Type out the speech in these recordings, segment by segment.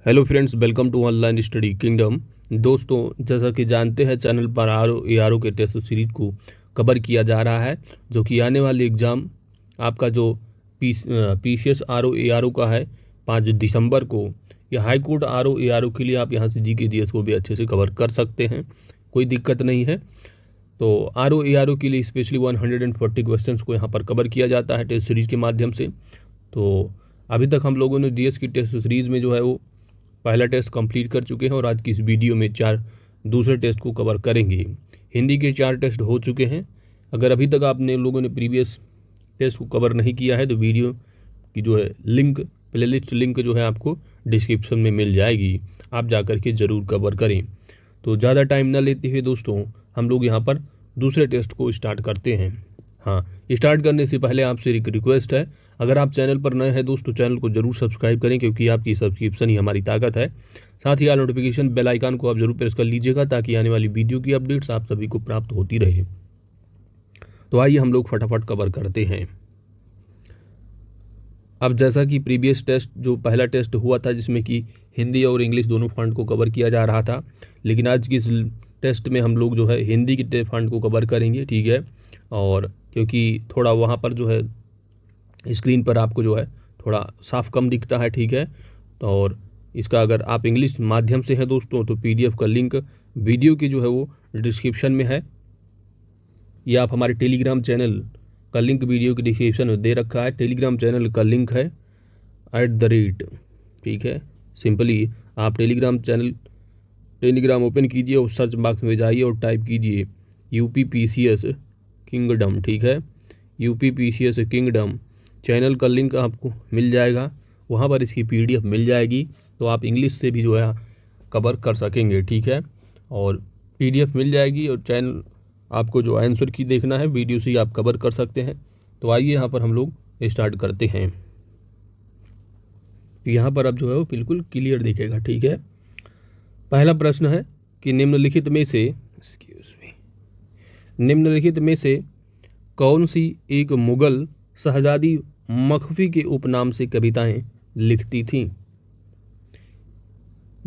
Hello friends, welcome to online study kingdom. दोस्तों, जैसा कि जानते हैं चैनल पर आर ओ के टेस्ट सीरीज को कवर किया जा रहा है, जो कि आने वाली एग्ज़ाम आपका जो PCS RO का है 5 दिसंबर को। या हाई कोर्ट RO के लिए आप यहाँ से GK GS को भी अच्छे से कवर कर सकते हैं, कोई दिक्कत नहीं है। तो RO के लिए स्पेशली 140 क्वेश्चंस को यहाँ पर कवर किया जाता है टेस्ट सीरीज़ के माध्यम से। तो अभी तक हम लोगों ने GS की टेस्ट सीरीज़ में जो है वो पहला टेस्ट कंप्लीट कर चुके हैं और आज की इस वीडियो में 4 दूसरे टेस्ट को कवर करेंगे। हिंदी के 4 टेस्ट हो चुके हैं। अगर अभी तक आपने लोगों ने प्रीवियस टेस्ट को कवर नहीं किया है तो वीडियो की जो है लिंक, प्लेलिस्ट लिंक जो है आपको डिस्क्रिप्शन में मिल जाएगी, आप जा कर के ज़रूर कवर करें। तो ज़्यादा टाइम ना लेते हुए दोस्तों, हम लोग यहाँ पर दूसरे टेस्ट को स्टार्ट करते हैं। हाँ, स्टार्ट करने से पहले आपसे एक रिक्वेस्ट है, अगर आप चैनल पर नए हैं दोस्तों, चैनल को जरूर सब्सक्राइब करें, क्योंकि आपकी सब्सक्रिप्शन ही हमारी ताकत है। साथ ही नोटिफिकेशन बेल आइकन को आप जरूर प्रेस कर लीजिएगा, ताकि आने वाली वीडियो की अपडेट्स आप सभी को प्राप्त होती रहे। तो आइए हम लोग फटाफट कवर करते हैं। अब जैसा कि प्रीवियस टेस्ट जो पहला टेस्ट हुआ था, जिसमें कि हिंदी और इंग्लिश दोनों फंड को कवर किया जा रहा था, लेकिन आज की इस टेस्ट में हम लोग जो है हिंदी के फंड को कवर करेंगे, ठीक है। और क्योंकि थोड़ा वहाँ पर जो है स्क्रीन पर आपको जो है थोड़ा साफ कम दिखता है, ठीक है। तो और इसका अगर आप इंग्लिश माध्यम से हैं दोस्तों, तो PDF का लिंक वीडियो की जो है वो डिस्क्रिप्शन में है, या आप हमारे टेलीग्राम चैनल का लिंक वीडियो की डिस्क्रिप्शन में दे रखा है। टेलीग्राम चैनल का लिंक है @ ठीक है। सिंपली आप टेलीग्राम ओपन कीजिए और सर्च बॉक्स में जाइए और टाइप कीजिए UPPCS किंगडम, ठीक है। UPPCS किंगडम चैनल का लिंक आपको मिल जाएगा, वहाँ पर इसकी PDF मिल जाएगी, तो आप इंग्लिश से भी जो है कवर कर सकेंगे, ठीक है। और PDF मिल जाएगी और चैनल आपको जो आंसर की देखना है वीडियो से ही आप कवर कर सकते हैं। तो आइए यहाँ पर हम लोग स्टार्ट करते हैं। यहाँ पर अब जो है वो बिल्कुल क्लियर दिखेगा, ठीक है। पहला प्रश्न है कि निम्नलिखित में से कौन सी एक मुगल शहजादी मखफी के उपनाम से कविताएं लिखती थीं।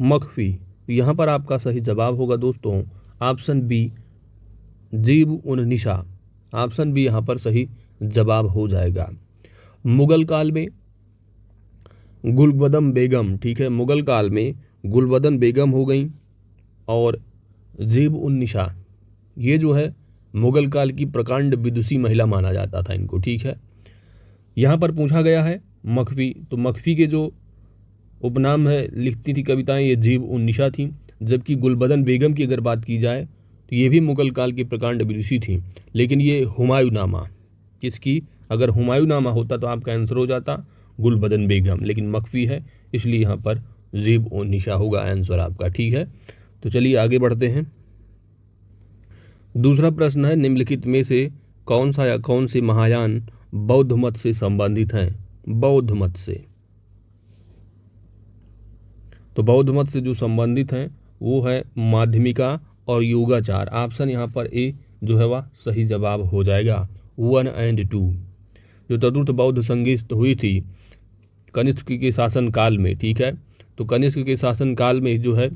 मखफी, यहाँ पर आपका सही जवाब होगा दोस्तों ऑप्शन बी, जीब-उन-निसा। ऑप्शन बी यहाँ पर सही जवाब हो जाएगा। मुगल काल में गुलबदन बेगम, ठीक है, मुगल काल में गुलबदन बेगम हो गई और जीब-उन-निसा, ये जो है मुगल काल की प्रकांड विदुषी महिला माना जाता था इनको, ठीक है। यहाँ पर पूछा गया है मखफी, तो मखफी के जो उपनाम है लिखती थी कविताएं, ये जीब-उन-निसा थी। जबकि गुलबदन बेगम की अगर बात की जाए तो ये भी मुगल काल की प्रकांड विदुषी थी, लेकिन ये हुमायूंनामा, किसकी, अगर हुमायूंनामा होता तो आपका आंसर हो जाता गुलबदन बेगम, लेकिन मखफी है इसलिए यहाँ पर जीब-उन-निसा होगा आंसर आपका, ठीक है। तो चलिए आगे बढ़ते हैं। दूसरा प्रश्न है, निम्नलिखित में से कौन सा या कौन से महायान बौद्ध मत से संबंधित हैं। बौद्ध मत से, तो बौद्ध मत से जो संबंधित हैं वो है माध्यमिका और योगाचार। ऑप्शन यहाँ पर ए जो है वह सही जवाब हो जाएगा 1 और 2। जो चतुर्थ बौद्ध संगीत हुई थी कनिष्क के शासन काल में, ठीक है। तो कनिष्क के शासन काल में जो है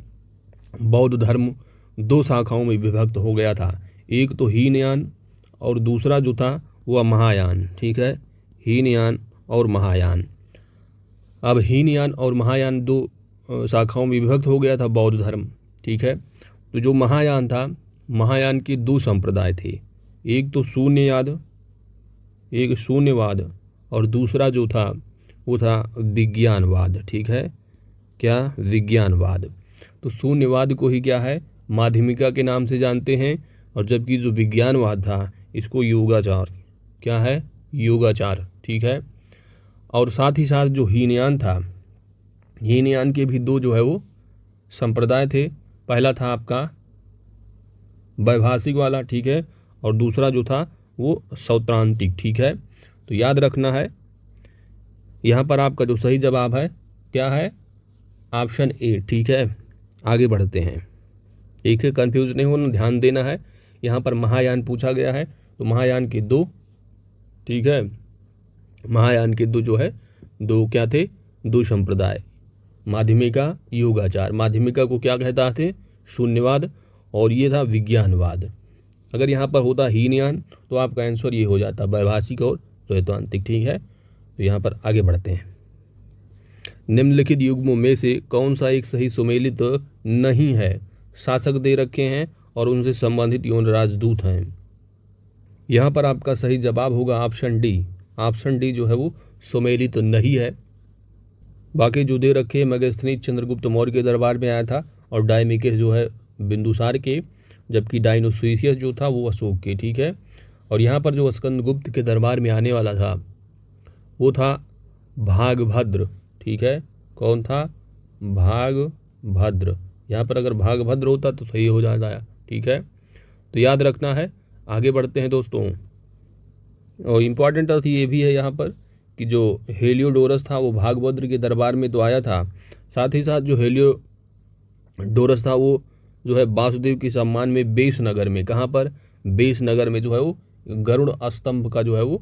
बौद्ध धर्म 2 शाखाओं में विभक्त हो गया था, एक तो हीनयान और दूसरा जो था वह महायान, ठीक है। हीनयान और महायान। अब हीनयान और महायान 2 शाखाओं में विभक्त हो गया था बौद्ध धर्म, ठीक है। तो जो महायान था, महायान के 2 संप्रदाय थे, एक तो शून्यवाद और दूसरा जो था वो था विज्ञानवाद, ठीक है। क्या, विज्ञानवाद। तो शून्यवाद को ही क्या है, माध्यमिका के नाम से जानते हैं, और जबकि जो विज्ञानवाद था इसको योगाचार, क्या है, योगाचार, ठीक है। और साथ ही साथ जो हीनयान था, हीनयान के भी 2 जो है वो संप्रदाय थे। पहला था आपका वैभाषिक वाला, ठीक है, और दूसरा जो था वो सौत्रांतिक, ठीक है। तो याद रखना है, यहाँ पर आपका जो सही जवाब है क्या है, ऑप्शन ए, ठीक है। आगे बढ़ते हैं, एक है, कन्फ्यूज नहीं होना, ध्यान देना है। यहाँ पर महायान पूछा गया है, तो महायान के 2, ठीक है, महायान के 2 जो है 2 क्या थे, 2 संप्रदाय, माध्यमिका योगाचार। माध्यमिका को क्या कहता थे? शून्यवाद, और ये था विज्ञानवाद। अगर यहाँ पर होता हीनयान तो आपका आंसर ये हो जाता वैभाषिक और द्वैतांतिक। ठीक है, तो यहाँ पर आगे बढ़ते हैं। निम्नलिखित युग्मों में से कौन सा एक सही सुमेलित नहीं है? शासक दे रखे हैं और उनसे संबंधित यौन राजदूत हैं। यहाँ पर आपका सही जवाब होगा ऑप्शन डी। ऑप्शन डी जो है वो सुमेलित नहीं है। बाकी जो दे रखे, मेगास्थनीज चंद्रगुप्त मौर्य के दरबार में आया था, और डायमिकेस जो है बिंदुसार के, जबकि डायनोसोसियस जो था वो अशोक के। ठीक है, और यहाँ पर जो स्कंदगुप्त के दरबार में आने वाला था वो था भागभद्र। ठीक है, कौन था? भागभद्र। यहाँ पर अगर भागभद्र होता तो सही हो जाता है। ठीक है, तो याद रखना है। आगे बढ़ते हैं दोस्तों। और इम्पॉर्टेंट अर्थ ये भी है यहाँ पर कि जो हेलियोडोरस था वो भागभद्र के दरबार में तो आया था, साथ ही साथ जो हेलियोडोरस था वो जो है वासुदेव के सम्मान में बेसनगर में, कहाँ पर? बेसनगर में जो है वो गरुड़ स्तंभ का जो है वो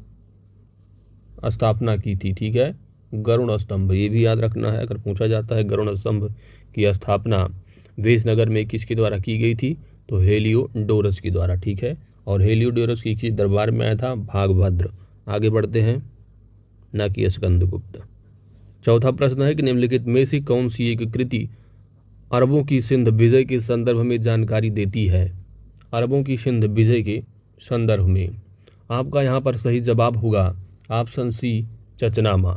स्थापना की थी। ठीक है, गरुड़ स्तंभ, ये भी याद रखना है अगर पूछा जाता है। गरुड़ स्तंभ की स्थापना बेसनगर में किसके द्वारा की गई थी? तो हेलियोडोरस के द्वारा। ठीक है, और हेलियोडोरस की दरबार में आया था भागभद्र। आगे बढ़ते हैं, ना कि स्कंदगुप्त। चौथा प्रश्न है कि निम्नलिखित में से कौन सी एक कृति अरबों की सिंध विजय के संदर्भ में जानकारी देती है? अरबों की सिंध विजय के संदर्भ में आपका यहाँ पर सही जवाब होगा ऑप्शन सी, चचनामा।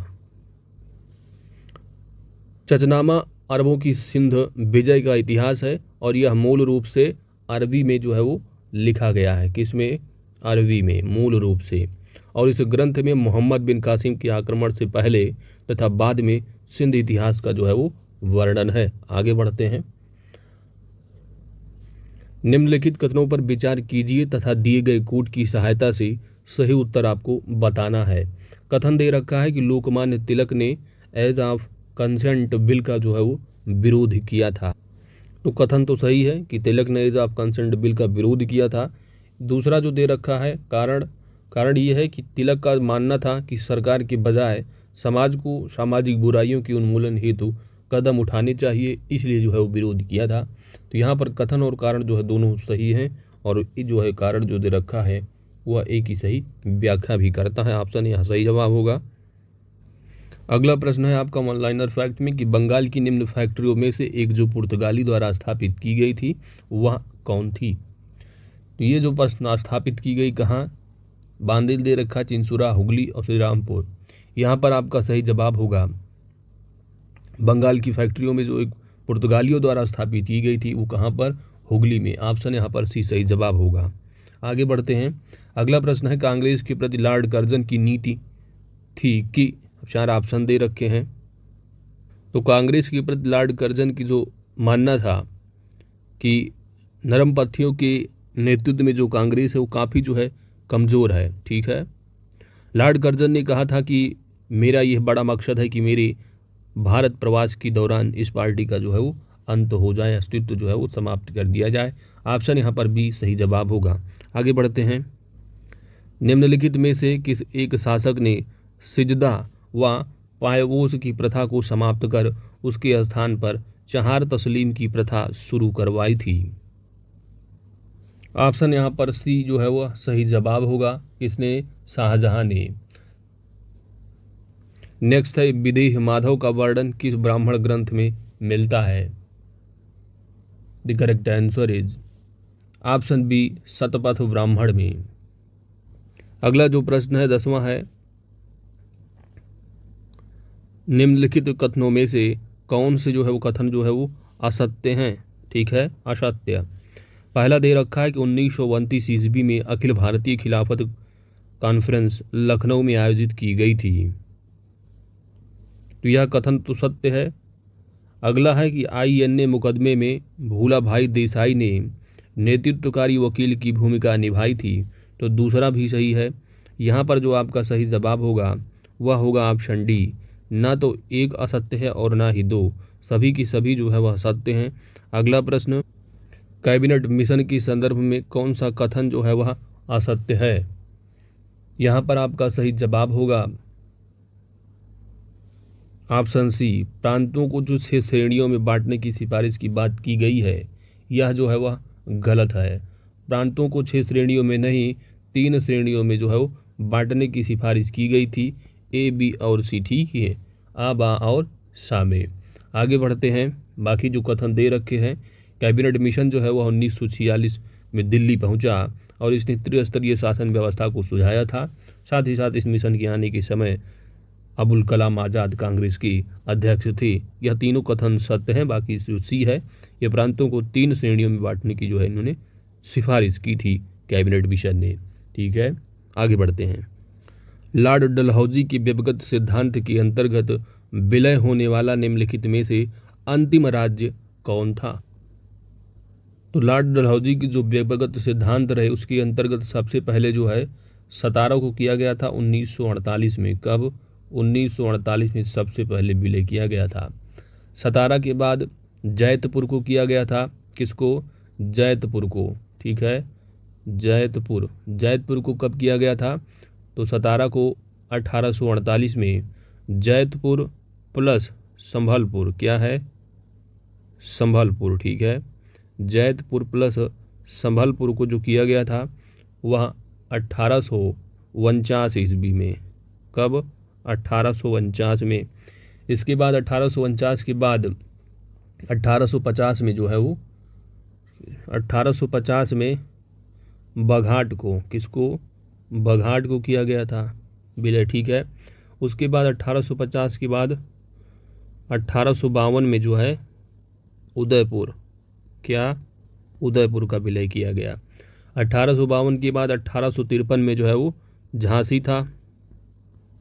चचनामा अरबों की सिंध विजय का इतिहास है, और यह मूल रूप से अरबी में जो है वो लिखा गया है। किसमें? अरबी में मूल रूप से। और इस ग्रंथ में मोहम्मद बिन कासिम के आक्रमण से पहले तथा बाद में सिंध इतिहास का जो है वो वर्णन है। आगे बढ़ते हैं। निम्नलिखित कथनों पर विचार कीजिए तथा दिए गए कोड की सहायता से सही उत्तर आपको बताना है। कथन दे रखा है कि लोकमान्य तिलक ने एज ऑफ कंसेंट बिल का जो है वो विरोध किया था। तो कथन तो सही है कि तिलक ने एज ऑफ कंसेंट बिल का विरोध किया था। दूसरा जो दे रखा है कारण ये है कि तिलक का मानना था कि सरकार के बजाय समाज को सामाजिक बुराइयों के उन्मूलन हेतु कदम उठाने चाहिए, इसलिए जो है वो विरोध किया था। तो यहाँ पर कथन और कारण जो है दोनों सही हैं, और ये जो है कारण जो दे रखा है वह एक ही सही व्याख्या भी करता है। ऑप्शन यहाँ सही जवाब होगा। अगला प्रश्न है आपका वन लाइनर फैक्ट में कि बंगाल की निम्न फैक्ट्रियों में से एक जो पुर्तगाली द्वारा स्थापित की गई थी वह कौन थी? तो ये जो प्रश्न स्थापित की गई कहाँ? बांदिल दे रखा, चिंसुरा, हुगली और श्रीरामपुर। यहाँ पर आपका सही जवाब होगा बंगाल की फैक्ट्रियों में जो एक पुर्तगालियों द्वारा स्थापित की गई थी वो कहाँ पर? हुगली में। ऑप्शन यहाँ पर सी सही जवाब होगा। आगे बढ़ते हैं। अगला प्रश्न है कांग्रेस के प्रति लॉर्ड कर्जन की नीति थी कि? 4 ऑप्शन दे रखे हैं। तो कांग्रेस के प्रति लॉर्ड कर्जन की जो मानना था कि नरमपंथियों के नेतृत्व में जो कांग्रेस है वो काफ़ी जो है कमज़ोर है। ठीक है, लॉर्ड कर्जन ने कहा था कि मेरा यह बड़ा मकसद है कि मेरे भारत प्रवास के दौरान इस पार्टी का जो है वो अंत हो जाए, अस्तित्व जो है वो समाप्त कर दिया जाए। ऑप्शन यहाँ पर भी सही जवाब होगा। आगे बढ़ते हैं। निम्नलिखित में से किस एक शासक ने सिजदा व पायवोस की प्रथा को समाप्त कर उसके स्थान पर चहार तस्लीम की प्रथा शुरू करवाई थी? ऑप्शन यहाँ पर सी जो है वह सही जवाब होगा। किसने? शाहजहां ने। नेक्स्ट है विदेह माधव का वर्णन किस ब्राह्मण ग्रंथ में मिलता है? The correct answer is option B, Shatapatha Brahmana में। अगला जो प्रश्न है 10वां है, निम्नलिखित कथनों में से कौन से जो है वो कथन जो है वो असत्य हैं? ठीक है, असत्य। पहला दे रखा है कि 1929 ईस्वी में अखिल भारतीय खिलाफत कॉन्फ्रेंस लखनऊ में आयोजित की गई थी। तो यह कथन तो सत्य है। अगला है कि INA मुकदमे में भूला भाई देसाई ने नेतृत्वकारी वकील की भूमिका निभाई थी। तो दूसरा भी सही है। यहाँ पर जो आपका सही जवाब होगा वह होगा ऑप्शन डी। ना तो एक असत्य है और ना ही दो, सभी की सभी जो है वह सत्य हैं। अगला प्रश्न, कैबिनेट मिशन के संदर्भ में कौन सा कथन जो है वह असत्य है? यहाँ पर आपका सही जवाब होगा ऑप्शन सी, प्रांतों को जो 6 श्रेणियों में बांटने की सिफारिश की बात की गई है, यह जो है वह गलत है। प्रांतों को 6 श्रेणियों में नहीं, 3 श्रेणियों में जो है वो बांटने की सिफारिश की गई थी। ए, बी और सी ठीक है, आ, बा और सा में। आगे बढ़ते हैं, बाकी जो कथन दे रखे हैं। कैबिनेट मिशन जो है वह 1946 में दिल्ली पहुंचा और इसने त्रिस्तरीय शासन व्यवस्था को सुझाया था। साथ ही साथ इस मिशन के आने के समय अबुल कलाम आज़ाद कांग्रेस की अध्यक्ष थी। यह तीनों कथन सत्य हैं। बाकी जो सी है, ये प्रांतों को 3 श्रेणियों में बांटने की जो है इन्होंने सिफारिश की थी कैबिनेट मिशन ने। ठीक है, आगे बढ़ते हैं। लॉर्ड डलहौजी के व्यक्तिगत सिद्धांत के अंतर्गत विलय होने वाला निम्नलिखित में से अंतिम राज्य कौन था? तो लॉर्ड डलहौजी की जो व्यक्तिगत सिद्धांत रहे उसके अंतर्गत सबसे पहले जो है सतारा को किया गया था 1948 में। कब? 1948 में सबसे पहले विलय किया गया था। सतारा के बाद जैतपुर को किया गया था। किसको? जैतपुर को। ठीक है, जैतपुर। जैतपुर को कब किया गया था? तो सतारा को 1848 में। जैतपुर प्लस संभलपुर, क्या है? संभलपुर। ठीक है, जैतपुर प्लस संभलपुर को जो किया गया था वह 1849 ईस्वी में। कब? 1849 में। इसके बाद 1849 के बाद 1850 में जो है वो 1850 में बघाट को, किसको? बघाट को किया गया था विलय। ठीक है, उसके बाद 1850 के बाद 1852 में जो है उदयपुर, क्या? उदयपुर का विलय किया गया। 1852 के बाद 1853 में जो है वो झांसी था।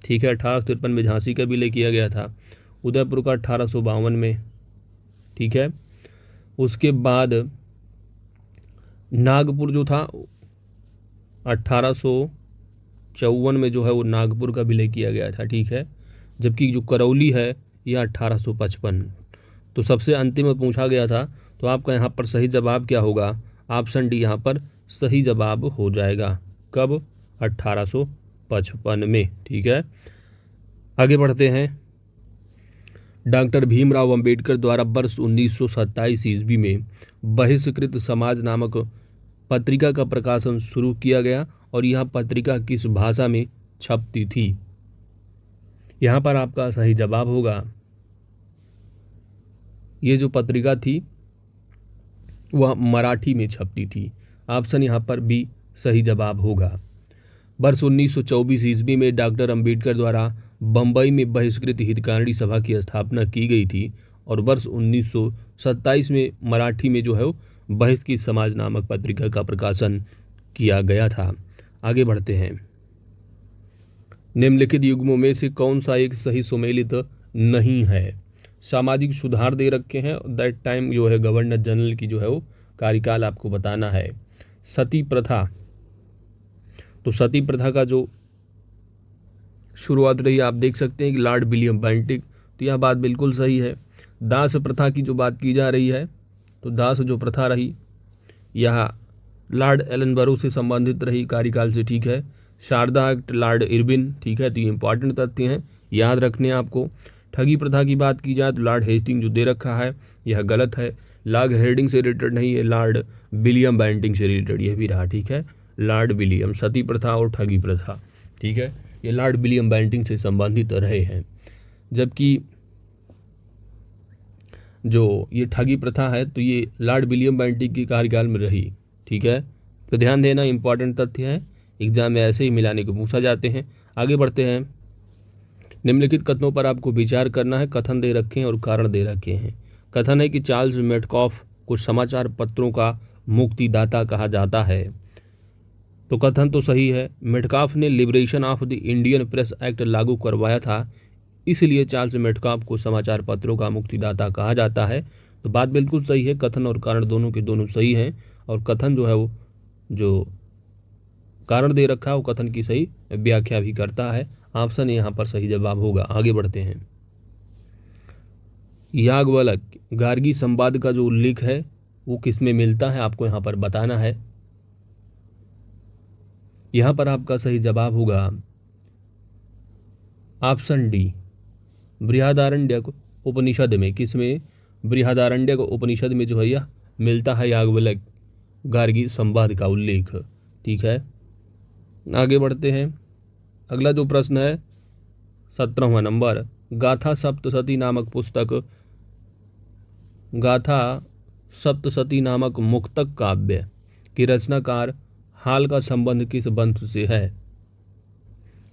ठीक है, 1853 में झांसी का विलय किया गया था। उदयपुर का 1852 में। ठीक है, उसके बाद नागपुर जो था 1854 में जो है वो नागपुर का विलय किया गया था। ठीक है, जबकि जो करौली है यह 1855। तो सबसे अंतिम में पूछा गया था, तो आपका यहाँ पर सही जवाब क्या होगा? ऑप्शन डी यहाँ पर सही जवाब हो जाएगा। कब? 1855 में। ठीक है, आगे बढ़ते हैं। डॉक्टर भीमराव अंबेडकर द्वारा वर्ष 1927 ईस्वी में बहिष्कृत समाज नामक पत्रिका का प्रकाशन शुरू किया गया और यह पत्रिका किस भाषा में छपती थी? यहाँ पर आपका सही जवाब होगा, ये जो पत्रिका थी वह मराठी में छपती थी। ऑप्शन यहाँ पर भी सही जवाब होगा। वर्ष 1924 ईस्वी में डॉक्टर अंबेडकर द्वारा बम्बई में बहिष्कृत हितकारिणी सभा की स्थापना की गई थी और वर्ष 1927 में मराठी में जो है वो बहिष्कृत समाज नामक पत्रिका का प्रकाशन किया गया था। आगे बढ़ते हैं। निम्नलिखित युग्मों में से कौन सा एक सही सुमेलित नहीं है? सामाजिक सुधार दे रखे हैं, दैट टाइम जो है गवर्नर जनरल की जो है वो कार्यकाल आपको बताना है। सती प्रथा, तो सती प्रथा का जो शुरुआत रही आप देख सकते हैं कि लॉर्ड विलियम बेंटिक, तो यह बात बिल्कुल सही है। दास प्रथा की जो बात की जा रही है, तो दास जो प्रथा रही यह लॉर्ड एलनबरो से संबंधित रही कार्यकाल से। ठीक है, शारदा एक्ट लॉर्ड इरविन। ठीक है, तो ये इंपॉर्टेंट तथ्य हैं, याद रखने आपको। ठगी प्रथा की बात की जाए तो लॉर्ड हेस्टिंग जो दे रखा है यह गलत है। लॉर्ड हेस्टिंग से रिलेटेड नहीं है, लॉर्ड विलियम बेंटिक से रिलेटेड यह भी रहा। ठीक है, लॉर्ड विलियम। सती प्रथा और ठगी प्रथा, ठीक है, ये लॉर्ड विलियम बेंटिक से संबंधित रहे हैं। जबकि जो ये ठगी प्रथा है तो ये लॉर्ड विलियम बेंटिक के कार्यकाल में रही। ठीक है, तो ध्यान देना, इंपॉर्टेंट तथ्य है, एग्जाम में ऐसे ही मिलाने को पूछा जाते हैं। आगे बढ़ते हैं। निम्नलिखित कथनों पर आपको विचार करना है। कथन दे रखे हैं और कारण दे रखे हैं। कथन है कि चार्ल्स मेटकॉफ को समाचार पत्रों का मुक्तिदाता कहा जाता है। तो कथन तो सही है, मेटकॉफ ने liberation of the Indian press act लागू करवाया था, इसलिए चार्ल्स मेटकॉफ को समाचार पत्रों का मुक्तिदाता कहा जाता है। तो बात बिल्कुल सही है, कथन और कारण दोनों के दोनों सही हैं और कथन जो है वो जो कारण दे रखा है वो कथन की सही व्याख्या भी करता है। ऑप्शन यहाँ पर सही जवाब होगा। आगे बढ़ते हैं। याज्ञवल्क गार्गी संवाद का जो उल्लेख है वो किसमें मिलता है, आपको यहाँ पर बताना है। यहाँ पर आपका सही जवाब होगा ऑप्शन डी, बृहदारण्यक उपनिषद में, किसमें, बृहदारण्यक उपनिषद में जो है यह मिलता है याज्ञवल्क्य गार्गी संवाद का उल्लेख। ठीक है, आगे बढ़ते हैं। अगला जो प्रश्न है 17वां नंबर, गाथा सप्तशती नामक पुस्तक, गाथा सप्तशती नामक मुक्तक काव्य की रचनाकार हाल का संबंध किस वंश से है।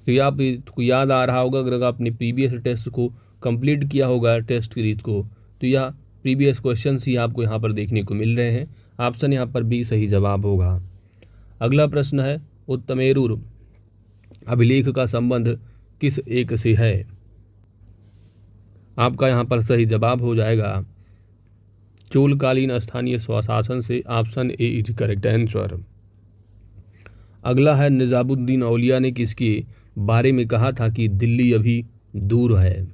तो ये आपको याद आ रहा होगा, अगर आपने प्रीवियस टेस्ट को कंप्लीट किया होगा टेस्ट सीरीज को, तो यह प्रीवियस क्वेश्चन ही आपको यहाँ पर देखने को मिल रहे हैं। ऑप्शन यहाँ पर बी सही जवाब होगा। अगला प्रश्न है, उत्तमेरुर अभिलेख का संबंध किस एक से है। आपका यहाँ पर सही जवाब हो जाएगा चोलकालीन स्थानीय स्वशासन से। Option A is correct answer. अगला है, निजामुद्दीन औलिया ने किसके बारे में कहा था कि दिल्ली अभी दूर है।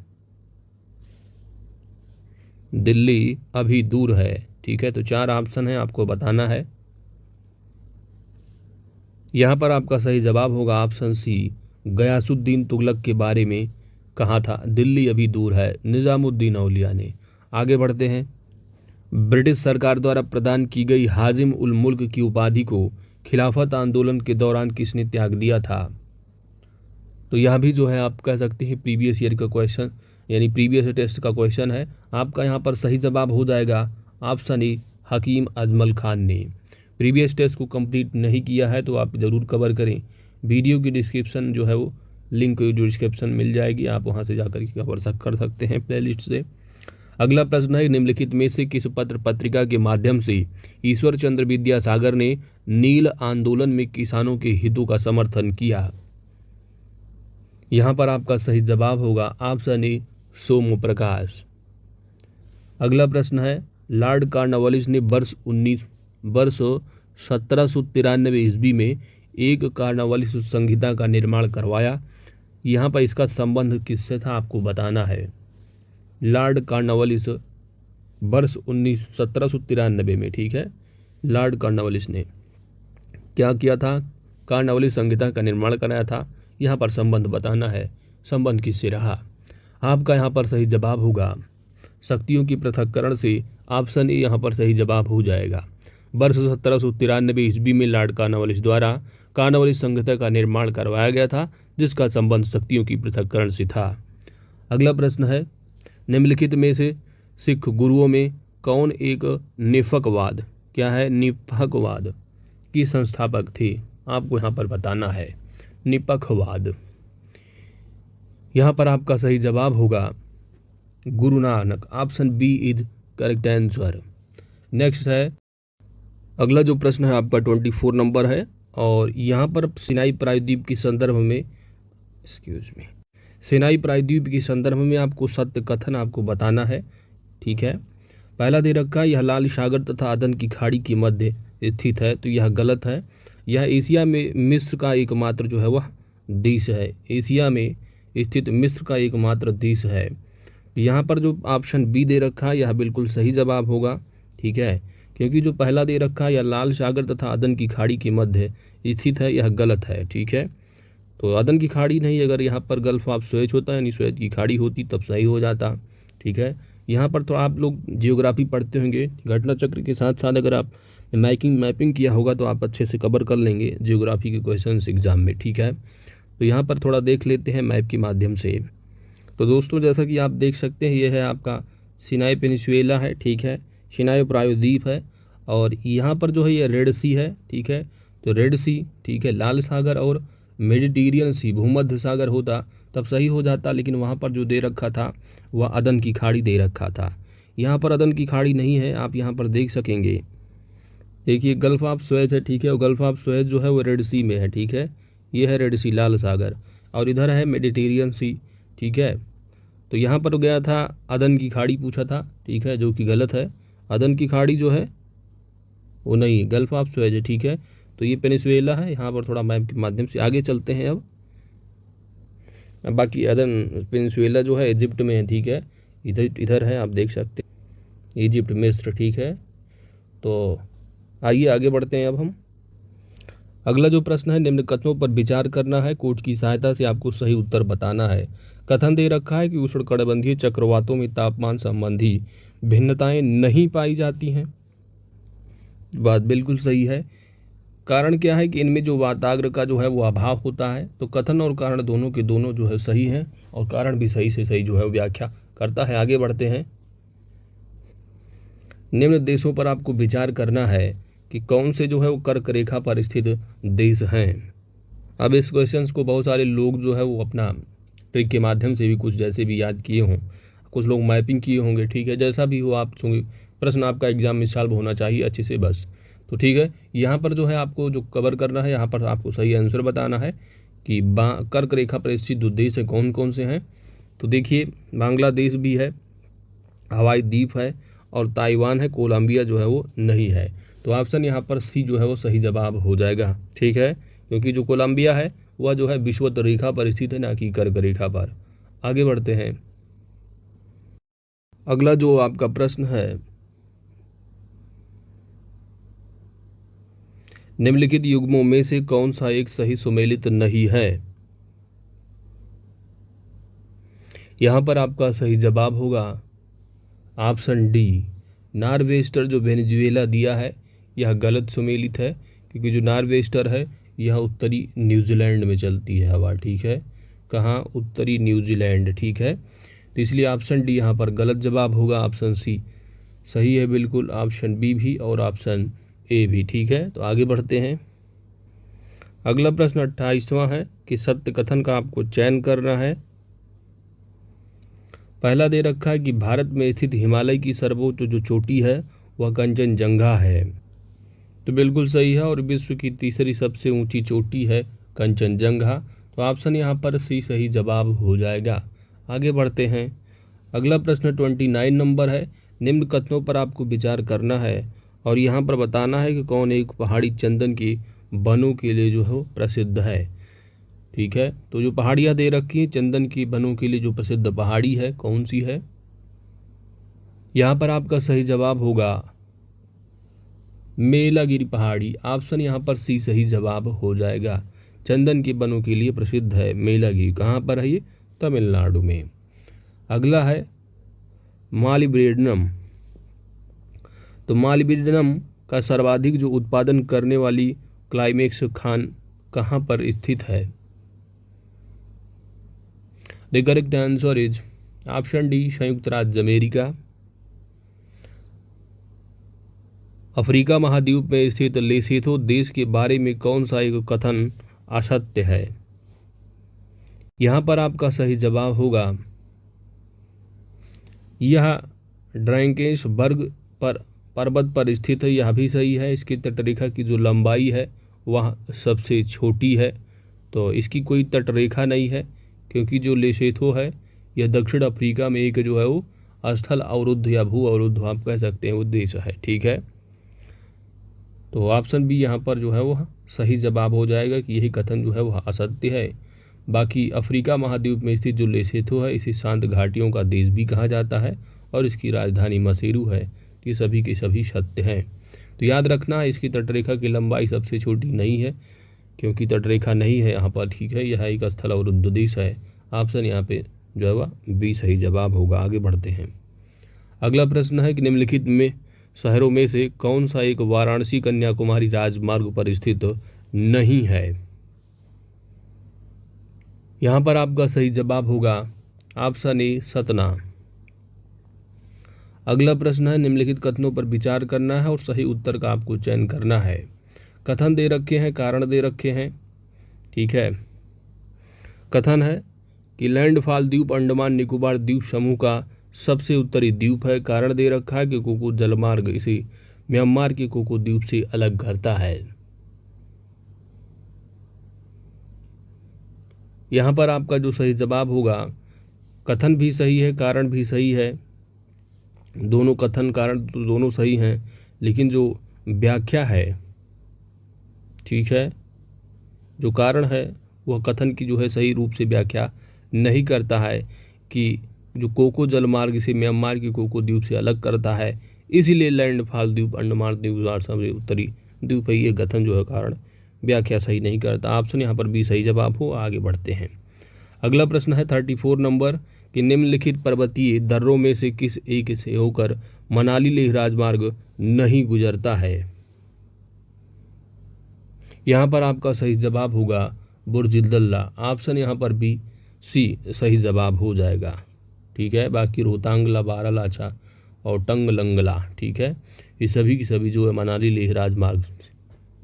दिल्ली अभी दूर है। ठीक है, तो 4 ऑप्शन है, आपको बताना है। यहाँ पर आपका सही जवाब होगा ऑप्शन सी, गयासुद्दीन तुगलक के बारे में कहा था दिल्ली अभी दूर है, निजामुद्दीन औलिया ने। आगे बढ़ते हैं। ब्रिटिश सरकार द्वारा प्रदान की गई हाजिम उल मुल्क की उपाधि को खिलाफत आंदोलन के दौरान किसने त्याग दिया था। तो यह भी जो है आप कह सकते हैं प्रीवियस ईयर का क्वेश्चन, यानी प्रीवियस टेस्ट का क्वेश्चन है। आपका यहाँ पर सही जवाब हो जाएगा ऑप्शन ए, हकीम अजमल खान ने। प्रीवियस टेस्ट को कंप्लीट नहीं किया है तो आप ज़रूर कवर करें। वीडियो की डिस्क्रिप्शन जो है वो लिंक जो डिस्क्रिप्शन मिल जाएगी, आप वहाँ से जाकर के कवर कर सकते हैं प्लेलिस्ट से। अगला प्रश्न है, निम्नलिखित में से किस पत्र पत्रिका के माध्यम से ईश्वर चंद्र विद्यासागर ने नील आंदोलन में किसानों के हितों का समर्थन किया। यहाँ पर आपका सही जवाब होगा ऑप्शन ए, सोम प्रकाश। अगला प्रश्न है, लॉर्ड कॉर्नवालिस ने वर्ष 1793 ईस्वी में एक कॉर्नवालिस संहिता का निर्माण करवाया। यहाँ पर इसका संबंध किससे था आपको बताना है। लॉर्ड कॉर्नवालिस वर्ष 1793 में, ठीक है, लॉर्ड कॉर्नवालिस ने क्या किया था, कॉर्नवालिस संहिता का निर्माण कराया था। यहाँ पर संबंध बताना है, संबंध किससे रहा। आपका यहाँ पर सही जवाब होगा शक्तियों की पृथक्करण से। ऑप्शन ए यहाँ पर सही जवाब हो जाएगा। वर्ष 1793 ईस्वी में लॉर्ड कॉर्नवालिस द्वारा कॉर्नवालिस संहिता का निर्माण करवाया गया था, जिसका संबंध शक्तियों की पृथक्करण से था। अगला प्रश्न है, निम्नलिखित में से सिख गुरुओं में कौन एक निफकवाद, क्या है, निफकवाद की संस्थापक थे। आपको यहाँ पर बताना है निपखवाद। यहाँ पर आपका सही जवाब होगा Guru Nanak. Option B is correct answer. Next है, अगला जो प्रश्न है आपका 24 नंबर है, और यहाँ पर सिनाई प्रायद्वीप के संदर्भ में, सिनाई प्रायद्वीप के संदर्भ में आपको सत्य कथन आपको बताना है। ठीक है, पहला दे रखा है, यह लाल सागर तथा अदन की खाड़ी के मध्य स्थित है, तो यह गलत है। यह एशिया में मिस्र का एकमात्र जो है वह देश है। एशिया में स्थित मिस्र का एकमात्र देश है। यहाँ पर जो ऑप्शन बी दे रखा है यह बिल्कुल सही जवाब होगा। ठीक है, क्योंकि जो पहला दे रखा है, यह लाल सागर तथा अदन की खाड़ी के मध्य स्थित है, यह गलत है। ठीक है, तो अदन की खाड़ी नहीं, अगर यहाँ पर गल्फ ऑफ सुएज होता यानी सुएज की खाड़ी होती तब सही हो जाता। ठीक है, यहाँ पर तो आप लोग जियोग्राफी पढ़ते होंगे, घटना चक्र के साथ साथ अगर आप मैपिंग किया होगा तो आप अच्छे से कवर कर लेंगे जियोग्राफी के क्वेश्चंस एग्जाम में। ठीक है, तो यहाँ पर थोड़ा देख लेते हैं मैप के माध्यम से। तो दोस्तों जैसा कि आप देख सकते हैं, ये है आपका सिनाई पेनिनसुला है। ठीक है, सिनाई प्रायद्वीप है, और यहाँ पर जो है ये रेड सी है। ठीक है, तो रेड सी, ठीक है, लाल सागर और मेडिटेरियन सी, भूमध्य सागर होता तब सही हो जाता, लेकिन वहाँ पर जो दे रखा था वह अदन की खाड़ी दे रखा था। यहाँ पर अदन की खाड़ी नहीं है, आप यहाँ पर देख सकेंगे। देखिए गल्फ ऑफ सुएज है। ठीक है, और गल्फ ऑफ सुएज जो है वो रेड सी में है। ठीक है, ये है रेड सी, लाल सागर, और इधर है मेडिटेरियन सी। ठीक है, तो यहाँ पर गया था अदन की खाड़ी पूछा था। ठीक है, जो कि गलत है। अदन की खाड़ी जो है वो नहीं, गल्फ ऑफ सुएज है। ठीक है, तो ये पेनिनसुला है। यहाँ पर थोड़ा मैप के माध्यम से आगे चलते हैं। अब बाकी अदन पेनिनसुला जो है इजिप्ट में है। ठीक है, इधर है, आप देख सकते हैं इजिप्ट, मिस्र। ठीक है, तो आइए आगे बढ़ते हैं। अब हम अगला जो प्रश्न है, निम्न कथनों पर विचार करना है, कोर्ट की सहायता से आपको सही उत्तर बताना है। कथन दे रखा है कि उष्णकटिबंधीय चक्रवातों में तापमान संबंधी भिन्नताएं नहीं पाई जाती हैं। बात बिल्कुल सही है। कारण क्या है कि इनमें जो वाताग्र का जो है वो अभाव होता है। तो कथन और कारण दोनों के दोनों जो है सही हैं और कारण भी सही से सही जो है वो व्याख्या करता है। आगे बढ़ते हैं। निम्न देशों पर आपको विचार करना है कि कौन से जो है वो कर्क रेखा पर स्थित देश हैं। अब इस क्वेश्चंस को बहुत सारे लोग जो है वो अपना ट्रिक के माध्यम से भी कुछ जैसे भी याद किए हों, कुछ लोग मैपिंग किए होंगे। ठीक है, जैसा भी हो आप चूँकि प्रश्न आपका एग्जाम में सॉल्व होना चाहिए अच्छे से बस। तो ठीक है, यहाँ पर जो है आपको जो कवर करना है, यहाँ पर आपको सही आंसर बताना है कि कर्क रेखा पर स्थित जो देश है कौन कौन से हैं। तो देखिए, बांग्लादेश भी है, हवाई द्वीप है और ताइवान है, कोलंबिया जो है वो नहीं है। तो ऑप्शन यहाँ पर सी जो है वो सही जवाब हो जाएगा। ठीक है, क्योंकि जो कोलंबिया है वह जो है विषुवत रेखा पर स्थित है, ना कि कर्क रेखा पर। आगे बढ़ते हैं। अगला जो आपका प्रश्न है, निम्नलिखित युग्मों में से कौन सा एक सही सुमेलित नहीं है। यहां पर आपका सही जवाब होगा ऑप्शन डी, नॉर्वेस्टर जो वेनेजुएला दिया है यह गलत सुमेलित है, क्योंकि जो नॉर्वेस्टर है यह उत्तरी न्यूजीलैंड में चलती है हवा। ठीक है, कहाँ? उत्तरी न्यूजीलैंड। ठीक है, तो इसलिए ऑप्शन डी यहाँ पर गलत जवाब होगा। ऑप्शन सी सही है बिल्कुल, ऑप्शन बी भी और ऑप्शन ए भी। ठीक है, तो आगे बढ़ते हैं। अगला प्रश्न 28वां है कि सत्य कथन का आपको चयन करना है। पहला दे रखा है कि भारत में स्थित हिमालय की सर्वोच्च जो चोटी है वह कंचनजंगा है। तो बिल्कुल सही है, और विश्व की तीसरी सबसे ऊंची चोटी है कंचनजंगा। तो ऑप्शन यहाँ पर सी सही जवाब हो जाएगा। आगे बढ़ते हैं। अगला प्रश्न 29 नंबर है। निम्न कथनों पर आपको विचार करना है और यहाँ पर बताना है कि कौन एक पहाड़ी चंदन की वनों के लिए जो है प्रसिद्ध है। ठीक है, तो जो पहाड़ियाँ दे रखी हैं चंदन की वनों के लिए जो प्रसिद्ध पहाड़ी है कौन सी है। यहाँ पर आपका सही जवाब होगा मेलागिरी पहाड़ी। ऑप्शन यहाँ पर सी सही जवाब हो जाएगा। चंदन के वनों के लिए प्रसिद्ध है मेलागिरी। कहाँ पर है ये? तमिलनाडु में। अगला है मालिब्डेनम। तो मालिब्डेनम का सर्वाधिक जो उत्पादन करने वाली क्लाइमेक्स खान कहाँ पर स्थित है। The correct answer is option D, संयुक्त राज्य अमेरिका। अफ्रीका महाद्वीप में स्थित लेसोथो देश के बारे में कौन सा एक कथन असत्य है। यहाँ पर आपका सही जवाब होगा यह ड्रैकेंसबर्ग पर पर्वत पर स्थित है। यह भी सही है। इसकी तटरेखा की जो लंबाई है वह सबसे छोटी है। तो इसकी कोई तटरेखा नहीं है, क्योंकि जो लेसोथो है यह दक्षिण अफ्रीका में एक जो है वो स्थल अवरुद्ध या भू अवरुद्ध आप कह सकते हैं वो देश है। ठीक है, तो ऑप्शन बी यहाँ पर जो है वह सही जवाब हो जाएगा कि यही कथन जो है वह असत्य है। बाकी अफ्रीका महाद्वीप में स्थित जो लेसोथो है इसे शांत घाटियों का देश भी कहा जाता है और इसकी राजधानी मसेरू है। ये सभी के सभी सत्य हैं। तो याद रखना इसकी तटरेखा की लंबाई सबसे छोटी नहीं है, क्योंकि तटरेखा नहीं है यहाँ पर। ठीक है, यह एक स्थल अवरुद्ध देश है। ऑप्शन यहाँ पे जो है वह बी सही जवाब होगा। आगे बढ़ते हैं। अगला प्रश्न है कि निम्नलिखित में शहरों में से कौन सा एक वाराणसी कन्याकुमारी राजमार्ग पर स्थित नहीं है। यहाँ पर आपका सही जवाब होगा ऑप्शन ए, सतना। अगला प्रश्न है निम्नलिखित कथनों पर विचार करना है और सही उत्तर का आपको चयन करना है। कथन दे रखे हैं, कारण दे रखे हैं। ठीक है, कथन है कि लैंडफॉल द्वीप अंडमान निकोबार द्वीप समूह का सबसे उत्तरी द्वीप है। कारण दे रखा है कि कोको जलमार्ग इसे म्यांमार के कोको द्वीप से अलग करता है। यहाँ पर आपका जो सही जवाब होगा, कथन भी सही है कारण भी सही है। दोनों कथन कारण तो दोनों सही हैं, लेकिन जो व्याख्या है, ठीक है, जो कारण है वह कथन की जो है सही रूप से व्याख्या नहीं करता है कि जो कोको जलमार्ग से म्यांमार के कोको द्वीप से अलग करता है, इसीलिए लैंडफॉल द्वीप अंडमान द्वीप सबसे उत्तरी द्वीप है। ये कथन जो है कारण व्याख्या सही नहीं करता। ऑप्शन यहाँ पर भी सही जवाब हो। आगे बढ़ते हैं। अगला प्रश्न है 34 नंबर कि निम्नलिखित पर्वतीय दर्रों में से किस एक से होकर मनाली लेह राजमार्ग नहीं गुजरता है। यहाँ पर आपका सही जवाब होगा बुर्ज दल्ला। ऑप्शन यहाँ पर भी सी सही जवाब हो जाएगा। ठीक है, बाकी रोहतांगला, बारालाचा और टंगलंगला, ठीक है, ये सभी की सभी जो है मनाली लेह राजमार्ग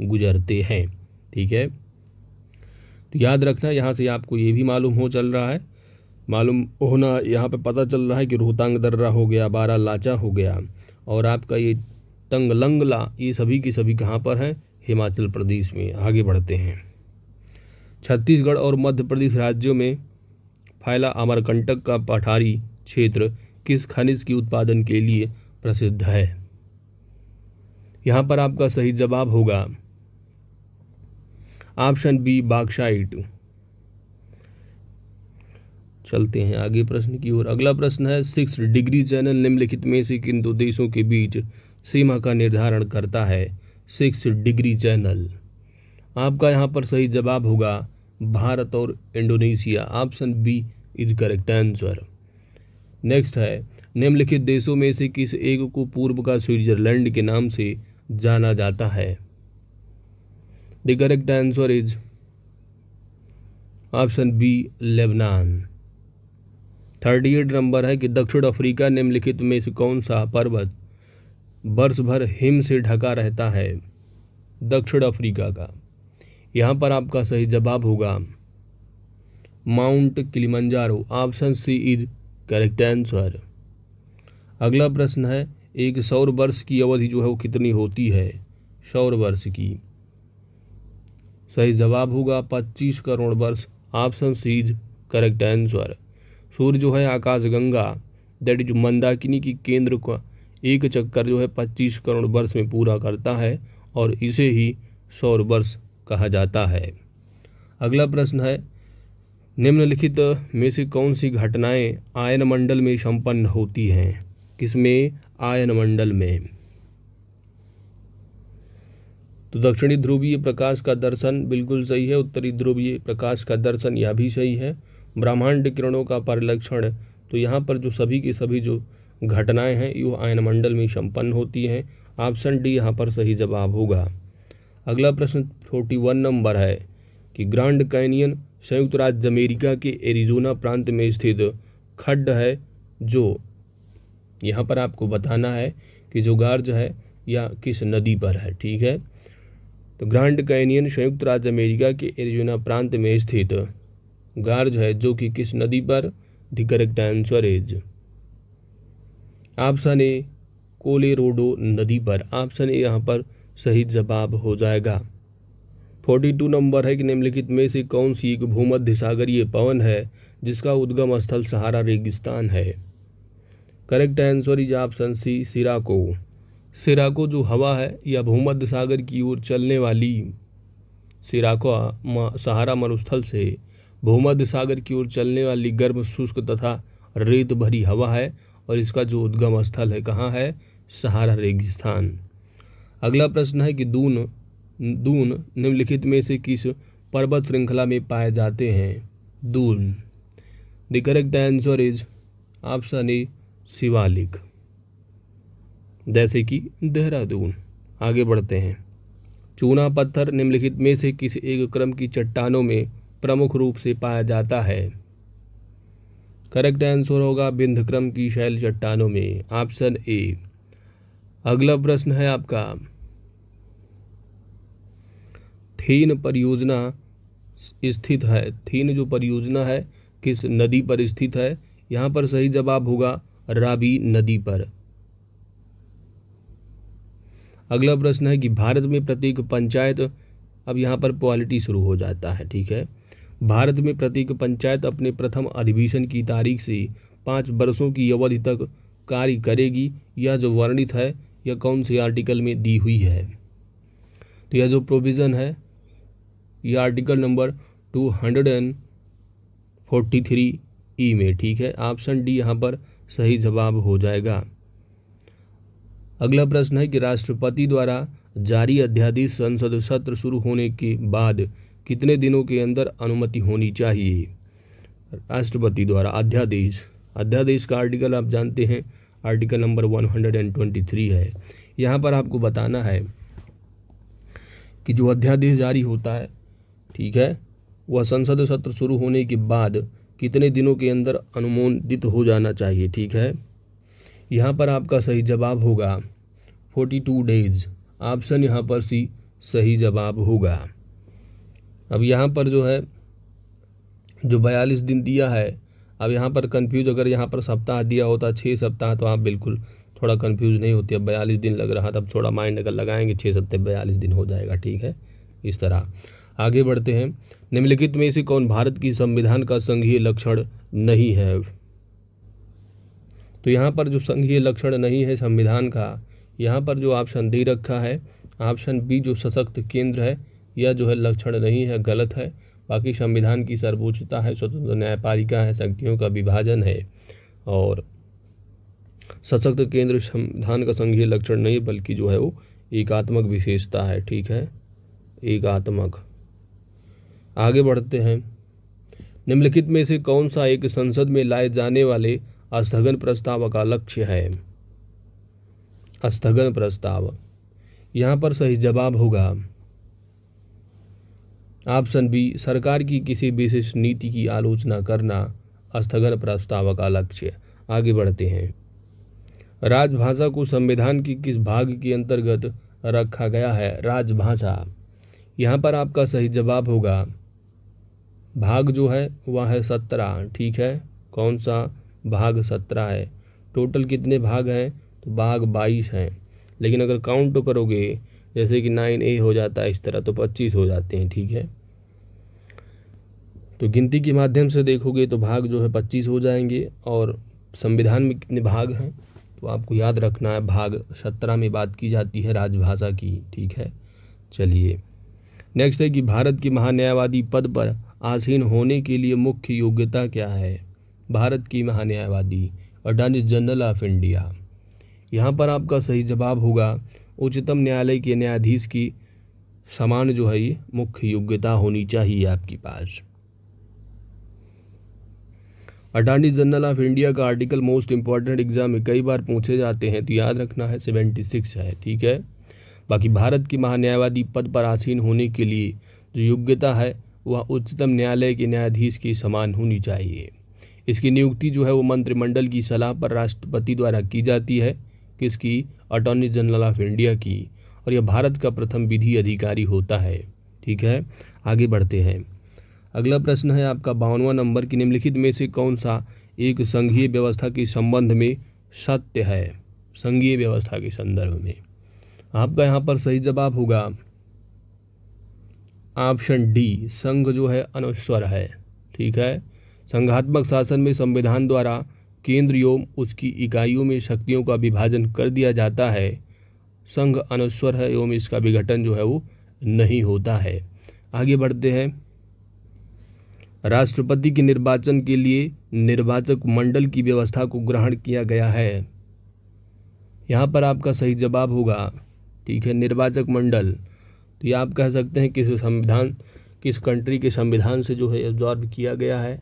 गुजरते हैं। ठीक है, तो याद रखना, यहाँ से आपको ये भी मालूम होना यहाँ पे पता चल रहा है कि रोहतांग दर्रा हो गया, बारालाचा हो गया और आपका ये टंगलंगला, ये सभी की सभी कहाँ पर हैं, हिमाचल प्रदेश में। आगे बढ़ते हैं। छत्तीसगढ़ और मध्य प्रदेश राज्यों में फैला अमरकंटक का पठारी क्षेत्र किस खनिज के उत्पादन के लिए प्रसिद्ध है। यहाँ पर आपका सही जवाब होगा ऑप्शन बी बॉक्साइट। चलते हैं आगे प्रश्न की ओर। अगला प्रश्न है 6 डिग्री चैनल निम्नलिखित में से किन दो देशों के बीच सीमा का निर्धारण करता है। 6 डिग्री चैनल, आपका यहाँ पर सही जवाब होगा भारत और Indonesia. Option B is correct answer. Next है निम्नलिखित देशों में से किस एक को पूर्व का स्विट्जरलैंड के नाम से जाना जाता है। The correct answer is option B Lebanon. 38 number है कि दक्षिण अफ्रीका निम्नलिखित में से कौन सा पर्वत वर्ष भर हिम से ढका रहता है। दक्षिण अफ्रीका का, यहाँ पर आपका सही जवाब होगा Mount Kilimanjaro. Option C is correct answer. अगला प्रश्न है एक सौर वर्ष की अवधि जो है वो कितनी होती है। सौर वर्ष की सही जवाब होगा 25 करोड़ वर्ष। Option C is correct answer. सूर्य जो है आकाशगंगा दैट इज मंदाकिनी की केंद्र का एक चक्कर जो है 25 करोड़ वर्ष में पूरा करता है और इसे ही सौर वर्ष कहा जाता है। अगला प्रश्न है निम्नलिखित में से कौन सी घटनाएं आयनमंडल में संपन्न होती हैं। किसमें, आयनमंडल में। तो दक्षिणी ध्रुवीय प्रकाश का दर्शन बिल्कुल सही है। उत्तरी ध्रुवीय प्रकाश का दर्शन यह भी सही है। ब्रह्मांड किरणों का परिलक्षण, तो यहाँ पर जो सभी की सभी जो घटनाएं हैं ये आयनमंडल में संपन्न होती हैं। ऑप्शन डी यहाँ पर सही जवाब होगा। अगला प्रश्न 41 नंबर है कि ग्रैंड कैनियन संयुक्त राज्य अमेरिका के एरिजोना प्रांत में स्थित खड्ड है जो, यहाँ पर आपको बताना है कि जो गार्ज है या किस नदी पर है। ठीक है, तो ग्रैंड कैनियन संयुक्त राज्य अमेरिका के एरिजोना प्रांत में स्थित गार्ज है जो कि किस नदी पर। The correct answer is option A Colorado नदी पर। ऑप्शन ए यहाँ पर सही जवाब हो जाएगा। 42 नंबर है कि निम्नलिखित में से कौन सी एक भूमध्य सागरीय पवन है जिसका उद्गम स्थल सहारा रेगिस्तान है। Correct answer is option C sirocco. Sirocco जो हवा है या भूमध्य सागर की ओर चलने वाली, सिराको सहारा मरुस्थल से भूमध्य सागर की ओर चलने वाली गर्म शुष्क तथा रेत भरी हवा है और इसका जो उद्गम स्थल है कहाँ है, सहारा रेगिस्तान। अगला प्रश्न है कि दून निम्नलिखित में से किस पर्वत श्रृंखला में पाए जाते हैं। Doon, the correct answer is option A Shivalik, जैसे कि देहरादून। आगे बढ़ते हैं। चूना पत्थर निम्नलिखित में से किस एक क्रम की चट्टानों में प्रमुख रूप से पाया जाता है। करेक्ट आंसर होगा विंध्य क्रम की शैल चट्टानों में। Option A. अगला प्रश्न है आपका थीन परियोजना स्थित है। थीन जो परियोजना है किस नदी पर स्थित है। यहाँ पर सही जवाब होगा रावी नदी पर। अगला प्रश्न है कि भारत में प्रत्येक पंचायत, अब यहाँ पर पॉलिटी शुरू हो जाता है। ठीक है, भारत में प्रत्येक पंचायत अपने प्रथम अधिवेशन की तारीख से 5 वर्षों की अवधि तक कार्य करेगी। यह जो वर्णित है यह कौन से आर्टिकल में दी हुई है। तो यह जो प्रोविज़न है यह आर्टिकल नंबर 243 ई में। ठीक है, ऑप्शन डी यहाँ पर सही जवाब हो जाएगा। अगला प्रश्न है कि राष्ट्रपति द्वारा जारी अध्यादेश संसद सत्र शुरू होने के बाद कितने दिनों के अंदर अनुमति होनी चाहिए। राष्ट्रपति द्वारा अध्यादेश। अध्यादेश का आर्टिकल आप जानते हैं, आर्टिकल नंबर 123 है। यहाँ पर आपको बताना है कि जो अध्यादेश जारी होता है, ठीक है, वह संसद सत्र शुरू होने के बाद कितने दिनों के अंदर अनुमोदित हो जाना चाहिए। ठीक है, यहाँ पर आपका सही जवाब होगा 42 डेज। ऑप्शन यहाँ पर सी सही जवाब होगा। अब यहाँ पर जो है जो 42 दिन दिया है, अब यहाँ पर कंफ्यूज, अगर यहाँ पर सप्ताह दिया होता 6 सप्ताह तो आप बिल्कुल थोड़ा कंफ्यूज नहीं होते। अब 42 दिन लग रहा, तब थोड़ा माइंड अगर लगाएंगे 6 सप्ताह 42 दिन हो जाएगा। ठीक है, इस तरह आगे बढ़ते हैं। निम्नलिखित में से कौन भारत की संविधान का संघीय लक्षण नहीं है। तो यहाँ पर जो संघीय लक्षण नहीं है संविधान का, यहाँ पर जो ऑप्शन दे रखा है, ऑप्शन बी जो सशक्त केंद्र है, यह जो है लक्षण नहीं है, गलत है। बाकी संविधान की सर्वोच्चता है, स्वतंत्र न्यायपालिका है, शक्तियों का विभाजन है, और सशक्त केंद्र संविधान का संघीय लक्षण नहीं बल्कि जो है वो एकात्मक विशेषता है। ठीक है, एकात्मक। आगे बढ़ते हैं। निम्नलिखित में से कौन सा एक संसद में लाए जाने वाले स्थगन प्रस्ताव का लक्ष्य है। स्थगन प्रस्ताव, यहाँ पर सही जवाब होगा ऑप्शन बी सरकार की किसी विशेष नीति की आलोचना करना स्थगन प्रस्ताव का लक्ष्य। आगे बढ़ते हैं। राजभाषा को संविधान की किस भाग के अंतर्गत रखा गया है। राजभाषा, यहाँ पर आपका सही जवाब होगा भाग जो है वह है 17। ठीक है, कौन सा भाग 17 है। टोटल कितने भाग हैं, तो भाग 22 हैं, लेकिन अगर काउंट करोगे जैसे कि 9A हो जाता है इस तरह, तो 25 हो जाते हैं। ठीक है, तो गिनती के माध्यम से देखोगे तो भाग जो है 25 हो जाएंगे। और संविधान में कितने भाग हैं तो आपको याद रखना है, भाग 17 में बात की जाती है राजभाषा की। ठीक है, चलिए नेक्स्ट है कि भारत के महान्यायवादी पद पर आसीन होने के लिए मुख्य योग्यता क्या है। भारत की महान्यायवादी, अटॉर्नी जनरल ऑफ इंडिया। यहाँ पर आपका सही जवाब होगा उच्चतम न्यायालय के न्यायाधीश की समान जो है ये मुख्य योग्यता होनी चाहिए आपके पास। अटॉर्नी जनरल ऑफ इंडिया का आर्टिकल मोस्ट इंपॉर्टेंट एग्जाम में कई बार पूछे जाते हैं, तो याद रखना है 76 है। ठीक है, बाकी भारत की महान्यायवादी पद पर आसीन होने के लिए जो योग्यता है वह उच्चतम न्यायालय के न्यायाधीश की समान होनी चाहिए। इसकी नियुक्ति जो है वो मंत्रिमंडल की सलाह पर राष्ट्रपति द्वारा की जाती है। किसकी, अटॉर्नी जनरल ऑफ इंडिया की, और यह भारत का प्रथम विधि अधिकारी होता है। ठीक है, आगे बढ़ते हैं। अगला प्रश्न है आपका 52वां नंबर की, निम्नलिखित में से कौन सा एक संघीय व्यवस्था के संबंध में सत्य है। संघीय व्यवस्था के संदर्भ में आपका यहाँ पर सही जवाब होगा ऑप्शन डी, संघ जो है अनश्वर है। ठीक है, संघात्मक शासन में संविधान द्वारा केंद्र एवं उसकी इकाइयों में शक्तियों का विभाजन कर दिया जाता है। संघ अनश्वर है एवं इसका विघटन जो है वो नहीं होता है। आगे बढ़ते हैं। राष्ट्रपति के निर्वाचन के लिए निर्वाचक मंडल की व्यवस्था को ग्रहण किया गया है। यहाँ पर आपका सही जवाब होगा, ठीक है, निर्वाचक मंडल। तो ये आप कह सकते हैं किस कंट्री के संविधान से जो है एब्जॉर्ब किया गया है।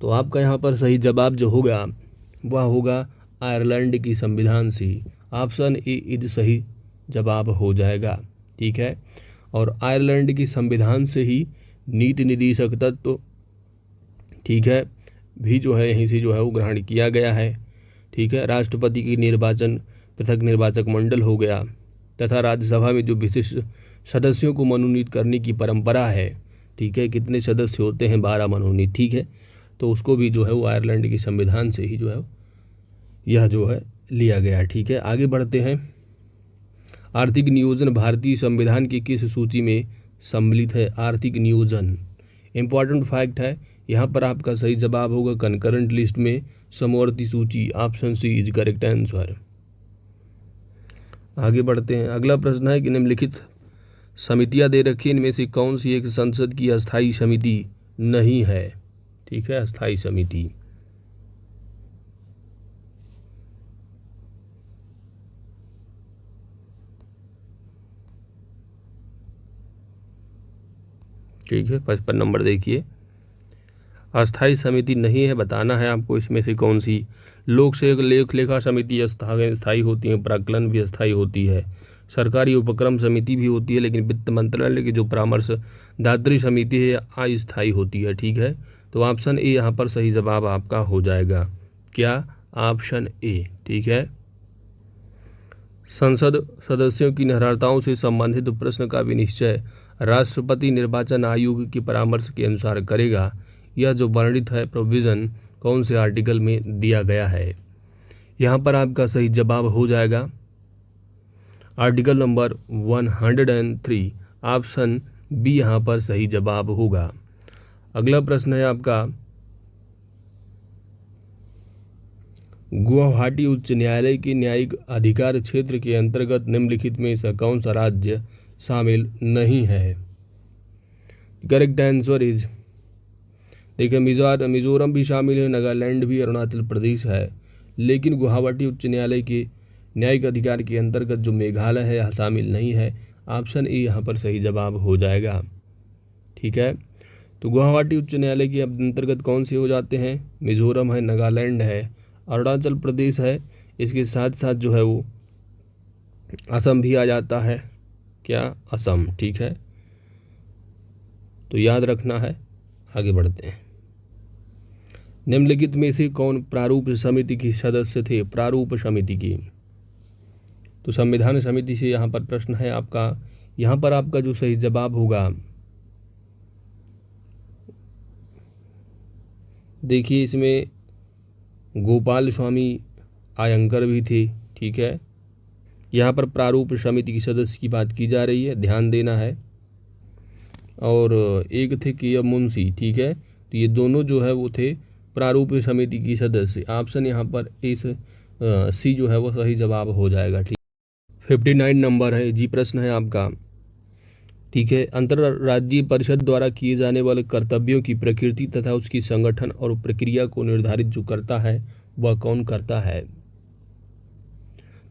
तो आपका यहाँ पर सही जवाब जो होगा वह होगा आयरलैंड की संविधान से। ऑप्शन ए सही जवाब हो जाएगा। ठीक है, और आयरलैंड की संविधान से ही नीति निदेशक तत्व, ठीक है, भी जो है यहीं से जो है वो ग्रहण किया गया है। ठीक है, राष्ट्रपति की निर्वाचन पृथक निर्वाचक मंडल हो गया, तथा राज्यसभा में जो विशिष्ट सदस्यों को मनोनीत करने की परंपरा है, ठीक है, कितने सदस्य होते हैं, 12 मनोनीत। ठीक है, तो उसको भी जो है वो आयरलैंड की संविधान से ही जो है यह जो है लिया गया। ठीक है, आगे बढ़ते हैं। आर्थिक नियोजन भारतीय संविधान की किस सूची में सम्मिलित है। आर्थिक नियोजन इंपॉर्टेंट फैक्ट है, यहाँ पर आपका सही जवाब होगा कंकरेंट लिस्ट में समवर्ती सूची। Option C is correct answer. आगे बढ़ते हैं। अगला प्रश्न है कि निम्नलिखित समितियां दे रखी, इनमें से कौन सी एक संसद की अस्थायी समिति नहीं है। ठीक है, अस्थायी समिति, ठीक है, 55 नंबर देखिए। अस्थाई समिति नहीं है, बताना है आपको इसमें से कौन सी। लोक सेवक लेख लेखा समिति स्थायी होती है, प्राक्कलन भी अस्थायी होती है, सरकारी उपक्रम समिति भी होती है, लेकिन वित्त मंत्रालय की जो परामर्श दात्री समिति है अस्थायी होती है। ठीक है, तो ऑप्शन ए यहाँ पर सही जवाब आपका हो जाएगा। क्या? Option A. ठीक है, संसद सदस्यों की अर्हताओं से संबंधित प्रश्न का विनिश्चय राष्ट्रपति निर्वाचन आयोग के परामर्श के अनुसार करेगा। यह जो वर्णित है प्रोविज़न कौन से आर्टिकल में दिया गया है? यहाँ पर आपका सही जवाब हो जाएगा आर्टिकल नंबर 103, ऑप्शन बी यहाँ पर सही जवाब होगा। अगला प्रश्न है आपका, गुवाहाटी उच्च न्यायालय के न्यायिक अधिकार क्षेत्र के अंतर्गत निम्नलिखित में से कौन सा राज्य शामिल नहीं है? करेक्ट आंसर इज, देखिए मिजोरम भी शामिल है, नागालैंड भी, अरुणाचल प्रदेश है, लेकिन गुवाहाटी उच्च न्यायालय के न्यायिक अधिकार के अंतर्गत जो मेघालय है यह शामिल नहीं है। ऑप्शन ए यहाँ पर सही जवाब हो जाएगा। ठीक है, तो गुवाहाटी उच्च न्यायालय के अंतर्गत कौन से हो जाते हैं? मिजोरम है, नागालैंड है, अरुणाचल प्रदेश है, इसके साथ साथ जो है वो असम भी आ जाता है। क्या? असम। ठीक है, तो याद रखना है। आगे बढ़ते हैं। निम्नलिखित में से कौन प्रारूप समिति के सदस्य थे? प्रारूप समिति की, तो संविधान समिति से यहाँ पर प्रश्न है आपका। यहाँ पर आपका जो सही जवाब होगा, देखिए इसमें गोपाल स्वामी आयंकर भी थे। ठीक है, यहाँ पर प्रारूप समिति की सदस्य की बात की जा रही है, ध्यान देना है। और एक थे के मुंशी। ठीक है, तो ये दोनों जो है वो थे प्रारूप समिति की सदस्य। ऑप्शन यहाँ पर इस सी जो है वो सही जवाब हो जाएगा। ठीक, 59 नंबर है जी, प्रश्न है आपका। ठीक है, अंतर्राज्यीय परिषद द्वारा किए जाने वाले कर्तव्यों की प्रकृति तथा उसकी संगठन और प्रक्रिया को निर्धारित जो करता है वह कौन करता है?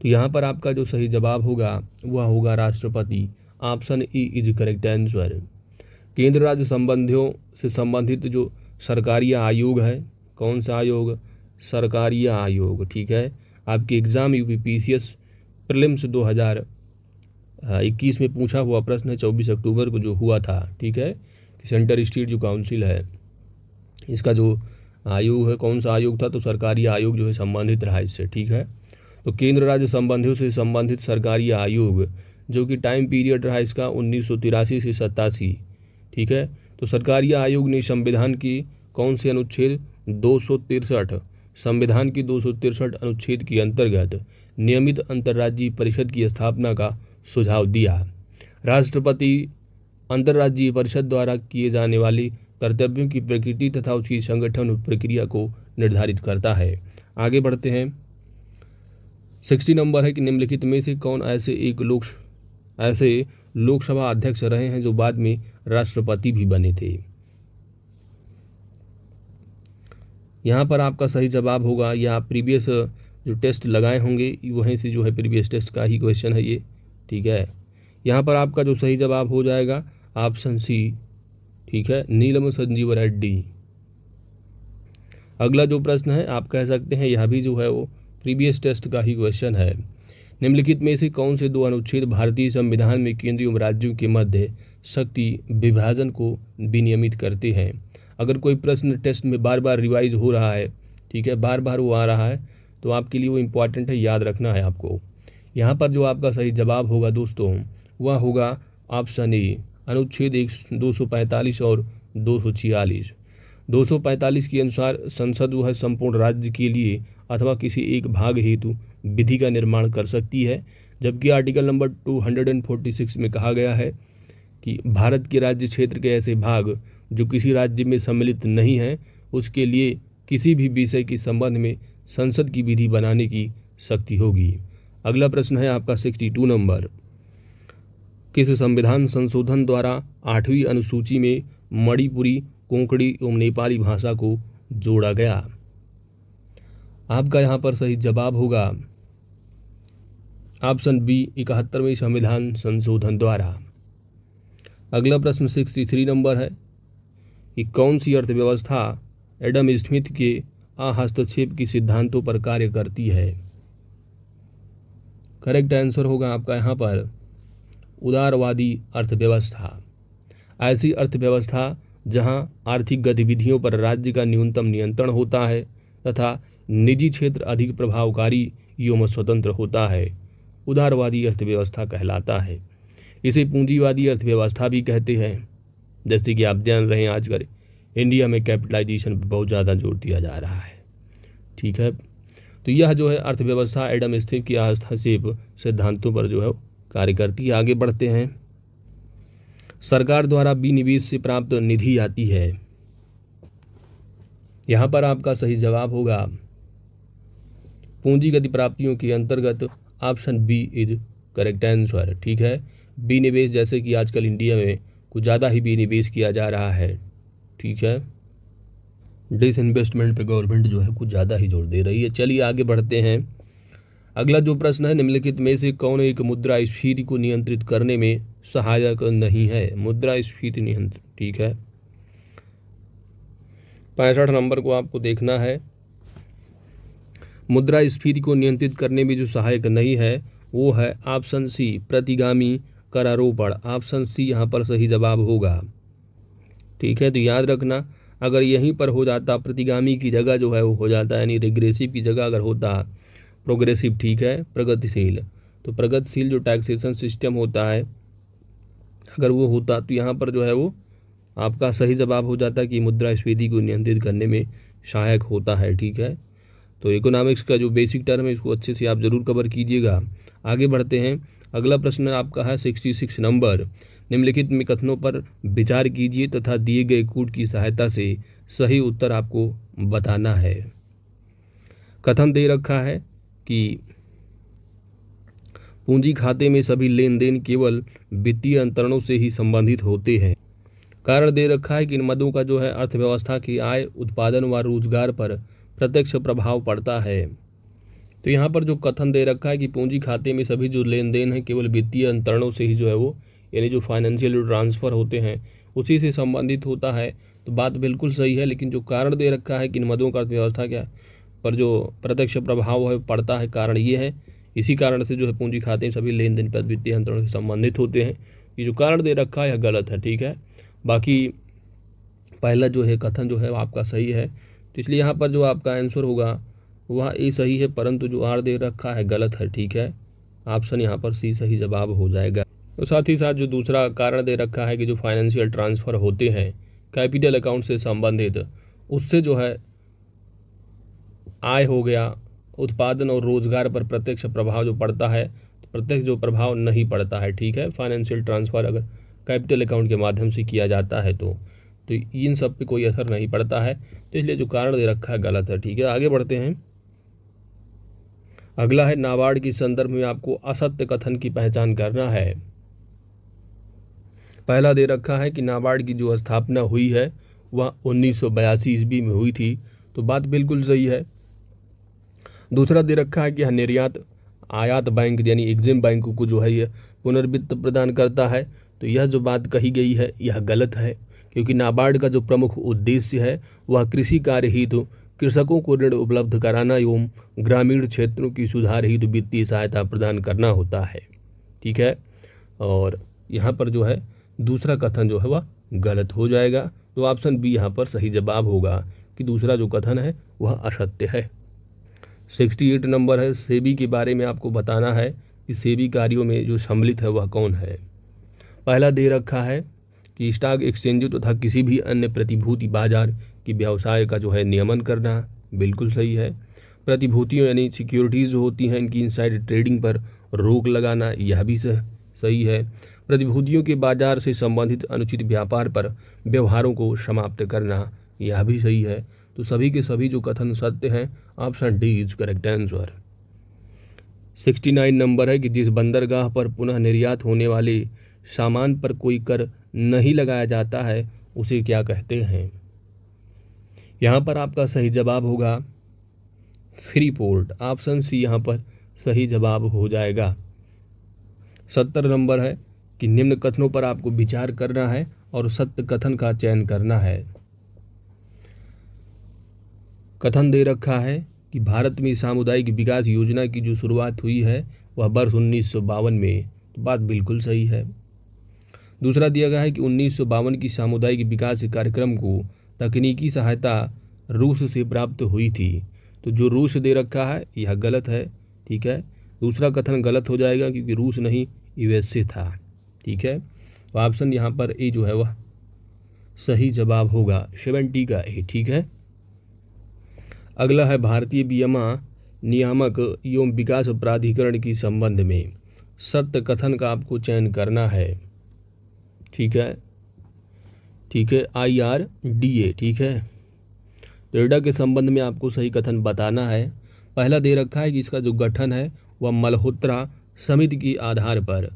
तो यहाँ पर आपका जो सही जवाब होगा वह होगा राष्ट्रपति। Option E is correct answer. केंद्र राज्य संबंधियों से संबंधित जो सरकारी आयोग है, कौन सा आयोग? सरकारी आयोग। ठीक है, आपके एग्जाम यूपीपीसीएस प्रीलिम्स 2021 में पूछा हुआ प्रश्न है, 24 अक्टूबर को जो हुआ था। ठीक है, कि सेंटर स्टेट जो काउंसिल है इसका जो आयोग है कौन सा आयोग था? तो सरकारी आयोग जो है संबंधित रहा इससे। ठीक है, तो केंद्र राज्य संबंधियों से संबंधित सरकारी आयोग जो कि टाइम पीरियड रहा इसका 1983 से 87। ठीक है, तो सरकारी आयोग ने संविधान की कौन से अनुच्छेद 263, संविधान की 263 अनुच्छेद के अंतर्गत नियमित अंतर्राज्यीय परिषद की स्थापना का सुझाव दिया। राष्ट्रपति अंतर्राज्यीय परिषद द्वारा किए जाने वाली कर्तव्यों की प्रकृति तथा उसकी संगठन प्रक्रिया को निर्धारित करता है। आगे बढ़ते हैं। 60 नंबर है कि निम्नलिखित में से कौन ऐसे लोकसभा अध्यक्ष रहे हैं जो बाद में राष्ट्रपति भी बने थे? यहाँ पर आपका सही जवाब होगा, या आप प्रीवियस जो टेस्ट लगाए होंगे वहीं से जो है प्रीवियस टेस्ट का ही क्वेश्चन है ये। ठीक है, यहाँ पर आपका जो सही जवाब हो जाएगा ऑप्शन सी। ठीक है, नीलम संजीव रेड्डी। अगला जो प्रश्न है आप कह सकते हैं यह भी जो है वो प्रीवियस टेस्ट का ही क्वेश्चन है। निम्नलिखित में से कौन से दो अनुच्छेद भारतीय संविधान में केंद्रीय एवं राज्यों के मध्य शक्ति विभाजन को विनियमित करते हैं? अगर कोई प्रश्न टेस्ट में बार बार रिवाइज हो रहा है, ठीक है, बार बार वो आ रहा है, तो आपके लिए वो इम्पॉर्टेंट है, याद रखना है आपको। यहाँ पर जो आपका सही जवाब होगा दोस्तों वह होगा ऑप्शन ए, अनुच्छेद 245 और 246। 245 के अनुसार संसद वह संपूर्ण राज्य के लिए अथवा किसी एक भाग हेतु विधि का निर्माण कर सकती है, जबकि आर्टिकल नंबर 246 में कहा गया है कि भारत के राज्य क्षेत्र के ऐसे भाग जो किसी राज्य में सम्मिलित नहीं हैं उसके लिए किसी भी विषय के संबंध में संसद की विधि बनाने की शक्ति होगी। अगला प्रश्न है आपका 62 नंबर, किस संविधान संशोधन द्वारा 8वीं अनुसूची में मणिपुरी, कोंकणी एवं नेपाली भाषा को जोड़ा गया? आपका यहाँ पर सही जवाब होगा ऑप्शन बी, 71वें संविधान संशोधन द्वारा। अगला प्रश्न 63 नंबर है कि कौन सी अर्थव्यवस्था एडम स्मिथ के हस्तक्षेप की सिद्धांतों पर कार्य करती है। करेक्ट आंसर होगा आपका यहाँ पर उदारवादी अर्थव्यवस्था। ऐसी अर्थव्यवस्था जहां आर्थिक गतिविधियों पर राज्य का न्यूनतम नियंत्रण होता है तथा निजी क्षेत्र अधिक प्रभावकारी एवं स्वतंत्र होता है, उदारवादी अर्थव्यवस्था कहलाता है। इसे पूंजीवादी अर्थव्यवस्था भी कहते हैं। जैसे कि आप जान रहे हैं आजकल इंडिया में कैपिटलाइजेशन पर बहुत ज़्यादा जोर दिया जा रहा है। ठीक है, तो यह जो है अर्थव्यवस्था एडम स्मिथ की हस्तक्षेप सिद्धांतों पर जो है कार्य करती है। आगे बढ़ते हैं। सरकार द्वारा विनिवेश से प्राप्त निधि आती है। यहाँ पर आपका सही जवाब होगा पूंजीगत प्राप्तियों के अंतर्गत option B is correct answer. ठीक है, विनिवेश, जैसे कि आजकल इंडिया में कुछ ज़्यादा ही विनिवेश किया जा रहा है। ठीक है, डिसइन्वेस्टमेंट पे गवर्नमेंट जो है कुछ ज़्यादा ही जोर दे रही है। चलिए आगे बढ़ते हैं। अगला जो प्रश्न है, निम्नलिखित में से कौन एक मुद्रास्फीति को नियंत्रित करने में सहायक नहीं है? मुद्रास्फीति नियंत्रण। ठीक है, 65 नंबर को आपको देखना है। मुद्रास्फीति को नियंत्रित करने में जो सहायक नहीं है वो है ऑप्शन सी प्रतिगामी करारोपण। ऑप्शन सी यहाँ पर सही जवाब होगा। ठीक है, तो याद रखना, अगर यहीं पर हो जाता प्रतिगामी की जगह जो है वो हो जाता, यानी रिग्रेसिव की जगह अगर होता प्रोग्रेसिव, ठीक है, प्रगतिशील, तो प्रगतिशील जो टैक्सेशन सिस्टम होता है अगर वो होता तो यहाँ पर जो है वो आपका सही जवाब हो जाता कि मुद्रास्फीति को नियंत्रित करने में सहायक होता है। ठीक है, तो इकोनॉमिक्स का जो बेसिक टर्म है इसको अच्छे से आप ज़रूर कवर कीजिएगा। आगे बढ़ते हैं। अगला प्रश्न आपका है 66 नंबर। निम्नलिखित में कथनों पर विचार कीजिए तथा दिए गए कूट की सहायता से सही उत्तर आपको बताना है। कथन दे रखा है कि पूंजी खाते में सभी लेन देन केवल वित्तीय अंतरणों से ही संबंधित होते हैं। कारण दे रखा है कि इन मदों का जो है अर्थव्यवस्था की आय, उत्पादन व रोजगार पर प्रत्यक्ष प्रभाव पड़ता है। तो यहाँ पर जो कथन दे रखा है कि पूंजी खाते में सभी जो लेन देन है केवल वित्तीय अंतरणों से ही जो है वो, यानी जो फाइनेंशियल ट्रांसफ़र होते हैं उसी से संबंधित होता है, तो बात बिल्कुल सही है। लेकिन जो कारण दे रखा है कि इन मदों का अर्थव्यवस्था क्या पर जो प्रत्यक्ष प्रभाव है पड़ता है, कारण ये है, इसी कारण से जो है पूंजी खाते में सभी लेन देन पर वित्तीय अंतरणों से संबंधित होते हैं। ये जो कारण दे रखा है यह गलत है। ठीक है, बाकी पहला जो है कथन जो है आपका सही है, तो इसलिए यहाँ पर जो आपका आंसर होगा वह ए सही है, परंतु जो आर दे रखा है गलत है। ठीक है, ऑप्शन यहाँ पर सी सही जवाब हो जाएगा। तो साथ ही साथ जो दूसरा कारण दे रखा है कि जो फाइनेंशियल ट्रांसफ़र होते हैं कैपिटल अकाउंट से संबंधित, उससे जो है आय हो गया, उत्पादन और रोजगार पर प्रत्यक्ष प्रभाव जो पड़ता है, तो प्रत्यक्ष जो प्रभाव नहीं पड़ता है। ठीक है, फाइनेंशियल ट्रांसफ़र अगर कैपिटल अकाउंट के माध्यम से किया जाता है तो इन सब पे कोई असर नहीं पड़ता है, तो इसलिए जो कारण दे रखा है गलत है। ठीक है, आगे बढ़ते हैं। अगला है नाबार्ड के संदर्भ में आपको असत्य कथन की पहचान करना है। पहला दे रखा है कि नाबार्ड की जो स्थापना हुई है वह 1982 ईस्वी में हुई थी, तो बात बिल्कुल सही है। दूसरा दे रखा है कि यह निर्यात आयात बैंक यानी एग्जिम बैंक को जो है यह पुनर्वित्त प्रदान करता है, तो यह जो बात कही गई है यह गलत है, क्योंकि नाबार्ड का जो प्रमुख उद्देश्य है वह कृषि कार्य हेतु कृषकों को ऋण उपलब्ध कराना एवं ग्रामीण क्षेत्रों की सुधार हेतु वित्तीय सहायता प्रदान करना होता है। ठीक है, और यहाँ पर जो है दूसरा कथन जो है वह गलत हो जाएगा, तो ऑप्शन बी यहाँ पर सही जवाब होगा कि दूसरा जो कथन है वह असत्य है। 68 नंबर है। सेबी के बारे में आपको बताना है कि सेबी कार्यों में जो सम्मिलित है वह कौन है। पहला दे रखा है कि स्टॉक एक्सचेंज तथा किसी भी अन्य प्रतिभूति बाजार की व्यवसाय का जो है नियमन करना, बिल्कुल सही है। प्रतिभूतियों यानी सिक्योरिटीज़ जो होती हैं इनकी इनसाइड ट्रेडिंग पर रोक लगाना, यह भी सही है। प्रतिभूतियों के बाजार से संबंधित अनुचित व्यापार पर व्यवहारों को समाप्त करना, यह भी सही है। तो सभी के सभी जो कथन सत्य हैं, option D is correct answer. 69 number है कि जिस बंदरगाह पर पुनः निर्यात होने वाले सामान पर कोई कर नहीं लगाया जाता है उसे क्या कहते हैं? यहाँ पर आपका सही जवाब होगा फ्री पोर्ट। ऑप्शन सी यहाँ पर सही जवाब हो जाएगा। 70 नंबर है कि निम्न कथनों पर आपको विचार करना है और सत्य कथन का चयन करना है। कथन दे रखा है कि भारत में सामुदायिक विकास योजना की जो शुरुआत हुई है वह वर्ष 1952 में, तो बात बिल्कुल सही है। दूसरा दिया गया है कि 1952 की सामुदायिक विकास कार्यक्रम को तकनीकी सहायता रूस से प्राप्त हुई थी, तो जो रूस दे रखा है यह गलत है। ठीक है, दूसरा कथन गलत हो जाएगा क्योंकि रूस नहीं यूएसए था। ठीक है, तो ऑप्शन यहाँ पर ए जो है वह सही जवाब होगा, 70 का ए। ठीक है, अगला है भारतीय बीमा नियामक एवं विकास प्राधिकरण की संबंध में सत्य कथन का आपको चयन करना है। ठीक है, IRDA। ठीक है, रेडा के संबंध में आपको सही कथन बताना है। पहला दे रखा है कि इसका जो गठन है वह मल्होत्रा समिति के आधार पर,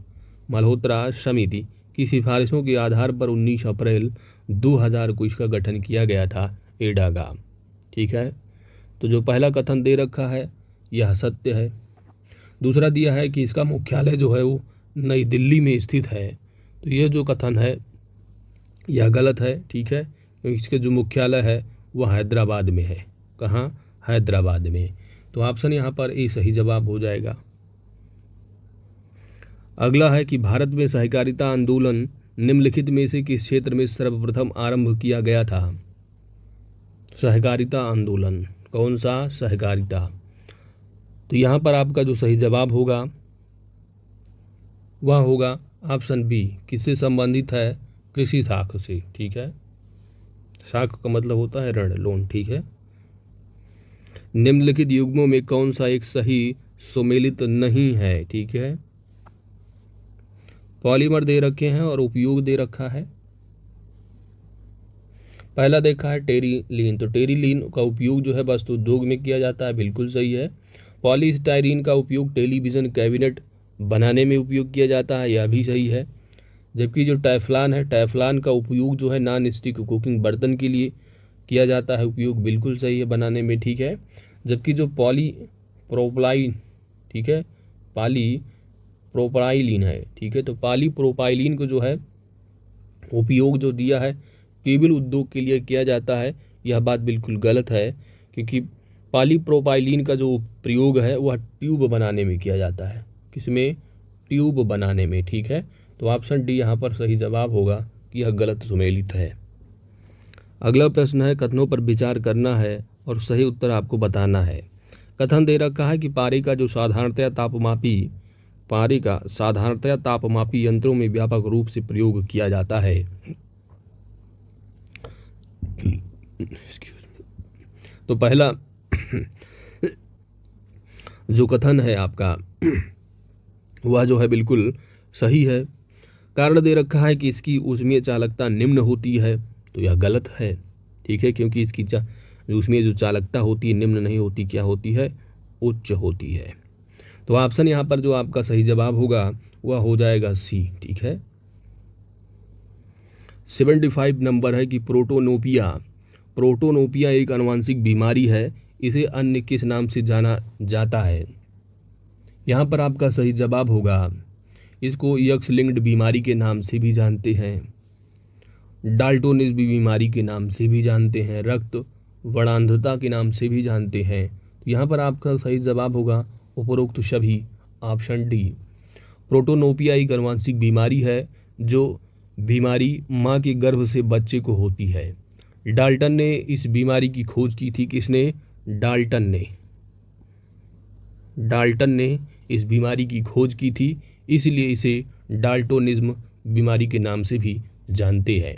मल्होत्रा समिति की सिफारिशों के आधार पर 19 अप्रैल 2000 को इसका गठन किया गया था, एडा का। ठीक है, तो जो पहला कथन दे रखा है यह सत्य है। दूसरा दिया है कि इसका मुख्यालय जो है वो नई दिल्ली में स्थित है, तो यह जो कथन है यह गलत है। ठीक है, क्योंकि इसके जो मुख्यालय है वह हैदराबाद में है। कहाँ? हैदराबाद में। तो ऑप्शन यहाँ पर ए सही जवाब हो जाएगा। अगला है कि भारत में सहकारिता आंदोलन निम्नलिखित में से किस क्षेत्र में सर्वप्रथम आरंभ किया गया था? सहकारिता आंदोलन, कौन सा? सहकारिता। तो यहाँ पर आपका जो सही जवाब होगा वह होगा ऑप्शन बी। किससे संबंधित है? कृषि साख से। ठीक है, साख का मतलब होता है ऋण, लोन। ठीक है, निम्नलिखित युग्मों में कौन सा एक सही सुमेलित नहीं है? ठीक है, पॉलीमर दे रखे हैं और उपयोग दे रखा है। पहला देखा है टेरिलीन, तो टेरिलीन का उपयोग जो है वस्तु उद्योग में किया जाता है, बिल्कुल सही है। पॉलीस्टाइरीन का उपयोग टेलीविज़न कैबिनेट बनाने में उपयोग किया जाता है, यह भी सही है। जबकि जो टैफ्लान है, टैफ्लान का उपयोग जो है नॉन स्टिक कुकिंग बर्तन के लिए किया जाता है उपयोग, बिल्कुल सही है बनाने में। ठीक है, जबकि जो पॉलीप्रोपाइलीन, ठीक है, पॉलीप्रोपाइलीन है, ठीक है, तो पॉलीप्रोपाइलीन को जो है उपयोग जो दिया है केबल उद्योग के लिए किया जाता है, यह बात बिल्कुल गलत है। क्योंकि पॉलीप्रोपाइलीन का जो प्रयोग है वह ट्यूब बनाने में किया जाता है। किसमें? ट्यूब बनाने में। ठीक है, तो ऑप्शन डी यहाँ पर सही जवाब होगा कि यह गलत सुमेलित है। अगला प्रश्न है, कथनों पर विचार करना है और सही उत्तर आपको बताना है। कथन दे रखा है कि पारे का साधारणतया तापमापी यंत्रों में व्यापक रूप से प्रयोग किया जाता है। तो पहला जो कथन है आपका वह जो है बिल्कुल सही है। कारण दे रखा है कि इसकी ऊष्मीय चालकता निम्न होती है, तो यह गलत है। ठीक है, क्योंकि इसकी ऊष्मीय जो चालकता होती है निम्न नहीं होती, क्या होती है? उच्च होती है। तो ऑप्शन यहाँ पर जो आपका सही जवाब होगा वह हो जाएगा सी। ठीक है, 75 नंबर है कि प्रोटोनोपिया एक आनुवंशिक बीमारी है, इसे अन्य किस नाम से जाना जाता है? यहाँ पर आपका सही जवाब होगा, इसको एक्स लिंक्ड बीमारी के नाम से भी जानते हैं, डाल्टोनिज्म बीमारी के नाम से भी जानते हैं, रक्त वर्णांधता के नाम से भी जानते हैं। तो यहाँ पर आपका सही जवाब होगा उपरोक्त सभी, ऑप्शन डी। प्रोटोनोपिया एक आनुवंशिक बीमारी है जो बीमारी माँ के गर्भ से बच्चे को होती है। डाल्टन ने इस बीमारी की खोज की थी। किसने? डाल्टन ने इस बीमारी की खोज की थी, इसलिए इसे डाल्टोनिज्म बीमारी के नाम से भी जानते हैं।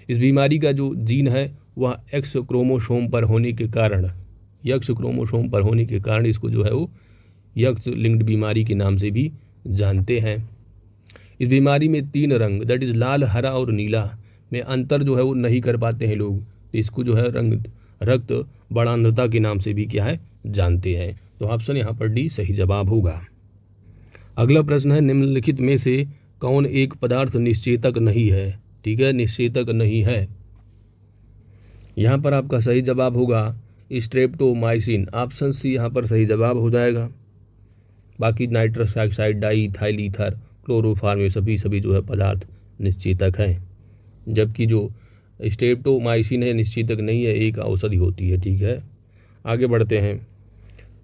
इस बीमारी का जो जीन है वह एक्स क्रोमोसोम पर होने के कारण इसको जो है वो एक्स लिंक्ड बीमारी के नाम से भी जानते हैं। इस बीमारी में 3 रंग, दैट इज़ लाल, हरा और नीला में अंतर जो है वो नहीं कर पाते हैं लोग, तो इसको जो है रक्त वर्णांधता के नाम से भी क्या है? जानते हैं। तो ऑप्शन यहाँ पर डी सही जवाब होगा। अगला प्रश्न है, निम्नलिखित में से कौन एक पदार्थ निश्चेतक नहीं है? ठीक है, निश्चेतक नहीं है। यहाँ पर आपका सही जवाब होगा स्ट्रेप्टोमाइसिन, ऑप्शन सी यहाँ पर सही जवाब हो जाएगा। बाकी nitrous oxide, di ethyl ether, chloroform, ये सभी जो है पदार्थ निश्चेतक हैं, जबकि जो स्ट्रेप्टोमाइसिन है निश्चेतक नहीं है, एक औषधि होती है। ठीक है, आगे बढ़ते हैं।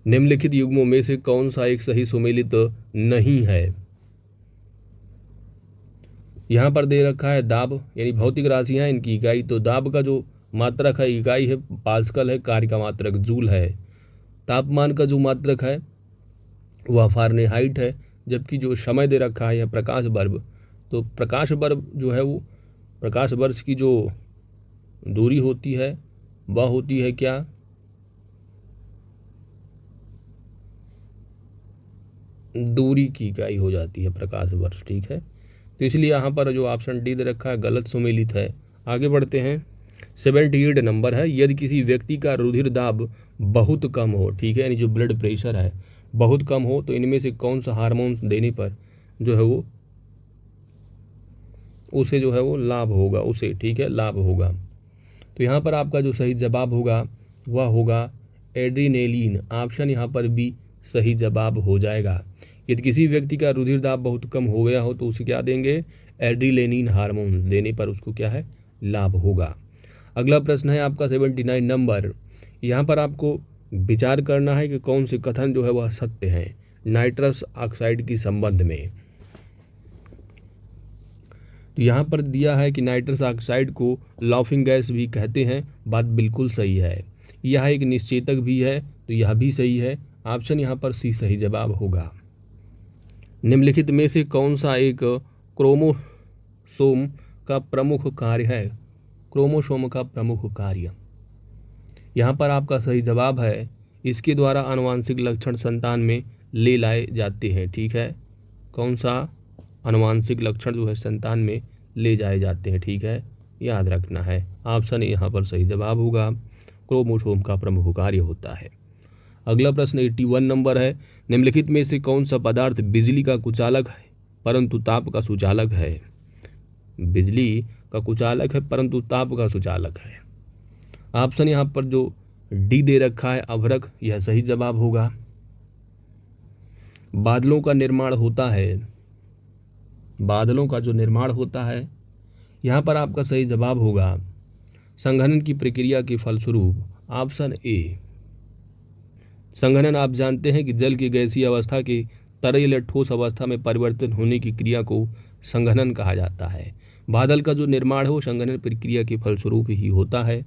निम्नलिखित युग्मों में से कौन सा एक सही सुमेलित नहीं है? यहाँ पर दे रखा है दाब, यानी भौतिक राशियाँ इनकी इकाई, तो दाब का जो मात्रक है इकाई है पास्कल है, कार्य का मात्रक जूल है। तापमान का जो मात्रक है वह फारेनहाइट है, जबकि जो समय दे रखा है यह प्रकाश वर्ग। तो प्रकाश वर्ग जो है वो प्रकाश वर्ष की जो दूरी होती है वह होती है क्या? दूरी की इकाई हो जाती है प्रकाश वर्ष, ठीक है। तो इसलिए यहाँ पर जो ऑप्शन डी दे रखा है गलत सुमेलित है। आगे बढ़ते हैं। 78 नंबर है, यदि किसी व्यक्ति का रुधिर दाब बहुत कम हो, ठीक है, यानी जो ब्लड प्रेशर है बहुत कम हो, तो इनमें से कौन सा हार्मोन देने पर जो है वो उसे जो है वो लाभ होगा, उसे, ठीक है, लाभ होगा। तो यहाँ पर आपका जो सही जवाब होगा वह होगा एड्रीनेलिन। ऑप्शन यहाँ पर भी सही जवाब हो जाएगा। यदि किसी व्यक्ति का रुधिर दाब बहुत कम हो गया हो तो उसे क्या देंगे? एड्रीनेलिन हार्मोन देने पर उसको क्या है? लाभ होगा। अगला प्रश्न है आपका 79 नंबर। यहाँ पर आपको विचार करना है कि कौन से कथन जो है वह सत्य है नाइट्रस ऑक्साइड के संबंध में। तो यहाँ पर दिया है कि नाइट्रस ऑक्साइड को लाफिंग गैस भी कहते हैं, बात बिल्कुल सही है। यह एक निश्चेतक भी है, तो यह भी सही है। ऑप्शन यहाँ पर सी सही जवाब होगा। निम्नलिखित में से कौन सा एक क्रोमोसोम का प्रमुख कार्य है? क्रोमोसोम का प्रमुख कार्य, यहाँ पर आपका सही जवाब है इसके द्वारा आनुवांशिक लक्षण संतान में ले लाए जाते हैं, ठीक है। कौन सा आनुवांशिक लक्षण जो है संतान में ले जाए जाते हैं, ठीक है, याद रखना है। ऑप्शन यहाँ पर सही जवाब होगा, क्रोमोसोम का प्रमुख कार्य होता है। अगला प्रश्न 81 नंबर है। निम्नलिखित में से कौन सा पदार्थ बिजली का कुचालक है परंतु ताप का सुचालक है? बिजली का कुचालक है परंतु ताप का सुचालक है। ऑप्शन यहाँ पर जो डी दे रखा है अभ्रक, यह सही जवाब होगा। बादलों का निर्माण होता है, बादलों का जो निर्माण होता है यहाँ पर आपका सही जवाब होगा संघनन की प्रक्रिया के फलस्वरूप। Option A. संघनन आप जानते हैं कि जल की गैसीय अवस्था के तरल या ठोस अवस्था में परिवर्तन होने की क्रिया को संघनन कहा जाता है। बादल का जो निर्माण है वो संघनन प्रक्रिया के फलस्वरूप ही होता है।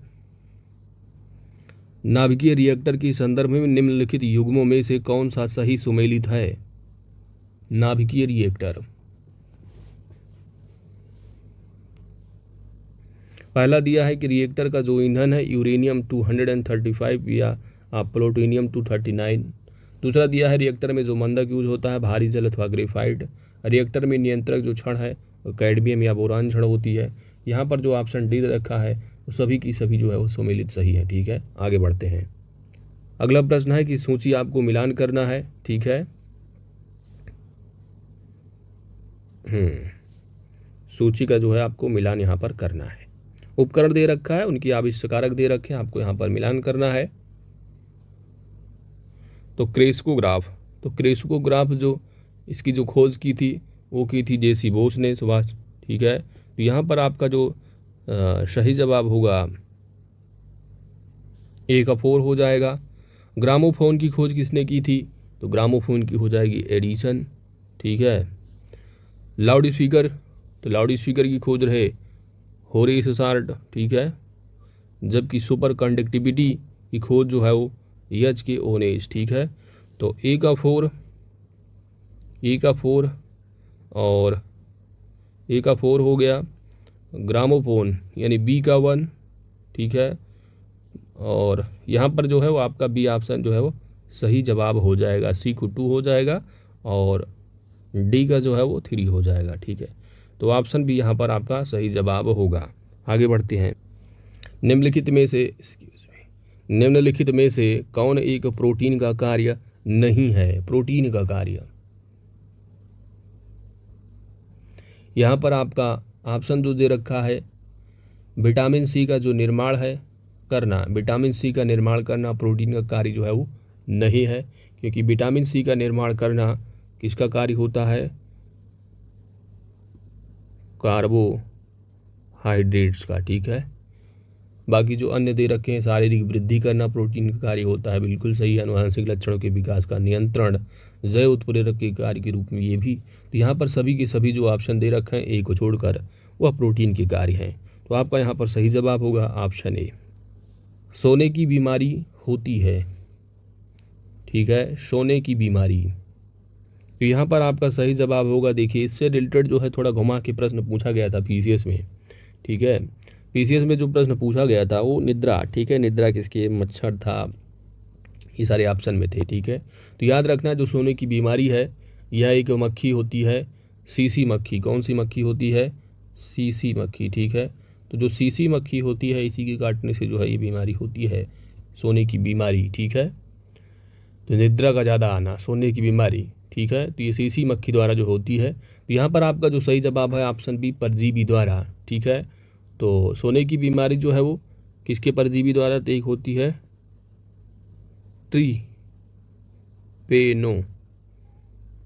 नाभिकीय रिएक्टर के संदर्भ में निम्नलिखित युग्मों में से कौन सा सही सुमेलित है? नाभिकीय रिएक्टर, पहला दिया है कि रिएक्टर का जो ईंधन है यूरेनियम 235 या प्लूटोनियम 239। दूसरा दिया है रिएक्टर में जो मंदक यूज होता है भारी जल अथवा ग्रेफाइट। रिएक्टर में नियंत्रक जो छड़ है कैडमियम या बोरान छड़ होती है। यहाँ पर जो ऑप्शन डी रखा है वो सभी की सभी जो है वो सुमेलित सही है, ठीक है। आगे बढ़ते हैं। अगला प्रश्न है कि सूची आपको मिलान करना है, ठीक है। सूची का जो है आपको मिलान यहाँ पर करना है। उपकरण दे रखा है, उनकी आविष्कारक दे रखे हैं, आपको यहाँ पर मिलान करना है। तो क्रेस्कोग्राफ, तो क्रेस्कोग्राफ जो इसकी जो खोज की थी वो की थी जेसी बोस ने, सुभाष, ठीक है। तो यहाँ पर आपका जो सही जवाब होगा ए का 4 हो जाएगा। ग्रामोफोन की खोज किसने की थी? तो ग्रामोफोन की हो जाएगी एडिसन, ठीक है। लाउड स्पीकर, तो लाउड स्पीकर की खोज रहे होरेस शार्ट, ठीक है। जबकि सुपर कंडक्टिविटी की खोज जो है वो एच के ओनेस, ठीक है। तो ए का 4 और ए का 4 हो गया। ग्रामोफोन यानी बी का 1, ठीक है। और यहाँ पर जो है वो आपका बी ऑप्शन जो है वो सही जवाब हो जाएगा। सी को 2 हो जाएगा और डी का जो है वो 3 हो जाएगा, ठीक है। तो ऑप्शन बी यहाँ पर आपका सही जवाब होगा। आगे बढ़ते हैं। निम्नलिखित में से कौन एक प्रोटीन का कार्य नहीं है? प्रोटीन का कार्य, यहाँ पर आपका ऑप्शन जो दे रखा है विटामिन सी का जो निर्माण है करना, विटामिन सी का निर्माण करना प्रोटीन का कार्य जो है वो नहीं है, क्योंकि विटामिन सी का निर्माण करना किसका कार्य होता है? कार्बोहाइड्रेट्स का, ठीक है। बाकी जो अन्य दे रखे हैं, शारीरिक वृद्धि करना प्रोटीन का कार्य होता है, बिल्कुल सही है। आनुवंशिक लक्षणों के विकास का नियंत्रण जैव उत्प्रेरक के कार्य के रूप में, ये भी। तो यहाँ पर सभी के सभी जो ऑप्शन दे रखे हैं ए को छोड़कर, वह प्रोटीन के कार्य हैं। तो आपका यहाँ पर सही जवाब होगा ऑप्शन ए। सोने की बीमारी होती है, ठीक है, सोने की बीमारी। तो यहाँ पर आपका सही जवाब होगा, देखिए इससे रिलेटेड जो है थोड़ा घुमा के प्रश्न पूछा गया था पीसीएस में, ठीक है। पीसीएस में जो प्रश्न पूछा गया था वो निद्रा, ठीक है, निद्रा किसके, मच्छर था, ये सारे ऑप्शन में थे, ठीक है। तो याद रखना जो सोने की बीमारी है यह एक मक्खी होती है, सीसी मक्खी। कौन सी मक्खी होती है, सीसी मक्खी, ठीक है। तो जो सीसी मक्खी होती है इसी के काटने से जो है ये बीमारी होती है, सोने की बीमारी, ठीक है। तो निद्रा का ज़्यादा आना, सोने की बीमारी, ठीक है। तो ये सीसी मक्खी द्वारा जो होती है। तो यहाँ पर आपका जो सही जवाब है ऑप्शन बी, परजीवी द्वारा, ठीक है। तो सोने की बीमारी जो है वो किसके परजीवी द्वारा, तो एक होती है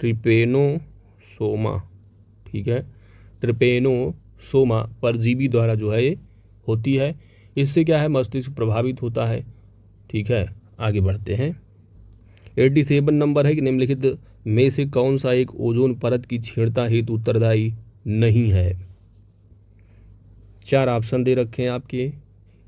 ट्रिपेनोसोमा, ठीक है, ट्रिपेनोसोमा परजीवी द्वारा जो है ये होती है। इससे क्या है, मस्तिष्क प्रभावित होता है, ठीक है। आगे बढ़ते हैं। 87 नंबर है कि निम्नलिखित में से कौन सा एक ओजोन परत की क्षीणता हेतु उत्तरदायी नहीं है। 4 ऑप्शन दे रखे हैं आपके।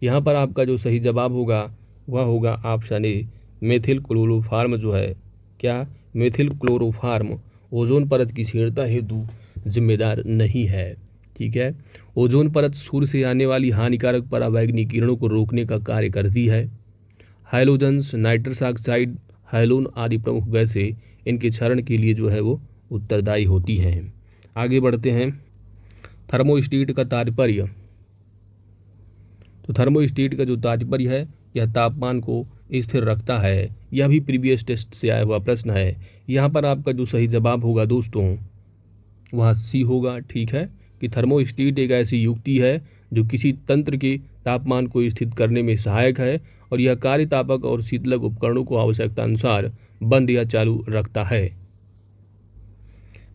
यहाँ पर आपका जो सही जवाब होगा वह होगा ऑप्शन ए, मेथिल क्लोरोफार्म जो है, क्या, मेथिल क्लोरोफार्म ओजोन परत की क्षीणता हेतु जिम्मेदार नहीं है, ठीक है। ओजोन परत सूर्य से आने वाली हानिकारक पराबैंगनी किरणों को रोकने का कार्य करती है। हाइलोजन्स, नाइट्रस ऑक्साइड, हैलोन आदि प्रमुख गैसें इनके क्षरण के लिए जो है वो उत्तरदायी होती हैं। आगे बढ़ते हैं। थर्मोस्टेट का तात्पर्य, तो थर्मोस्टेट का जो तात्पर्य है यह तापमान को स्थिर रखता है। यह भी प्रीवियस टेस्ट से आया हुआ प्रश्न है। यहाँ पर आपका जो सही जवाब होगा दोस्तों वह सी होगा, ठीक है, कि थर्मोस्टेट एक ऐसी युक्ति है जो किसी तंत्र के तापमान को स्थिर करने में सहायक है और यह कार्य तापक और शीतलक उपकरणों को आवश्यकता अनुसार बंद या चालू रखता है।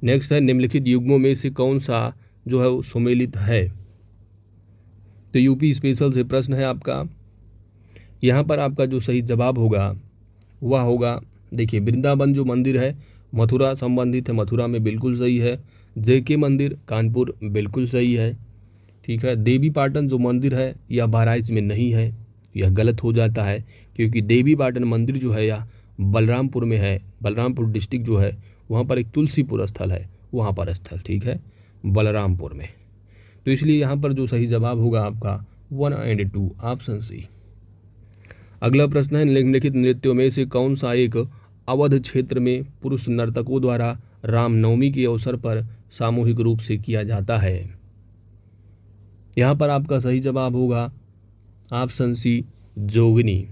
नेक्स्ट है, निम्नलिखित युग्मों में से कौन सा जो है वो सुमेलित है। तो यूपी स्पेशल से प्रश्न है आपका। यहाँ पर आपका जो सही जवाब होगा वह होगा, देखिए वृंदावन जो मंदिर है मथुरा संबंधित है, मथुरा में बिल्कुल सही है। जेके मंदिर कानपुर बिल्कुल सही है, ठीक है। देवी पाटन जो मंदिर है यह बहराइच में नहीं है, यह गलत हो जाता है क्योंकि देवी पाटन मंदिर जो है यह बलरामपुर में है। बलरामपुर डिस्ट्रिक्ट जो है वहाँ पर एक तुलसीपुर स्थल है, वहाँ पर स्थल, ठीक है, बलरामपुर में। तो इसलिए यहाँ पर जो सही जवाब होगा आपका 1 और 2 ऑप्शन सी। अगला प्रश्न है, निम्नलिखित नृत्यों में से कौन सा एक अवध क्षेत्र में पुरुष नर्तकों द्वारा रामनवमी के अवसर पर सामूहिक रूप से किया जाता है। यहाँ पर आपका सही जवाब होगा ऑप्शन सी, जोगनी।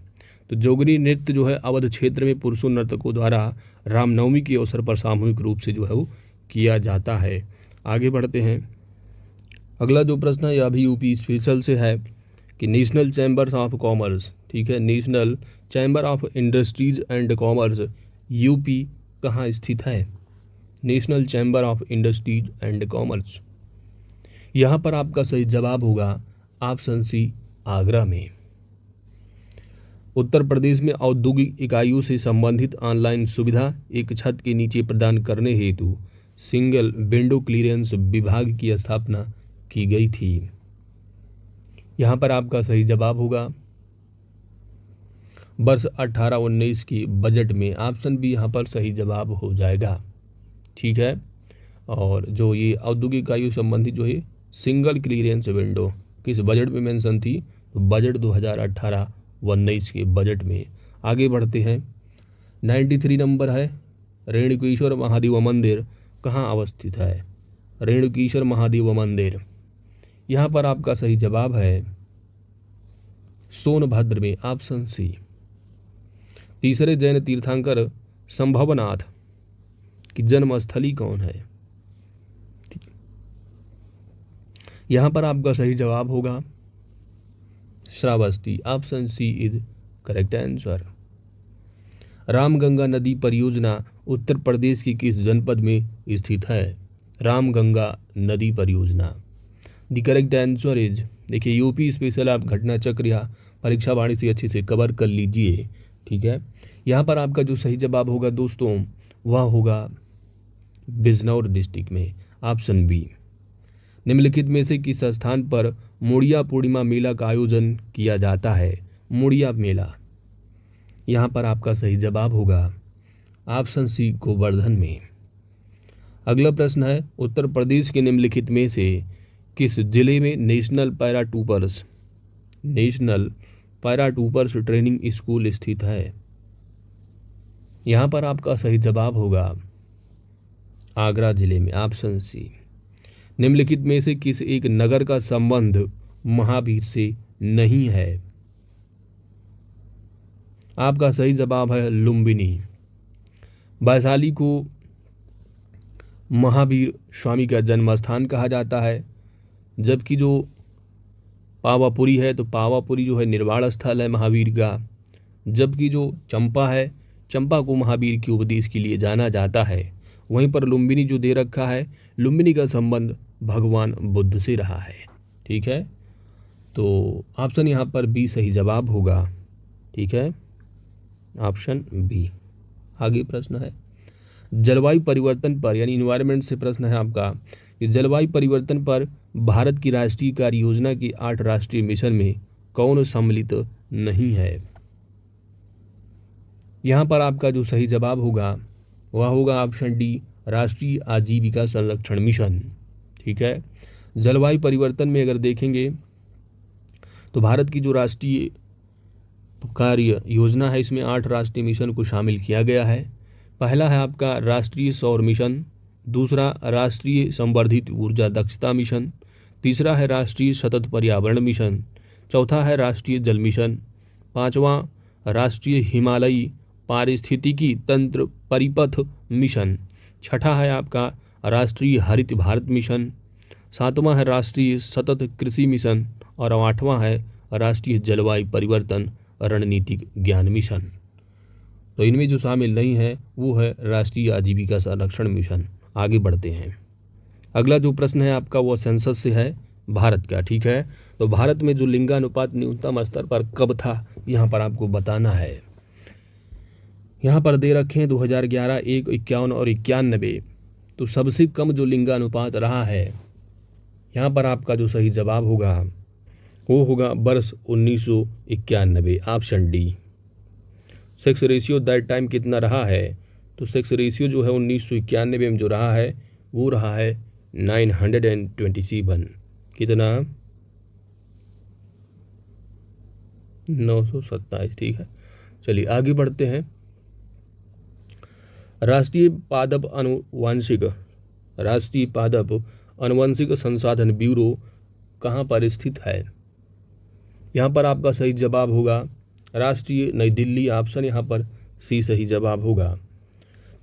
तो जोगनी नृत्य जो है अवध क्षेत्र में पुरुषों नर्तकों द्वारा रामनवमी के अवसर पर सामूहिक रूप से जो है वो किया जाता है। आगे बढ़ते हैं। अगला जो प्रश्न है यह भी यूपी स्पेशल से है कि नेशनल चैम्बर्स ऑफ कॉमर्स, ठीक है, national chamber of industries and commerce UP कहाँ स्थित है। National chamber of industries and commerce, यहाँ पर आपका सही जवाब होगा ऑप्शन सी, आगरा में। उत्तर प्रदेश में औद्योगिक इकाइयों से संबंधित ऑनलाइन सुविधा एक छत के नीचे प्रदान करने हेतु सिंगल विंडो क्लीयरेंस विभाग की स्थापना की गई थी। यहाँ पर आपका सही जवाब होगा वर्ष 18-19 की बजट में, ऑप्शन बी यहाँ पर सही जवाब हो जाएगा, ठीक है। और जो ये औद्योगिक इकाइयों संबंधित जो है सिंगल क्लीयरेंस विंडो किस बजट में मेंशन थी, तो बजट 2018-19 के बजट में। आगे बढ़ते हैं। 93 नंबर है, रेणुकेश्वर महादेव मंदिर कहाँ अवस्थित है। रेणुकेश्वर महादेव मंदिर, यहाँ पर आपका सही जवाब है सोनभद्र में, ऑप्शन सी। तीसरे जैन तीर्थंकर संभवनाथ की जन्मस्थली कौन है। यहाँ पर आपका सही जवाब होगा Shravasti, option C is correct answer. Ramganga नदी परियोजना उत्तर प्रदेश की किस जनपद में स्थित है। रामगंगा नदी परियोजना, द करेक्ट आंसर इज देखिए यूपी स्पेशल आप घटना चक्र या परीक्षा वाणी से अच्छे से कवर कर लीजिए, ठीक है। यहाँ पर आपका जो सही जवाब होगा दोस्तों वह होगा बिजनौर डिस्ट्रिक्ट में, ऑप्शन बी। निम्नलिखित में से किस स्थान पर मुड़िया पूर्णिमा मेला का आयोजन किया जाता है? मुड़िया मेला, यहाँ पर आपका सही जवाब होगा ऑप्शन सी गोवर्धन में। अगला प्रश्न है, उत्तर प्रदेश के निम्नलिखित में से किस जिले में नेशनल पैराटूपर्स ट्रेनिंग स्कूल स्थित है? यहाँ पर आपका सही जवाब होगा आगरा जिले में, ऑप्शन सी। निम्नलिखित में से किस एक नगर का संबंध महावीर से नहीं है? आपका सही जवाब है लुम्बिनी। वैशाली को महावीर स्वामी का जन्म स्थान कहा जाता है, जबकि जो पावापुरी है तो पावापुरी जो है निर्वाण स्थल है महावीर का, जबकि जो चंपा है चंपा को महावीर के उपदेश के लिए जाना जाता है। वहीं पर लुम्बिनी जो दे रखा है, लुम्बिनी का संबंध भगवान बुद्ध से रहा है, ठीक है। तो ऑप्शन यहाँ पर बी सही जवाब होगा, ठीक है, ऑप्शन बी। आगे प्रश्न है, जलवायु परिवर्तन पर यानी इन्वायरमेंट से प्रश्न है आपका कि जलवायु परिवर्तन पर भारत की राष्ट्रीय कार्य योजना के 8 राष्ट्रीय मिशन में कौन सम्मिलित नहीं है? यहाँ पर आपका जो सही जवाब होगा वह होगा ऑप्शन डी, राष्ट्रीय आजीविका संरक्षण मिशन, ठीक है। जलवायु परिवर्तन में अगर देखेंगे तो भारत की जो राष्ट्रीय कार्य योजना है इसमें 8 राष्ट्रीय मिशन को शामिल किया गया है। पहला है आपका राष्ट्रीय सौर मिशन, दूसरा राष्ट्रीय संवर्धित ऊर्जा दक्षता मिशन, तीसरा है राष्ट्रीय सतत पर्यावरण मिशन, चौथा है राष्ट्रीय जल मिशन, पांचवा राष्ट्रीय हिमालयी पारिस्थितिकी तंत्र परिपथ मिशन, छठा है आपका राष्ट्रीय हरित भारत मिशन, सातवां है राष्ट्रीय सतत कृषि मिशन और आठवां है राष्ट्रीय जलवायु परिवर्तन रणनीतिक ज्ञान मिशन। तो इनमें जो शामिल नहीं है वो है राष्ट्रीय आजीविका संरक्षण मिशन। आगे बढ़ते हैं, अगला जो प्रश्न है आपका वो सेंसस से है भारत का, ठीक है। तो भारत में जो लिंगानुपात न्यूनतम स्तर पर कब था यहाँ पर आपको बताना है। यहाँ पर दे रखे हैं 2011, 1, 51 और 91। तो सबसे कम जो लिंगानुपात रहा है यहाँ पर आपका जो सही जवाब होगा वो होगा वर्ष 1991, option D. Sex ratio that time कितना रहा है? तो सेक्स रेशियो जो है 1991 में जो रहा है वो रहा है 927। कितना? 927, ठीक है। चलिए आगे बढ़ते हैं। राष्ट्रीय पादप अनुवांशिक संसाधन ब्यूरो कहाँ पर स्थित है? यहाँ पर आपका सही जवाब होगा राष्ट्रीय नई दिल्ली, ऑप्शन यहाँ पर सी सही जवाब होगा।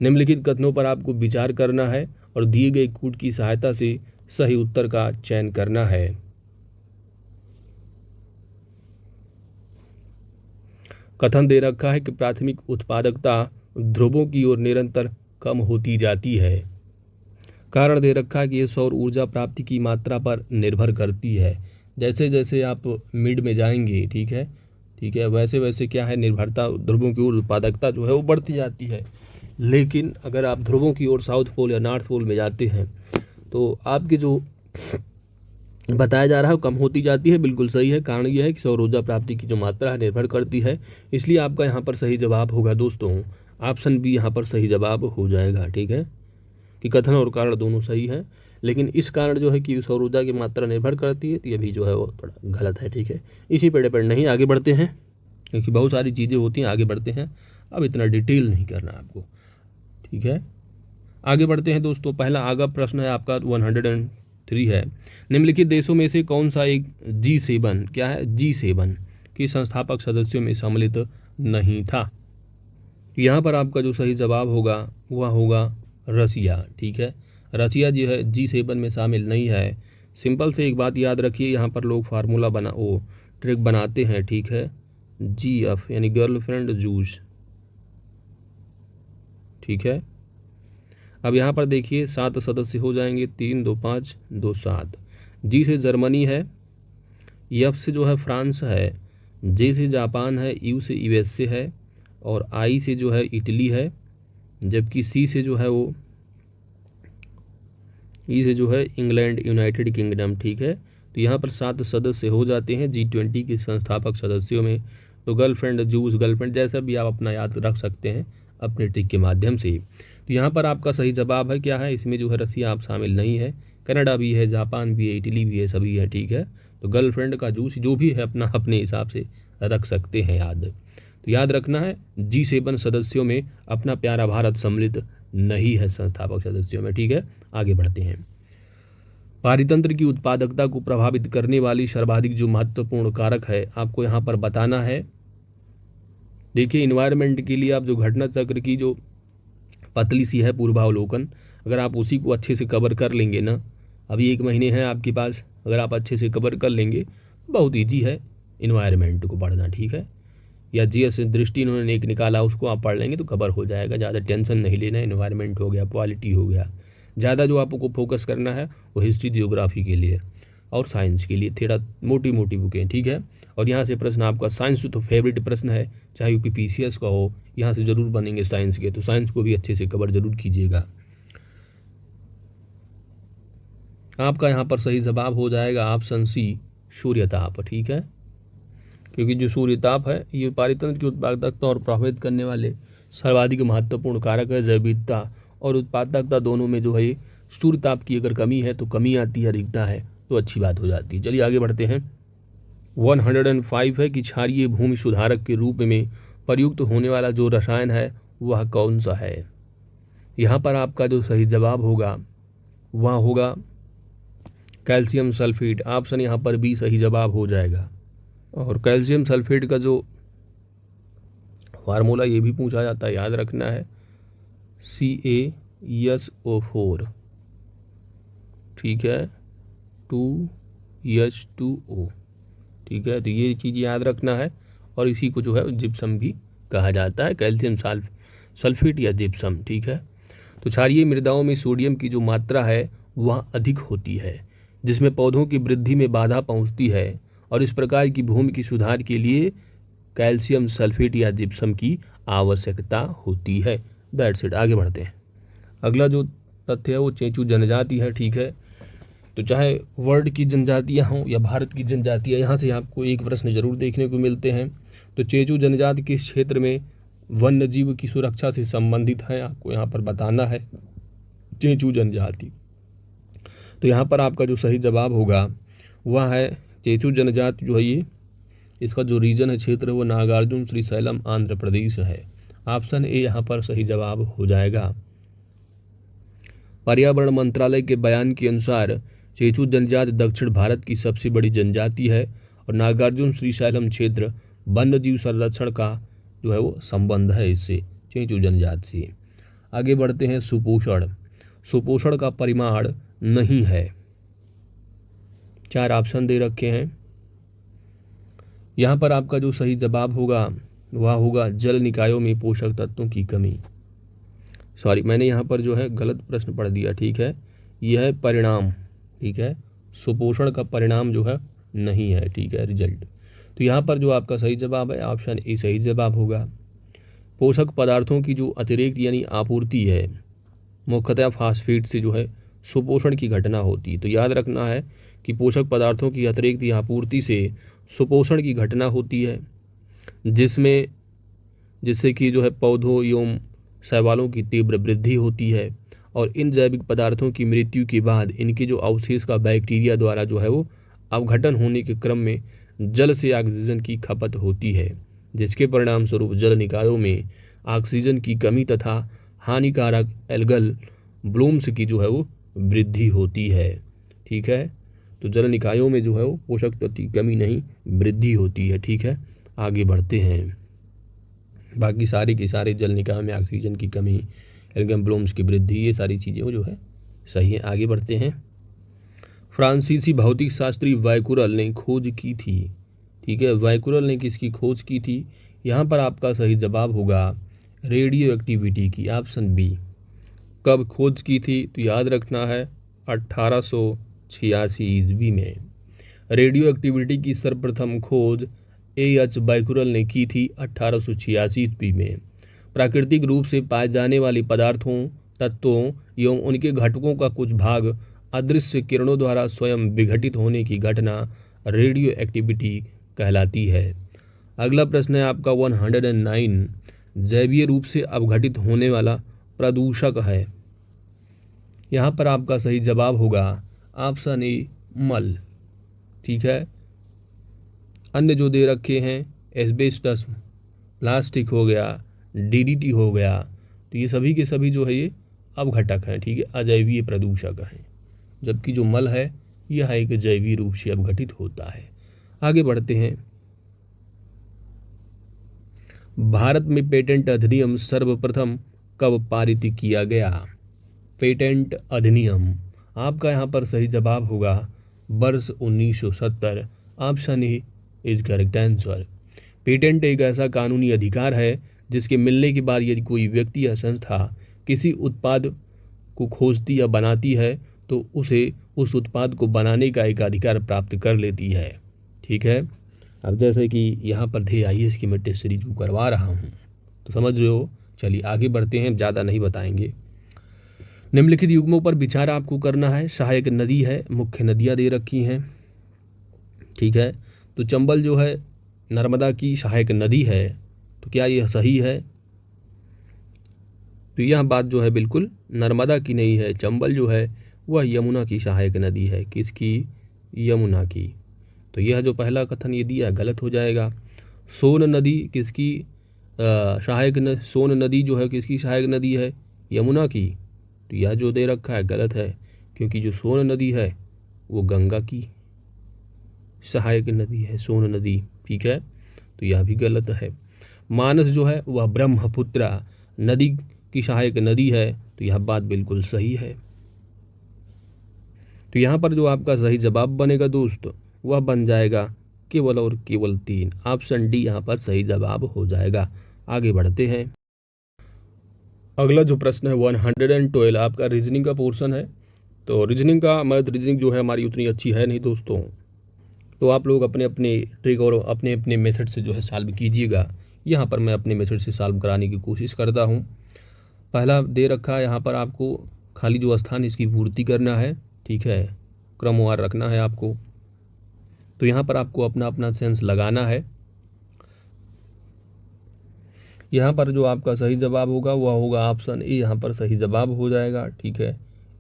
निम्नलिखित कथनों पर आपको विचार करना है और दिए गए कूट की सहायता से सही उत्तर का चयन करना है। कथन दे रखा है कि प्राथमिक उत्पादकता ध्रुवों की ओर निरंतर कम होती जाती है। कारण दे रखा है कि ये सौर ऊर्जा प्राप्ति की मात्रा पर निर्भर करती है। जैसे जैसे आप मिड में जाएंगे, ठीक है, वैसे वैसे क्या है, निर्भरता ध्रुवों की ओर उत्पादकता जो है वो बढ़ती जाती है। लेकिन अगर आप ध्रुवों की ओर साउथ पोल या नॉर्थ पोल में जाते हैं तो आपकी जो बताया जा रहा है वो कम होती जाती है। बिल्कुल सही है। कारण यह है कि सौर ऊर्जा प्राप्ति की जो मात्रा है निर्भर करती है। इसलिए आपका यहाँ पर सही जवाब होगा दोस्तों ऑप्शन बी यहाँ पर सही जवाब हो जाएगा, ठीक है, कि कथन और कारण दोनों सही हैं। लेकिन इस कारण जो है कि सौर ऊर्जा की मात्रा निर्भर करती है तो ये भी जो है वो थोड़ा गलत है, ठीक है। इसी पे डिपेंड नहीं। आगे बढ़ते हैं क्योंकि बहुत सारी चीज़ें होती हैं। आगे बढ़ते हैं, अब इतना डिटेल नहीं करना आपको, ठीक है। आगे बढ़ते हैं दोस्तों। पहला आगा प्रश्न है आपका 103 है। निम्नलिखित देशों में से कौन सा एक G7 क्या है, G7 के संस्थापक सदस्यों में सम्मिलित नहीं था? यहाँ पर आपका जो सही जवाब होगा वह होगा रसिया, ठीक है। रसिया जो है G7 में शामिल नहीं है। सिंपल से एक बात याद रखिए, यहाँ पर लोग फार्मूला ट्रिक बनाते हैं, ठीक है। GF यानी गर्लफ्रेंड जूस, ठीक है। अब यहाँ पर देखिए 7 सदस्य हो जाएंगे, 3, 2, 5, 2, 7। जी से जर्मनी है, एफ से जो है फ्रांस है, जे से जापान है, यू से यूएसए है और आई से जो है इटली है, जबकि सी से जो है वो ई से जो है इंग्लैंड, यूनाइटेड किंगडम। ठीक है, तो यहाँ पर 7 सदस्य हो जाते हैं G20 के संस्थापक सदस्यों में। तो गर्लफ्रेंड, जूस, गर्लफ्रेंड जैसा भी आप अपना याद रख सकते हैं अपने ट्रिक के माध्यम से। तो यहाँ पर आपका सही जवाब है क्या है, इसमें जो है रसिया आप शामिल नहीं है, कनाडा भी है, जापान भी है, इटली भी है, सभी है। ठीक है, तो गर्लफ्रेंड का जूस जो भी है अपना अपने हिसाब से रख सकते हैं याद। तो याद रखना है G7 सदस्यों में अपना प्यारा भारत सम्मिलित नहीं है संस्थापक सदस्यों में। ठीक है, आगे बढ़ते हैं। पारितंत्र की उत्पादकता को प्रभावित करने वाली सर्वाधिक जो महत्वपूर्ण कारक है आपको यहाँ पर बताना है। देखिए, इन्वायरमेंट के लिए आप जो घटना चक्र की जो पतली सी है पूर्वावलोकन, अगर आप उसी को अच्छे से कवर कर लेंगे ना, अभी 1 महीने हैं आपके पास, अगर आप अच्छे से कवर कर लेंगे बहुत ईजी है इन्वायरमेंट को पढ़ना। ठीक है, या जीएस दृष्टि इन्होंने एक निकाला उसको आप पढ़ लेंगे तो कवर हो जाएगा, ज़्यादा टेंशन नहीं लेना। इन्वायरमेंट हो गया, पॉलिटी हो गया, ज़्यादा जो आपको फोकस करना है वो हिस्ट्री, जियोग्राफी के लिए और साइंस के लिए थोड़ा मोटी मोटी बुकें। ठीक है, और यहाँ से प्रश्न आपका साइंस तो फेवरेट प्रश्न है, चाहे यूपीपीसीएस का हो, यहाँ से ज़रूर बनेंगे साइंस के, तो साइंस को भी अच्छे से कवर जरूर कीजिएगा। आपका यहाँ पर सही जवाब हो जाएगा ऑप्शन सी, सूर्यताप। ठीक है, क्योंकि जो सूर्यताप है ये पारितंत्र की उत्पादकता और प्रभावित करने वाले सर्वाधिक महत्वपूर्ण कारक है। जैव विविधता और उत्पादकता दोनों में जो है सूर्यताप की अगर कमी है तो कमी आती है, अधिकता है तो अच्छी बात हो जाती है। चलिए आगे बढ़ते हैं। 105 है कि क्षारीय भूमि सुधारक के रूप में प्रयुक्त होने वाला जो रसायन है वह कौन सा है। यहाँ पर आपका जो सही जवाब होगा वह होगा कैल्शियम सल्फेट। ऑप्शन यहाँ पर भी सही जवाब हो जाएगा। और कैल्शियम सल्फेट का जो फार्मूला ये भी पूछा जाता है, याद रखना है CaSO4। ठीक है, 2H2O। ठीक है, तो ये चीज़ याद रखना है। और इसी को जो है जिप्सम भी कहा जाता है, कैल्शियम सल्फेट या जिप्सम। ठीक है, तो क्षारीय मृदाओं में सोडियम की जो मात्रा है वह अधिक होती है, जिसमें पौधों की वृद्धि में बाधा पहुंचती है, और इस प्रकार की भूमि की सुधार के लिए कैल्शियम सल्फेट या जिप्सम की आवश्यकता होती है। That's it. आगे बढ़ते हैं। अगला जो तथ्य है वो चेंचू जनजाति है। ठीक है, तो चाहे वर्ल्ड की जनजातियां हों या भारत की जनजातियां, यहाँ से आपको एक प्रश्न जरूर देखने को मिलते हैं। तो चेंचू जनजाति किस क्षेत्र में वन्य जीव की सुरक्षा से संबंधित है, आपको यहाँ पर बताना है चेंचू जनजाति। तो यहाँ पर आपका जो सही जवाब होगा वह है चेंचू जनजाति जो है ये, इसका जो रीजन है, क्षेत्र है, वो नागार्जुन श्रीशैलम आंध्र प्रदेश है। ऑप्शन ए यहाँ पर सही जवाब हो जाएगा। पर्यावरण मंत्रालय के बयान के अनुसार चेंचू जनजाति दक्षिण भारत की सबसे बड़ी जनजाति है और नागार्जुन श्रीशैलम क्षेत्र वन्य जीव संरक्षण का जो है वो संबंध है इससे, चेंचू जनजाति से। आगे बढ़ते हैं। सुपोषण। सुपोषण का परिमाण नहीं है। 4 ऑप्शन दे रखे हैं। यहाँ पर आपका जो सही जवाब होगा वह होगा जल निकायों में पोषक तत्वों की कमी। सॉरी, मैंने यहाँ पर जो है गलत प्रश्न पढ़ दिया। ठीक है, यह है परिणाम। ठीक है, सुपोषण का परिणाम जो है नहीं है। ठीक है, रिजल्ट। तो यहाँ पर जो आपका सही जवाब है ऑप्शन ए सही जवाब होगा। पोषक पदार्थों की जो अतिरिक्त यानी आपूर्ति है, मुख्यतः फास्फेट से जो है सुपोषण की घटना होती है। तो याद रखना है कि पोषक पदार्थों की अतिरिक्त आपूर्ति से सुपोषण की घटना होती है, जिससे कि जो है पौधों एवं शैवालों की तीव्र वृद्धि होती है, और इन जैविक पदार्थों की मृत्यु के बाद इनके जो अवशेष का बैक्टीरिया द्वारा जो है वो अवघटन होने के क्रम में जल से ऑक्सीजन की खपत होती है, जिसके परिणाम स्वरूप जल निकायों में ऑक्सीजन की कमी तथा हानिकारक एल्गल ब्लूम्स की जो है वो वृद्धि होती है। ठीक है, तो जल निकायों में जो है वो पोषक तत्व की कमी नहीं, वृद्धि होती है। ठीक है, आगे बढ़ते हैं। बाकी सारे के सारे जल निकाय में ऑक्सीजन की कमी, एल्गल ब्लूम्स की वृद्धि, ये सारी चीज़ें वो जो है सही है। आगे बढ़ते हैं। फ्रांसीसी भौतिक शास्त्री वैकुरल ने खोज की थी। ठीक है, वैकुरल ने किसकी खोज की थी। यहाँ पर आपका सही जवाब होगा रेडियो एक्टिविटी की, ऑप्शन बी। कब खोज की थी, तो याद रखना है 1886 ईस्वी में। रेडियो एक्टिविटी की सर्वप्रथम खोज एच बैकुरल ने की थी 1886 ईस्वी में। प्राकृतिक रूप से पाए जाने वाले पदार्थों, तत्वों एवं उनके घटकों का कुछ भाग अदृश्य किरणों द्वारा स्वयं विघटित होने की घटना रेडियो एक्टिविटी कहलाती है। अगला प्रश्न है आपका 109, जैवीय रूप से अवघटित होने वाला प्रदूषक है। यहाँ पर आपका सही जवाब होगा ऑप्शन ए मल। ठीक है, अन्य जो दे रखे हैं एस्बेस्टस, प्लास्टिक हो गया, डीडीटी हो गया, तो ये सभी के सभी जो है ये अवघटक हैं। ठीक है, अजैवीय प्रदूषक हैं, जबकि जो मल है यह एक जैवीय रूप से अवघटित होता है। आगे बढ़ते हैं। भारत में पेटेंट अधिनियम सर्वप्रथम कब पारित किया गया? पेटेंट अधिनियम, आपका यहाँ पर सही जवाब होगा वर्ष 1970। Option A is correct answer. Patent एक ऐसा कानूनी अधिकार है जिसके मिलने के बाद यदि कोई व्यक्ति या संस्था किसी उत्पाद को खोजती या बनाती है तो उसे उस उत्पाद को बनाने का एक अधिकार प्राप्त कर लेती है। ठीक है, अब जैसे कि यहाँ पर IAS की मैं टेस्ट सीरीज को करवा रहा हूँ तो समझ रहे हो। चलिए आगे बढ़ते हैं, ज़्यादा नहीं बताएंगे। निम्नलिखित युग्मों पर विचार आपको करना है। सहायक नदी है, मुख्य नदियाँ दे रखी हैं। ठीक है, तो चंबल जो है नर्मदा की सहायक नदी है, तो क्या यह सही है? तो यह बात जो है बिल्कुल नर्मदा की नहीं है। चंबल जो है वह यमुना की सहायक नदी है। किसकी? यमुना की। तो यह जो पहला कथन ये दिया गलत हो जाएगा। सोन नदी किसकी सहायक सोन नदी जो है किसकी सहायक नदी है? यमुना की। तो यह जो दे रखा है गलत है, क्योंकि जो सोन नदी है वो गंगा की सहायक नदी है, सोन नदी। ठीक है, तो यह भी गलत है। मानस जो है वह ब्रह्मपुत्रा नदी की सहायक नदी है, तो यह बात बिल्कुल सही है। तो यहाँ पर जो आपका सही जवाब बनेगा दोस्त वह बन जाएगा केवल और केवल 3। ऑप्शन डी यहाँ पर सही जवाब हो जाएगा। आगे बढ़ते हैं। अगला जो प्रश्न है 112 आपका रीजनिंग का पोर्शन है। तो रीजनिंग का मैथ रीजनिंग जो है हमारी उतनी अच्छी है नहीं दोस्तों, तो आप लोग अपने अपने ट्रिक और अपने अपने मेथड से जो है सॉल्व कीजिएगा। यहाँ पर मैं अपने मेथड से सॉल्व कराने की कोशिश करता हूँ। पहला दे रखा है यहाँ पर आपको खाली जो स्थान इसकी पूर्ति करना है। ठीक है, क्रमवार रखना है आपको। तो यहाँ पर आपको अपना अपना सेंस लगाना है। यहाँ पर जो आपका सही जवाब होगा वह होगा ऑप्शन ए, यहाँ पर सही जवाब हो जाएगा। ठीक है,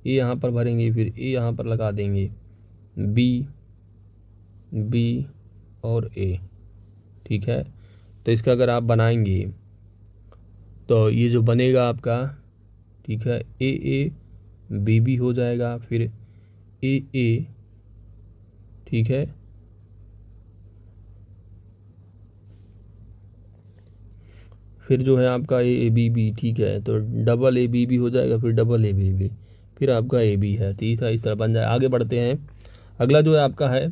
ए यहाँ पर भरेंगे, फिर ए यहाँ पर लगा देंगे, बी और ए। ठीक है, तो इसका अगर आप बनाएंगे तो ये जो बनेगा आपका, ठीक है, ए बी हो जाएगा, फिर ए। ठीक है, फिर जो है आपका ए बी। ठीक है, तो डबल ए बी हो जाएगा, फिर डबल ए बी, फिर आपका ए बी है। तीसरा इस तरह बन जाए। आगे बढ़ते हैं। अगला जो है आपका है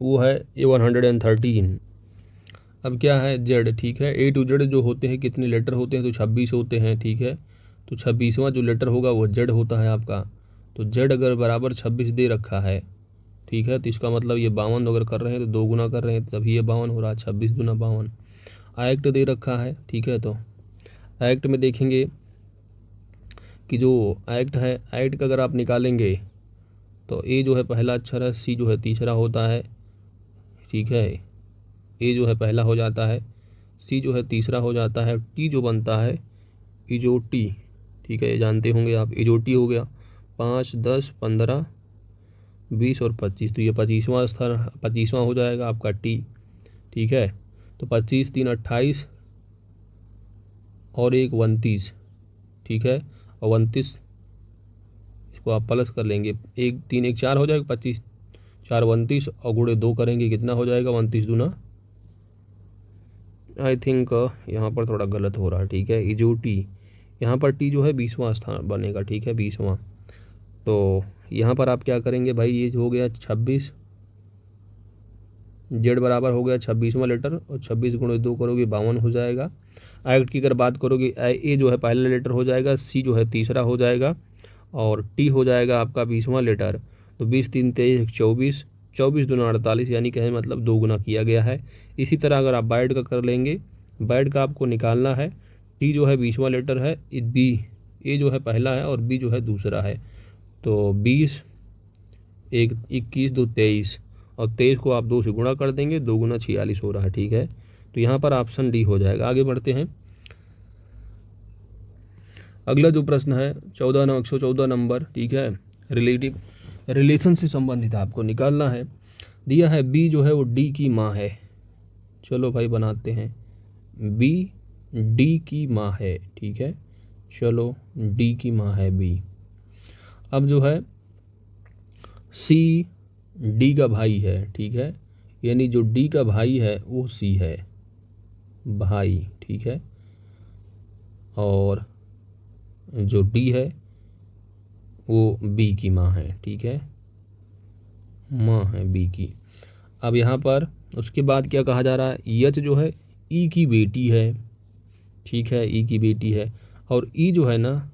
वो है A113। अब क्या है जेड। ठीक है, A to Z जो होते हैं कितने लेटर होते हैं? तो 26 होते हैं। ठीक है, तो 26वां जो लेटर होगा वो जेड होता है आपका। तो जेड अगर बराबर 26 दे रखा है, ठीक है, तो इसका मतलब ये 52 अगर कर रहे हैं तो 2 गुना कर रहे हैं तभी ये 52 हो रहा है। 26 दूना 52। एक्ट दे रखा है। ठीक है, तो एक्ट में देखेंगे कि जो एक्ट है, एक्ट का अगर आप निकालेंगे तो ए जो है पहला अक्षर है, सी जो है तीसरा होता है। ठीक है, ए जो है पहला हो जाता है, सी जो है तीसरा हो जाता है, टी जो बनता है इजोटी। ठीक है, ये जानते होंगे आप, इजोटी हो गया। 5, 10, 15, 20 और 25, तो ये 25वां हो जाएगा आपका टी। ठीक है, तो 25, 3, 28 और 1 29। ठीक है, और 29 इसको आप प्लस कर लेंगे, 1 3 1 4 हो जाएगा, 25 4 29 और गुणे 2 करेंगे कितना हो जाएगा? 29 दूना। आई थिंक यहाँ पर थोड़ा गलत हो रहा है। ठीक है, इजोटी, यहाँ पर टी जो है 20वां स्थान बनेगा। ठीक है, 20वां। तो यहाँ पर आप क्या करेंगे भाई, ये हो गया 26, जेड बराबर हो गया 26वां लेटर, और 26 गुणे 2 करोगे 52 हो जाएगा। एक्ट की अगर बात करोगे, ए जो है पहला लेटर हो जाएगा, सी जो है तीसरा हो जाएगा, और टी हो जाएगा आपका 20वां लेटर। तो 20 3 23 24, 24 दूना 48 यानी कहें मतलब 2 गुना किया गया है। इसी तरह अगर आप बाइड का कर लेंगे, बाइड का आपको निकालना है। टी जो है 20वां लेटर है, बी ए जो है पहला है और बी जो है दूसरा है। तो 20 1 21 2 23 और 23 को आप 2 से गुणा कर देंगे, 2 गुना 46 हो रहा है। ठीक है, तो यहाँ पर ऑप्शन डी हो जाएगा। आगे बढ़ते हैं। अगला जो प्रश्न है 114 नंबर, ठीक है, रिलेशन से संबंधित आपको निकालना है। दिया है बी जो है वो डी की माँ है। चलो भाई बनाते हैं, बी डी की माँ है। ठीक है, चलो डी की माँ है बी। अब जो है सी डी का भाई है। ठीक है, यानी जो डी का भाई है वो सी है, भाई। ठीक है, और जो डी है वो बी की माँ है। ठीक है, माँ है बी की। अब यहाँ पर उसके बाद क्या कहा जा रहा है, यच जो है ई की बेटी है। ठीक है, ई की बेटी है। और ई जो है ना,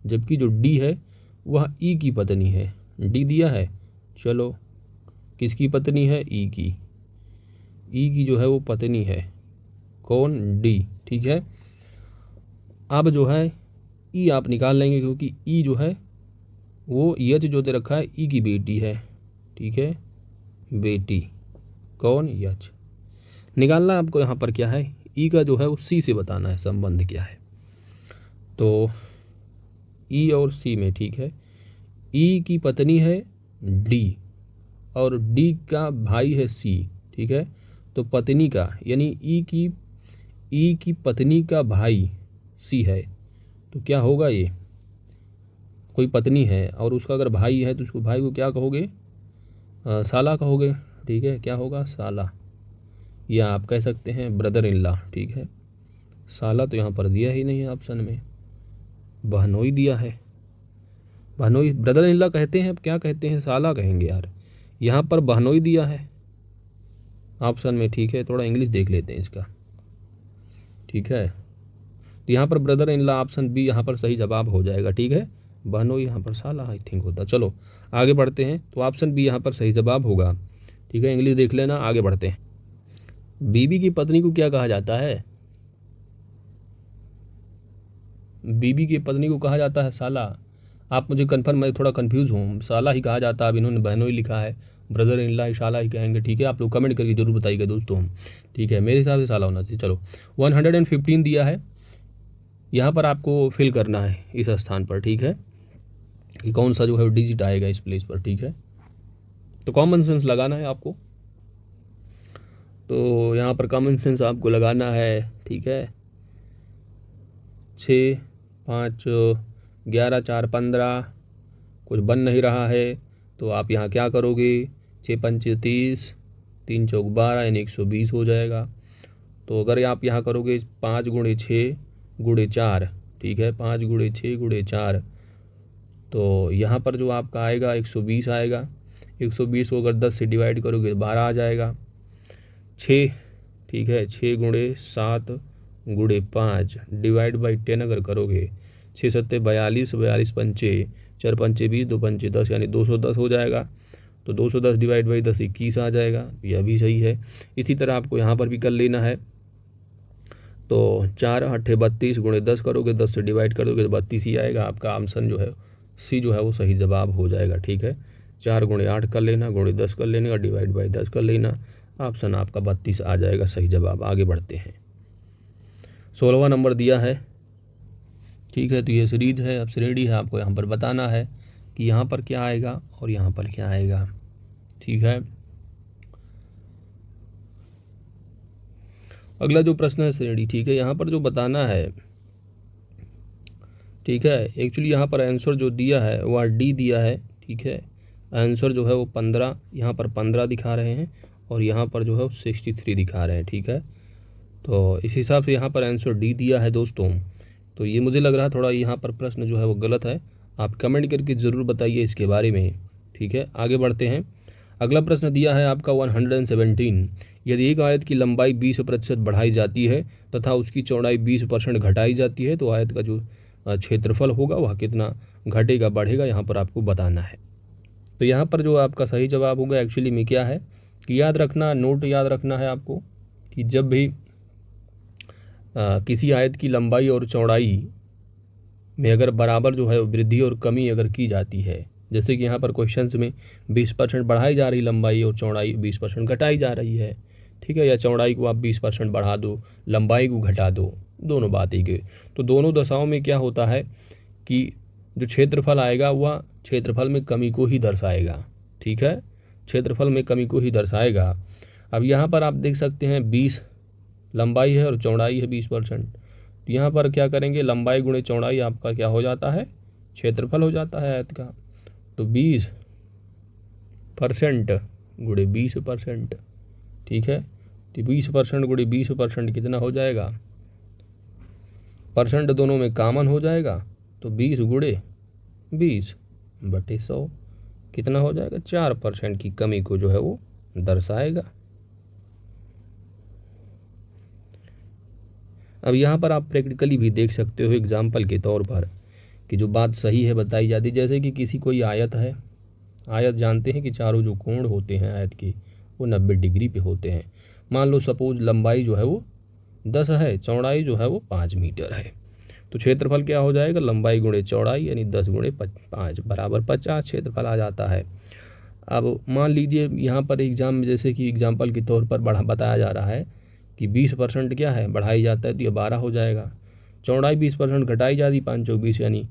जबकि जो डी है वह ई की पत्नी है। डी दिया है, चलो किसकी पत्नी है, ई की। ई की जो है वो पत्नी है, कौन, डी। ठीक है, अब जो है ई आप निकाल लेंगे क्योंकि ई जो है वो यच जो दे रखा है ई की बेटी है। ठीक है, बेटी कौन, यच। निकालना आपको यहाँ पर क्या है, ई का जो है वो सी से बताना है संबंध क्या है। तो ई और सी में, ठीक है, ई की पत्नी है डी और डी का भाई है सी। ठीक है, तो पत्नी का यानी ई की पत्नी का भाई सी है, तो क्या होगा, ये कोई पत्नी है और उसका अगर भाई है तो उसको भाई को क्या कहोगे, साला कहोगे। ठीक है, क्या होगा, साला, या आप कह सकते हैं ब्रदर इन लॉ। ठीक है, साला तो यहाँ पर दिया ही नहीं है ऑप्शन में, बहनोई दिया है। बहनोई ब्रदर इन लॉ कहते हैं, अब क्या कहते हैं, साला कहेंगे यार। यहाँ पर बहनोई दिया है ऑप्शन में। ठीक है, थोड़ा इंग्लिश देख लेते हैं इसका। ठीक है, तो यहाँ पर brother in law option B यहाँ पर सही जवाब हो जाएगा। ठीक है, बहनोई यहाँ पर साला आई थिंक होता। चलो आगे बढ़ते हैं, तो ऑप्शन बी यहाँ पर सही जवाब होगा। ठीक है, इंग्लिश देख लेना। आगे बढ़ते हैं। बीबी की पत्नी को क्या कहा जाता है, बीबी की पत्नी को कहा जाता है साला। आप मुझे कन्फर्म, मैं थोड़ा कंफ्यूज हूँ, साला ही कहा जाता है। अब इन्होंने बहनोई लिखा है, ब्रदर इन लॉ साला ही कहेंगे। ठीक है, आप लोग कमेंट करके जरूर बताइएगा दोस्तों। ठीक है, मेरे हिसाब से साला होना चाहिए। चलो 115 दिया है, यहाँ पर आपको फिल करना है इस स्थान पर। ठीक है, कि कौन सा जो है डिजिट आएगा इस प्लेस पर। ठीक है, तो कॉमन सेंस लगाना है आपको, तो यहाँ पर कॉमन सेंस आपको लगाना है। ठीक है, 6 5 11 4 15 कुछ बन नहीं रहा है, तो आप यहाँ क्या करोगे, 6 5 30 3 चौक 12 यानी 120 हो जाएगा। तो अगर आप यहाँ करोगे 5 गुणे 6 गुणे 4, ठीक है, 5 गुणे 6 गुणे 4, तो यहाँ पर जो आपका आएगा 120 आएगा। 120 को अगर 10 से डिवाइड करोगे 12 आ जाएगा। 6, ठीक है, 6 गुणे 7 गुणे 5 डिवाइड बाई 10 अगर करोगे, 6 7 42, 42 पंचे 4 पंचे 20, 2 पंचे 10 यानी 210 हो जाएगा। तो 210 डिवाइड बाई 10 21 आ जाएगा, यह भी सही है। इसी तरह आपको यहाँ पर भी कर लेना है। तो 4 8 32 गुणे 10 करोगे, 10 से डिवाइड करोगे तो 32 ही आएगा। आपका ऑप्शन जो है सी जो है वो सही जवाब हो जाएगा। ठीक है, 4 गुणे 8 कर लेना, गुणे 10 कर लेने का, डिवाइड बाई 10 कर लेना, ऑप्शन आपका 32 आ जाएगा सही जवाब। आगे बढ़ते हैं। 16वां नंबर दिया है। ठीक है, तो ये सीरीज है, अब श्रेणी है, आपको यहाँ पर बताना है कि यहाँ पर क्या आएगा और यहाँ पर क्या आएगा। ठीक है, अगला जो प्रश्न है श्रेणी। ठीक है, यहाँ पर जो बताना है, ठीक है, एक्चुअली यहाँ पर आंसर जो दिया है वह डी दिया है। ठीक है, आंसर जो है वो 15, यहाँ पर 15 दिखा रहे हैं और यहाँ पर जो है वो 63 दिखा रहे हैं। ठीक है, तो इस हिसाब से यहाँ पर आंसर डी दिया है दोस्तों। तो ये मुझे लग रहा है थोड़ा यहाँ पर प्रश्न जो है वो गलत है, आप कमेंट करके ज़रूर बताइए इसके बारे में। ठीक है, आगे बढ़ते हैं। अगला प्रश्न दिया है आपका 117, यदि एक आयत की लंबाई 20% बढ़ाई जाती है तथा उसकी चौड़ाई 20% घटाई जाती है तो आयत का जो क्षेत्रफल होगा वह कितना घटेगा बढ़ेगा, यहाँ पर आपको बताना है। तो यहाँ पर जो आपका सही जवाब होगा एक्चुअली में क्या है कि याद रखना, नोट याद रखना है आपको कि जब भी किसी आयत की लंबाई और चौड़ाई में अगर बराबर जो है वृद्धि और कमी अगर की जाती है, जैसे कि यहाँ पर क्वेश्चंस में 20% बढ़ाई जा रही लंबाई और चौड़ाई 20% घटाई जा रही है, ठीक है, या चौड़ाई को आप 20% बढ़ा दो, लंबाई को घटा दो, दोनों बात ही के। तो दोनों दशाओं में क्या होता है कि जो क्षेत्रफल आएगा वह क्षेत्रफल में कमी को ही दर्शाएगा, ठीक है, क्षेत्रफल में कमी को ही दर्शाएगा। अब यहाँ पर आप देख सकते हैं 20 लंबाई है और चौड़ाई है 20%, तो यहाँ पर क्या करेंगे, लंबाई गुणे चौड़ाई आपका क्या हो जाता है, क्षेत्रफल हो जाता है आयत का। तो 20% गुणे 20%, ठीक है, तो 20% गुणे 20% कितना हो जाएगा, परसेंट दोनों में कॉमन हो जाएगा, तो 20 गुणे 20/100 कितना हो जाएगा, 4% की कमी को जो है वो दर्शाएगा। अब यहाँ पर आप प्रैक्टिकली भी देख सकते हो एग्जाम्पल के तौर पर कि जो बात सही है बताई जाती, जैसे कि किसी कोई आयत है, आयत जानते हैं कि चारों जो कोण होते हैं आयत के वो 90 डिग्री पे होते हैं। मान लो सपोज लंबाई जो है वो 10 है, चौड़ाई जो है वो 5 मीटर है, तो क्षेत्रफल क्या हो जाएगा, लंबाई गुणे चौड़ाई यानी 10 गुणे 5 बराबर 50 क्षेत्रफल आ जाता है। अब मान लीजिए यहाँ पर एग्जाम में जैसे कि एग्जाम्पल के तौर पर बताया जा रहा है कि 20% क्या है बढ़ाई जाता है, तो ये 12 हो जाएगा। चौड़ाई 20% घटाई जाती, 5 चौक 20 यानी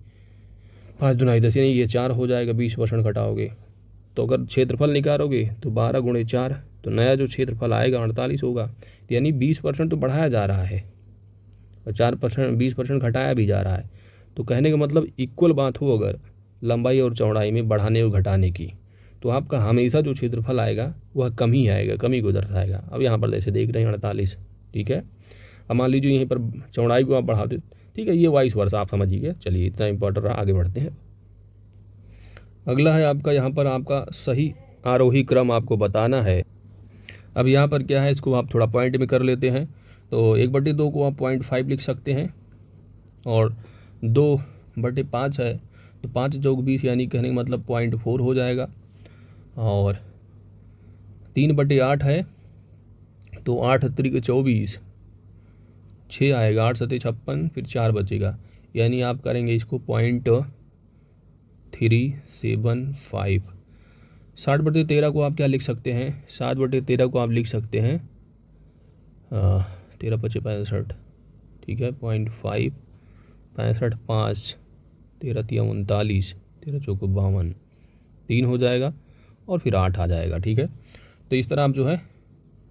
5 दुनाई 10 यानी ये 4 हो जाएगा। 20% घटाओगे तो अगर क्षेत्रफल निकालोगे तो 12 गुणे 4, तो नया जो क्षेत्रफल आएगा 48 होगा। तो यानी 20% तो बढ़ाया जा रहा है और 4% 20% घटाया भी जा रहा है। तो कहने का मतलब इक्वल बात हो अगर लंबाई और चौड़ाई में बढ़ाने और घटाने की, तो आपका हमेशा जो क्षेत्रफल आएगा वह कम ही आएगा, कमी को दर्शाएगा। अब यहाँ पर जैसे देख रहे हैं 48, ठीक है। अब मान लीजिए यहीं पर चौड़ाई को आप बढ़ा दे, ठीक है, ये वाइस वर्सा आप समझिए। चलिए इतना इंपॉर्टेंट रहा, आगे बढ़ते हैं। अगला है आपका यहाँ पर आपका सही आरोही क्रम आपको बताना है। अब यहाँ पर क्या है, इसको आप थोड़ा पॉइंट में कर लेते हैं। तो 1/2 को आप 0.5 लिख सकते हैं और 2/5 है तो 5 चौक 20 यानी कहने का मतलब 0.4 हो जाएगा। और 3/8 है तो 8 त्रिक 24, 6 आएगा, 8 सते 56, फिर 4 बचेगा, यानी आप करेंगे इसको 0.375। 60/13 को आप क्या लिख सकते हैं, 7/13 को आप लिख सकते हैं 13 × 5 = 65, ठीक है, 0.5 65 5 13 × 3 = 39, 13 चौक 52, 3 हो जाएगा और फिर 8 आ जाएगा, ठीक है। तो इस तरह आप जो है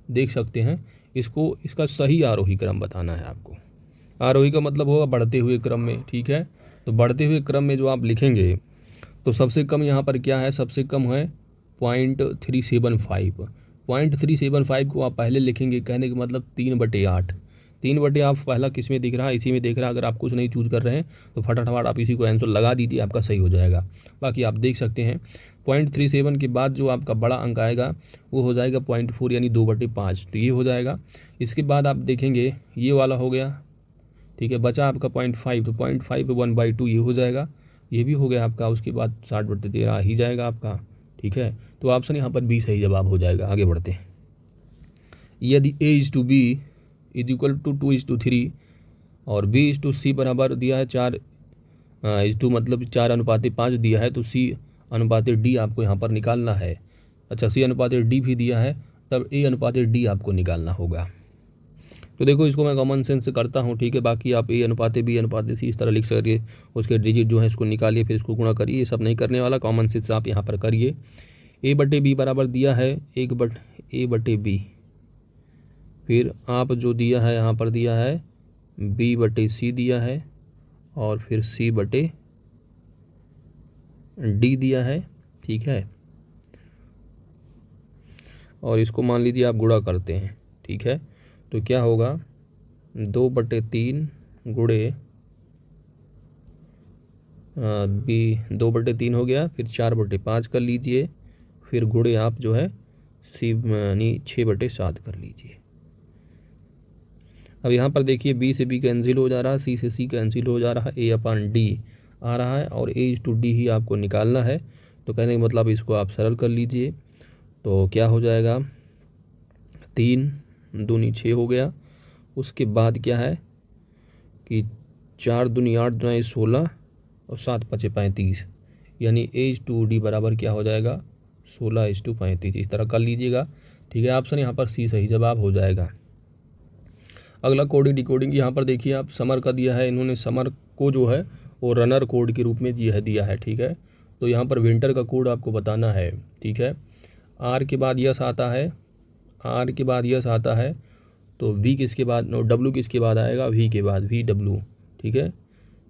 देख सकते हैं इसको, इसका सही आरोही क्रम बताना है आपको। आरोही का मतलब होगा बढ़ते हुए क्रम में, ठीक है। तो बढ़ते हुए क्रम में जो आप लिखेंगे तो सबसे कम यहाँ पर क्या है, सबसे कम है 0.375। 0.375 को आप पहले लिखेंगे, कहने का मतलब 3/8। 3/8 पहला किस में दिख रहा है, इसी में दिख रहा है। अगर आप कुछ नहीं चूज कर रहे हैं तो फटाफट आप इसी को आंसर लगा दीजिए, आपका सही हो जाएगा। बाकी आप देख सकते हैं 0.37 के बाद जो आपका बड़ा अंक आएगा वो हो जाएगा 0.4 यानी 2/5, तो ये हो जाएगा। इसके बाद आप देखेंगे ये वाला हो गया, ठीक है, बचा आपका 0.5, तो 0.5 पे 1/2 ये हो जाएगा, ये भी हो गया आपका। उसके बाद 60/13 ही जाएगा आपका, ठीक है। तो ऑप्शन यहाँ पर बी सही जवाब हो जाएगा। आगे बढ़ते हैं। यदि A/B = 2:3 और B/C बराबर दिया है 4:2 मतलब 4:5 दिया है, तो C/D आपको यहाँ पर निकालना है। अच्छा, C/D भी दिया है, तब A/D आपको निकालना होगा। तो देखो इसको मैं कॉमन सेंस से करता हूँ, ठीक है। बाकी आप A/B/C इस तरह लिख सकते, उसके डिजिट जो है इसको निकालिए, फिर इसको गुणा करिए, ये सब नहीं करने वाला, कॉमन सेंस आप यहाँ पर करिए। A/B बराबर दिया है A/B, फिर आप जो दिया है यहाँ पर दिया है B/C दिया है, और फिर C/D दिया है, ठीक है। और इसको मान लीजिए आप गुणा करते हैं, ठीक है, तो क्या होगा 2/3 गुणे 2/3 हो गया, फिर 4/5 कर लीजिए, फिर गुणे आप जो है यानी 6/7 कर लीजिए। अब यहाँ पर देखिए B से B कैंसिल हो जा रहा है, C से C कैंसिल हो जा रहा है, A/D आ रहा है और A/D ही आपको निकालना है। तो कहने का मतलब इसको आप सरल कर लीजिए। तो क्या हो जाएगा, 3 दूनी 6 हो गया। उसके बाद क्या है कि 4 दूनी 8 दूनी 16 और 7 पचे 35, यानी H2D बराबर क्या हो जाएगा, 16:35। इस तरह कर लीजिएगा। ठीक है, ऑप्शन यहाँ पर सी सही जवाब हो जाएगा। अगला कोडिंग डिकोडिंग, यहाँ पर देखिए आप समर का दिया है, इन्होंने समर को जो है वो रनर कोड के रूप में यह दिया है। ठीक है, तो यहाँ पर विंटर का कोड आपको बताना है। ठीक है, आर के बाद यस आता है, आर के बाद यस आता है, तो वी किसके बाद, डब्लू किसके बाद आएगा, वी के बाद वी डब्लू। ठीक है,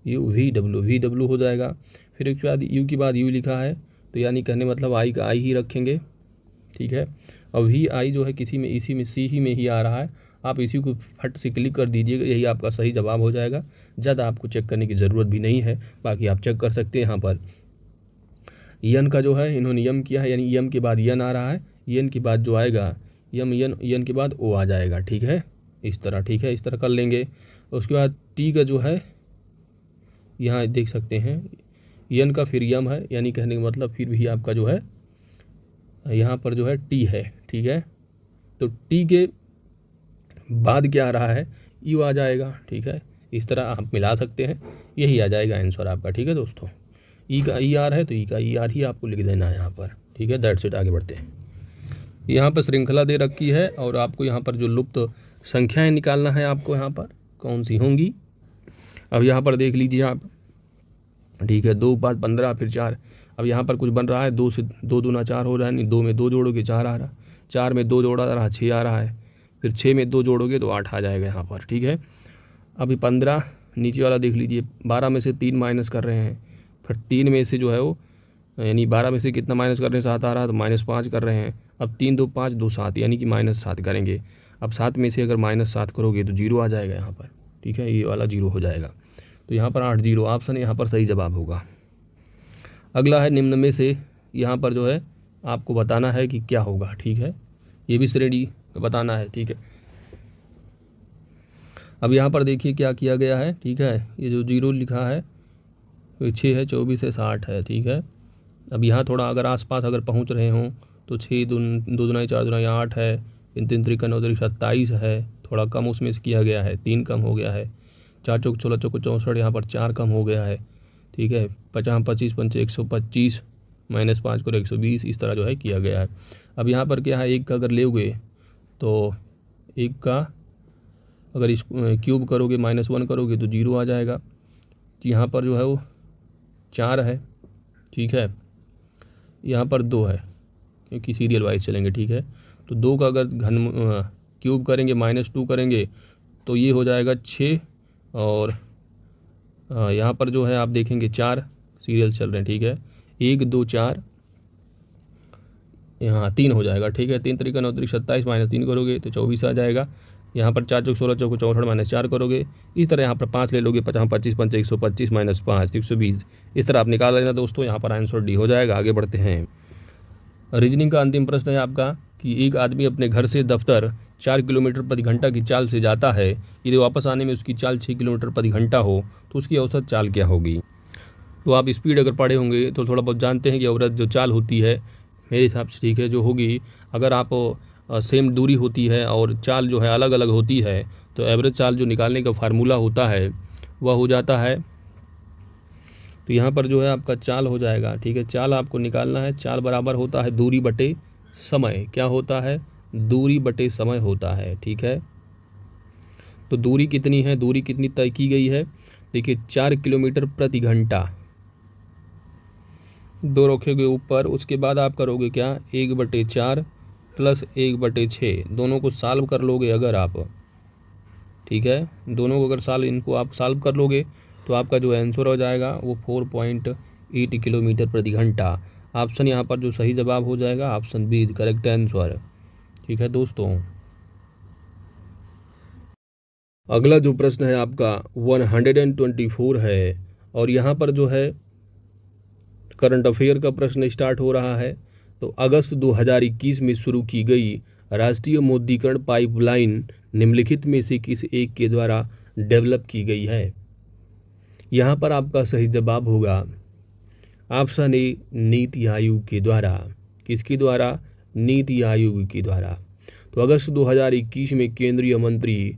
यू वी डब्लू हो जाएगा। फिर उसके बाद यू के बाद यू लिखा है, तो यानी कहने मतलब आई का आई ही रखेंगे। ठीक है, और वी आई जो है किसी में इसी में सी ही में ही आ रहा है, आप इसी को फट से क्लिक कर दीजिएगा, यही आपका सही जवाब हो जाएगा। ज़्यादा आपको चेक करने की ज़रूरत भी नहीं है, बाकी आप चेक कर सकते हैं। यहाँ पर यन का जो है इन्होंने यम किया है, यानी यम के बाद यन आ रहा है, यन के बाद जो आएगा यम, यन के बाद ओ आ जाएगा। ठीक है, इस तरह। ठीक है, इस तरह कर लेंगे। उसके बाद टी का जो है यहाँ देख सकते हैं, यन का फिर यम है, यानी कहने का मतलब फिर भी आपका जो है यहाँ पर जो है टी है। ठीक है, तो टी के बाद क्या आ रहा है, यू आ जाएगा। ठीक है, इस तरह आप मिला सकते हैं, यही आ जाएगा आंसर आपका। ठीक है दोस्तों, ई का ई आर है तो ई का ई आर ही आपको लिख देना है यहाँ पर। ठीक है, दैट्स इट। आगे बढ़ते हैं। यहाँ पर श्रृंखला दे रखी है और आपको यहाँ पर जो लुप्त संख्याएं निकालना है आपको यहाँ पर कौन सी होंगी। अब यहाँ पर देख लीजिए आप। ठीक है, 2 5 15 फिर 4। अब यहाँ पर कुछ बन रहा है, 2 से 2 दूना 4 हो रहा है, नहीं 2 में 2 जोड़ोगे 4 आ रहा, 4 में 2 जोड़ा रहा 6 आ रहा है, फिर 6 में 2 जोड़ोगे तो 8 आ जाएगा यहाँ पर। ठीक है, अभी 15 नीचे वाला देख लीजिए, 12 में से 3 माइनस कर रहे हैं, फिर 3 में से जो है वो यानी 12 में से कितना माइनस कर रहे हैं, 7 आ रहा है तो -5 कर रहे हैं। अब 3 2 5 2 7, यानी कि -7 करेंगे। अब 7 में से अगर -7 करोगे तो 0 आ जाएगा यहाँ पर। ठीक है, ये वाला 0 हो जाएगा, तो यहाँ पर 8 0 ऑप्शन यहाँ पर सही जवाब होगा। अगला है निम्न में से, यहाँ पर जो है आपको बताना है कि क्या होगा। ठीक है, ये भी श्रेणी बताना है। ठीक है, अब यहाँ पर देखिए क्या किया गया है। ठीक है, ये जो 0 लिखा है 6 है, 24 है, 60 है। ठीक है, अब यहाँ थोड़ा अगर आसपास अगर पहुँच रहे हों तो 6 2 दूना 4 दूना 8 है, 3 3 त्रिक 9 त्रिक 27 है, थोड़ा कम उसमें से किया गया है, 3 कम हो गया है, 4 चौक 16 चौक 64, यहाँ पर 4 कम हो गया है। ठीक है, 50 25 पंचे 125 -5 करो 120, इस तरह जो है किया गया है। अब यहाँ पर क्या है, एक का अगर लोगे तो एक का अगर इस क्यूब करोगे -1 करोगे तो 0 आ जाएगा। यहाँ पर जो है वो 4 है। ठीक है, यहाँ पर 2 है क्योंकि सीरियल वाइज चलेंगे। ठीक है, तो 2 का अगर घन क्यूब करेंगे -2 करेंगे तो ये हो जाएगा 6, और यहाँ पर जो है आप देखेंगे 4 सीरियल चल रहे हैं। ठीक है, 1 2 4, यहाँ 3 हो जाएगा। ठीक है, 3 त्रिक 9 त्रिक 27 -3 करोगे तो 24 आ जाएगा। यहाँ पर 4 चौक 16 चौक 64 -4 करोगे। इस तरह यहाँ पर 5 ले लोगे, 50 25 पंचे 125 -5 120, इस तरह आप निकाल लेना दोस्तों। यहाँ पर आंसर डी हो जाएगा। आगे बढ़ते हैं। रीजनिंग का अंतिम प्रश्न है आपका कि एक आदमी अपने घर से दफ्तर 4 किलोमीटर प्रति घंटा की चाल से जाता है, यदि वापस आने में उसकी चाल 6 किलोमीटर प्रति घंटा हो तो उसकी औसत चाल क्या होगी। तो आप स्पीड अगर पढ़े होंगे तो थोड़ा बहुत जानते हैं कि औसत जो चाल होती है मेरे हिसाब से, ठीक है, जो होगी अगर आप सेम दूरी होती है और चाल जो है अलग अलग होती है तो एवरेज चाल जो निकालने का फार्मूला होता है वह हो जाता है, तो यहाँ पर जो है आपका चाल हो जाएगा। ठीक है, चाल आपको निकालना है, चाल बराबर होता है दूरी बटे समय। क्या होता है, दूरी बटे समय होता है। ठीक है, तो दूरी कितनी है, दूरी कितनी तय की गई है, देखिए 4 किलोमीटर प्रति घंटा, 2 रखोगे ऊपर, उसके बाद आप करोगे क्या 1/4 प्लस 1/6, दोनों को सॉल्व कर लोगे अगर आप। ठीक है, दोनों को अगर इनको आप सॉल्व कर लोगे तो आपका जो आंसर हो जाएगा वो 4.8 किलोमीटर प्रति घंटा। ऑप्शन यहाँ पर जो सही जवाब हो जाएगा ऑप्शन बी करेक्ट आंसर। ठीक है दोस्तों, अगला जो प्रश्न है आपका 124 है और यहाँ पर जो है करंट अफेयर का प्रश्न स्टार्ट हो रहा है। तो अगस्त 2021 में शुरू की गई राष्ट्रीय मौद्रीकरण पाइपलाइन निम्नलिखित में से किस एक के द्वारा डेवलप की गई है। यहाँ पर आपका सही जवाब होगा ऑप्शन ए नीति आयोग के द्वारा। किसके द्वारा? नीति आयोग के द्वारा। तो अगस्त 2021 में केंद्रीय मंत्री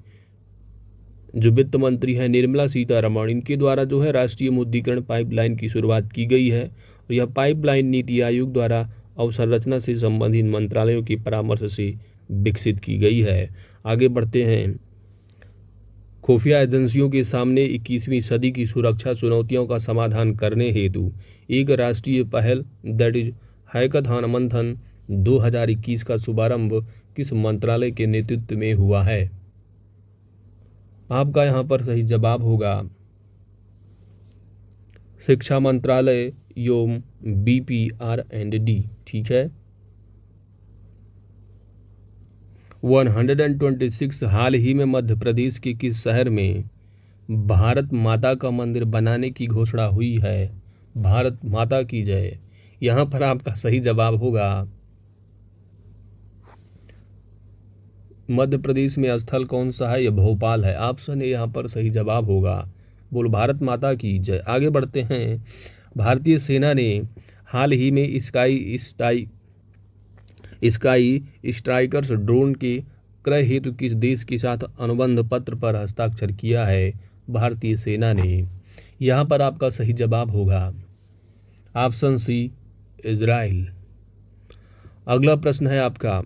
जो वित्त मंत्री हैं निर्मला सीतारमण, इनके द्वारा जो है राष्ट्रीय मुद्रीकरण पाइपलाइन की शुरुआत की गई है और यह पाइपलाइन नीति आयोग द्वारा अवसंरचना से संबंधित मंत्रालयों के परामर्श से विकसित की गई है। आगे बढ़ते हैं। खुफिया एजेंसियों के सामने 21वीं सदी की सुरक्षा चुनौतियों का समाधान करने हेतु एक राष्ट्रीय पहल दैट इज हैकाथॉन मंथन 2021 का शुभारंभ किस मंत्रालय के नेतृत्व में हुआ है? आपका यहाँ पर सही जवाब होगा शिक्षा मंत्रालय एवं BPR&D। ठीक है। 126 हाल ही में मध्य प्रदेश के किस शहर में भारत माता का मंदिर बनाने की घोषणा हुई है? भारत माता की जय। यहाँ पर आपका सही जवाब होगा मध्य प्रदेश में स्थल कौन सा है? यह भोपाल है। ऑप्शन ए यहाँ पर सही जवाब होगा। बोल भारत माता की जय। आगे बढ़ते हैं। भारतीय सेना ने हाल ही में स्काई स्ट्राइकर्स ड्रोन के क्रय हेतु किस देश के साथ अनुबंध पत्र पर हस्ताक्षर किया है? भारतीय सेना ने। यहाँ पर आपका सही जवाब होगा ऑप्शन सी इजराइल। अगला प्रश्न है आपका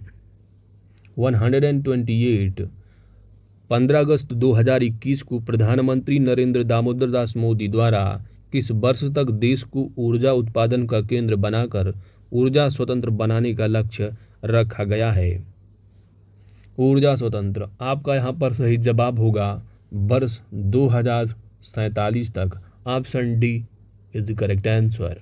128। 15 अगस्त 2021 को प्रधानमंत्री नरेंद्र दामोदर दास मोदी द्वारा किस वर्ष तक देश को ऊर्जा उत्पादन का केंद्र बनाकर ऊर्जा स्वतंत्र बनाने का लक्ष्य रखा गया है? ऊर्जा स्वतंत्र। आपका यहाँ पर सही जवाब होगा वर्ष 2047 तक। Option D is the correct answer.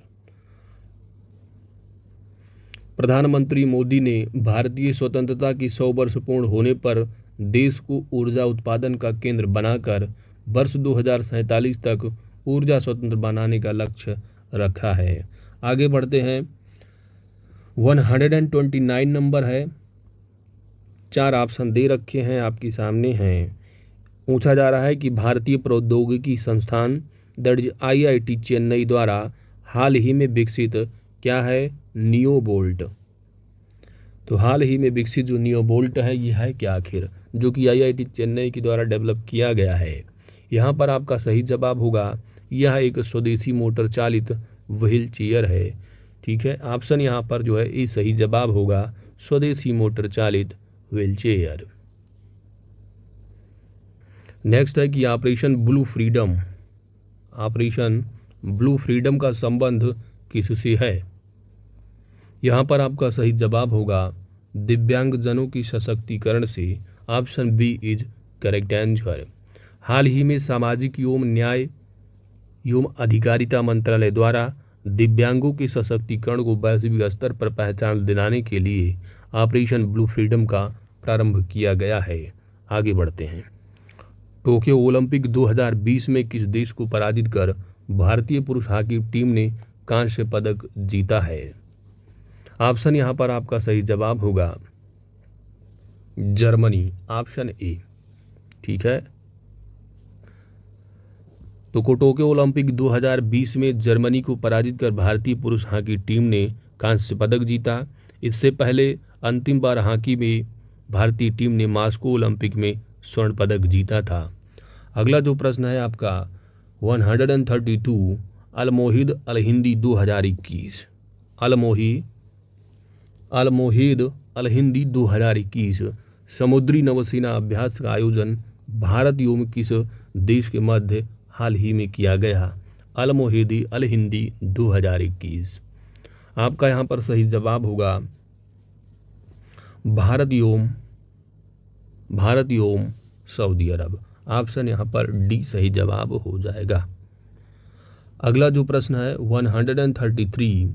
प्रधानमंत्री मोदी ने भारतीय स्वतंत्रता की 100 वर्ष पूर्ण होने पर देश को ऊर्जा उत्पादन का केंद्र बनाकर वर्ष 2047 तक ऊर्जा स्वतंत्र बनाने का लक्ष्य रखा है। आगे बढ़ते हैं। 129 नंबर है। 4 ऑप्शन दे रखे हैं, आपके सामने हैं। पूछा जा रहा है कि भारतीय प्रौद्योगिकी संस्थान दैट इज IIT चेन्नई द्वारा हाल ही में विकसित क्या है? नियोबोल्ट। तो हाल ही में विकसित जो नियोबोल्ट है ये है क्या आखिर? जो कि IIT चेन्नई के द्वारा डेवलप किया गया है। यहाँ पर आपका सही जवाब होगा यह एक स्वदेशी मोटर चालित व्हील चेयर है। ठीक है। ऑप्शन यहाँ पर जो है ये सही जवाब होगा स्वदेशी मोटर चालित व्हील चेयर। नेक्स्ट है कि ऑपरेशन ब्लू फ्रीडम का संबंध किससे है? यहाँ पर आपका सही जवाब होगा दिव्यांगजनों की सशक्तिकरण से। Option B is correct answer. हाल ही में सामाजिक एवं न्याय एवं अधिकारिता मंत्रालय द्वारा दिव्यांगों के सशक्तिकरण को वैश्विक स्तर पर पहचान दिलाने के लिए ऑपरेशन ब्लू फ्रीडम का प्रारंभ किया गया है। आगे बढ़ते हैं। टोक्यो ओलंपिक 2020 में किस देश को पराजित कर भारतीय पुरुष हॉकी टीम ने कांस्य पदक जीता है? ऑप्शन यहाँ पर आपका सही जवाब होगा जर्मनी। Option A. ठीक है। तो टोक्यो ओलंपिक 2020 में जर्मनी को पराजित कर भारतीय पुरुष हॉकी टीम ने कांस्य पदक जीता। इससे पहले अंतिम बार हॉकी में भारतीय टीम ने मॉस्को ओलंपिक में स्वर्ण पदक जीता था। अगला जो प्रश्न है आपका 132 अलमोहिद अलहिंदी 2021। अलमोहिद अलहिंदी 2021 समुद्री नौसेना अभ्यास का आयोजन भारत एवं किस देश के मध्य हाल ही में किया गया? अलमोहिदी अलहिंदी 2021। आपका यहाँ पर सही जवाब होगा भारत एवं सऊदी अरब। ऑप्शन यहाँ पर डी सही जवाब हो जाएगा। अगला जो प्रश्न है 133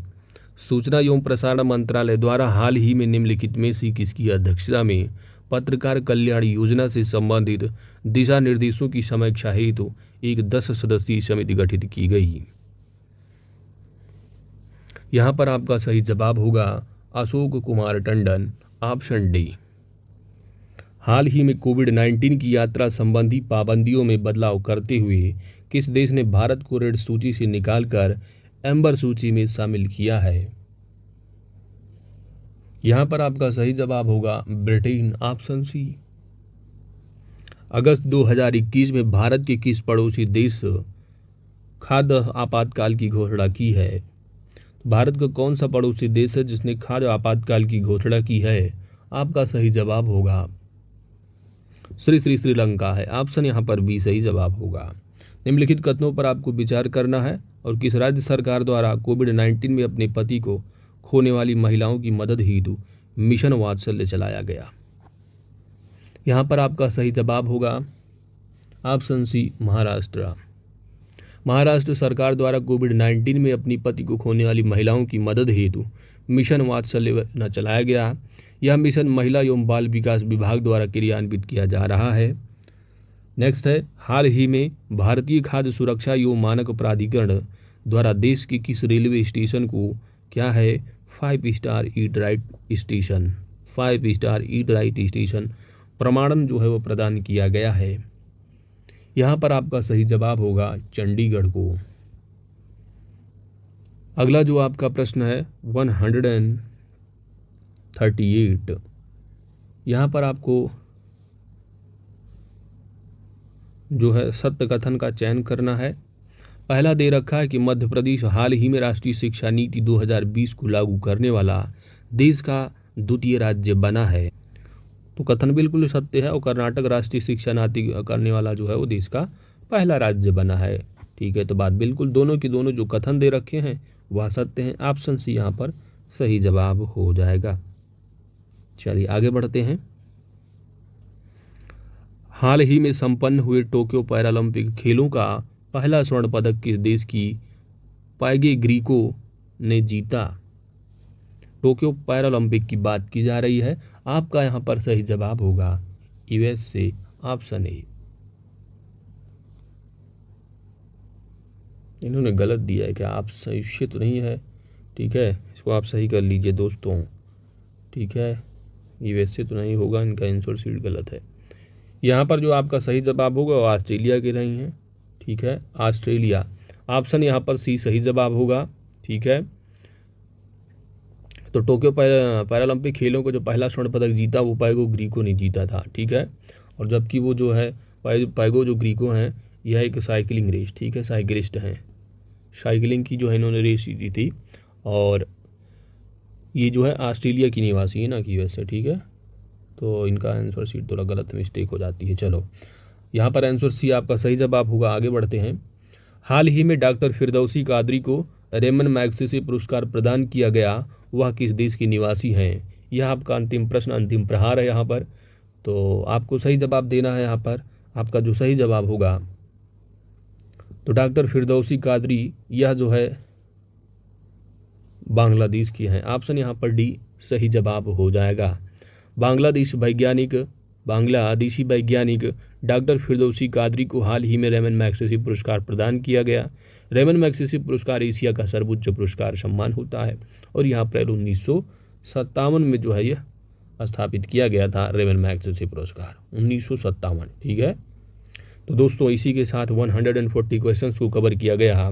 सूचना एवं प्रसारण मंत्रालय द्वारा हाल ही में निम्नलिखित में से किसकी अध्यक्षता में पत्रकार कल्याण योजना से संबंधित दिशा निर्देशों की समीक्षा हेतु एक 10 सदस्यीय समिति गठित की गई? यहाँ पर आपका सही जवाब होगा अशोक कुमार टंडन। Option D. हाल ही में कोविड-19 की यात्रा संबंधी पाबंदियों में बदलाव करते हुए किस देश ने भारत को रेड सूची से निकालकर एम्बर सूची में शामिल किया है? यहाँ पर आपका सही जवाब होगा ब्रिटेन, ऑप्शन सी। अगस्त 2021 में भारत के किस पड़ोसी देश खाद्य आपातकाल की घोषणा की है? भारत का कौन सा पड़ोसी देश है जिसने खाद्य आपातकाल की घोषणा की है? आपका सही जवाब होगा श्रीलंका है। ऑप्शन यहाँ पर बी सही जवाब होगा। निम्नलिखित कथनों पर आपको विचार करना है और किस राज्य सरकार द्वारा कोविड-19 में अपने पति को खोने वाली महिलाओं की मदद हेतु मिशन वात्सल्य चलाया गया? यहाँ पर आपका सही जवाब होगा ऑप्शन सी, महाराष्ट्र। महाराष्ट्र सरकार द्वारा कोविड-19 में अपनी पति को खोने वाली महिलाओं की मदद हेतु मिशन वात्सल्य न चलाया गया। यह मिशन महिला एवं बाल विकास विभाग द्वारा क्रियान्वित किया जा रहा है। नेक्स्ट है, हाल ही में भारतीय खाद्य सुरक्षा एवं मानक प्राधिकरण द्वारा देश के किस रेलवे स्टेशन को क्या है 5 star eat right station, 5 star eat right station प्रमाणन जो है वो प्रदान किया गया है? यहाँ पर आपका सही जवाब होगा चंडीगढ़ को। अगला जो आपका प्रश्न है 138, यहाँ पर आपको जो है सत्य कथन का चयन करना है। पहला दे रखा है कि मध्य प्रदेश हाल ही में राष्ट्रीय शिक्षा नीति 2020 को लागू करने वाला देश का द्वितीय राज्य बना है। तो कथन बिल्कुल सत्य है और कर्नाटक राष्ट्रीय शिक्षा नीति करने वाला जो है वो देश का पहला राज्य बना है। ठीक है, तो बात बिल्कुल दोनों की दोनों जो कथन दे रखे हैं वह सत्य हैं। ऑप्शन सी यहाँ पर सही जवाब हो जाएगा। चलिए आगे बढ़ते हैं। हाल ही में संपन्न हुए टोक्यो पैरालंपिक खेलों का पहला स्वर्ण पदक किस देश की पाइगे ग्रीको ने जीता? टोक्यो पैरालंपिक की बात की जा रही है। आपका यहाँ पर सही जवाब होगा यूएसए, ऑप्शन ए। इन्होंने गलत दिया है, क्या आप सही तो नहीं है? ठीक है, इसको आप सही कर लीजिए दोस्तों। ठीक है, यूएसए तो नहीं होगा, इनका आंसर शीट गलत है। यहाँ पर जो आपका सही जवाब होगा वो ऑस्ट्रेलिया के रही हैं। ठीक है, ऑस्ट्रेलिया, ऑप्शन यहाँ पर सी सही जवाब होगा। ठीक है, तो टोक्यो पैरालंपिक खेलों को जो पहला स्वर्ण पदक जीता वो पाइगो ग्रीको ने जीता था। ठीक है, और जबकि वो जो है पाइगो जो ग्रीको हैं यह एक साइकिलिंग रेस, ठीक है, साइकिलिस्ट हैं, साइकिलिंग की जो है इन्होंने रेस जीती थी। और ये जो है ऑस्ट्रेलिया की निवासी है ना कि वैसे। ठीक है, तो इनका आंसर शीट थोड़ा गलत मिस्टेक हो जाती है। चलो यहाँ पर आंसर सी आपका सही जवाब होगा। आगे बढ़ते हैं। हाल ही में डॉक्टर फिरदौसी कादरी को रेमन मैग्सेसे पुरस्कार प्रदान किया गया, वह किस देश के निवासी हैं? यह आपका अंतिम प्रश्न, अंतिम प्रहार है यहाँ पर। तो आपको सही जवाब देना है। यहाँ पर आपका जो सही जवाब होगा तो डॉक्टर फिरदौसी कादरी यह जो है बांग्लादेश की हैं। ऑप्शन यहाँ पर डी सही जवाब हो जाएगा। बांग्लादेशी वैज्ञानिक डॉक्टर फिरदौसी कादरी को हाल ही में रेमन मैग्सेसे पुरस्कार प्रदान किया गया। रेमन मैग्सेसे पुरस्कार एशिया का सर्वोच्च पुरस्कार सम्मान होता है और यहाँ अप्रैल 1957 में जो है यह स्थापित किया गया था। रेमन मैग्सेसे पुरस्कार 1957। ठीक है, तो दोस्तों इसी के साथ 140 क्वेश्चंस को कवर किया गया।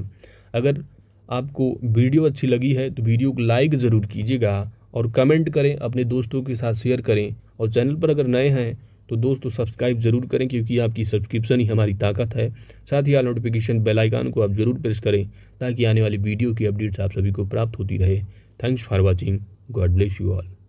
अगर आपको वीडियो अच्छी लगी है तो वीडियो को लाइक ज़रूर कीजिएगा और कमेंट करें, अपने दोस्तों के साथ शेयर करें और चैनल पर अगर नए हैं तो दोस्तों सब्सक्राइब जरूर करें क्योंकि आपकी सब्सक्रिप्शन ही हमारी ताकत है। साथ ही नोटिफिकेशन बेल आइकन को आप जरूर प्रेस करें ताकि आने वाली वीडियो की अपडेट्स आप सभी को प्राप्त होती रहे। Thanks for watching, God bless you all.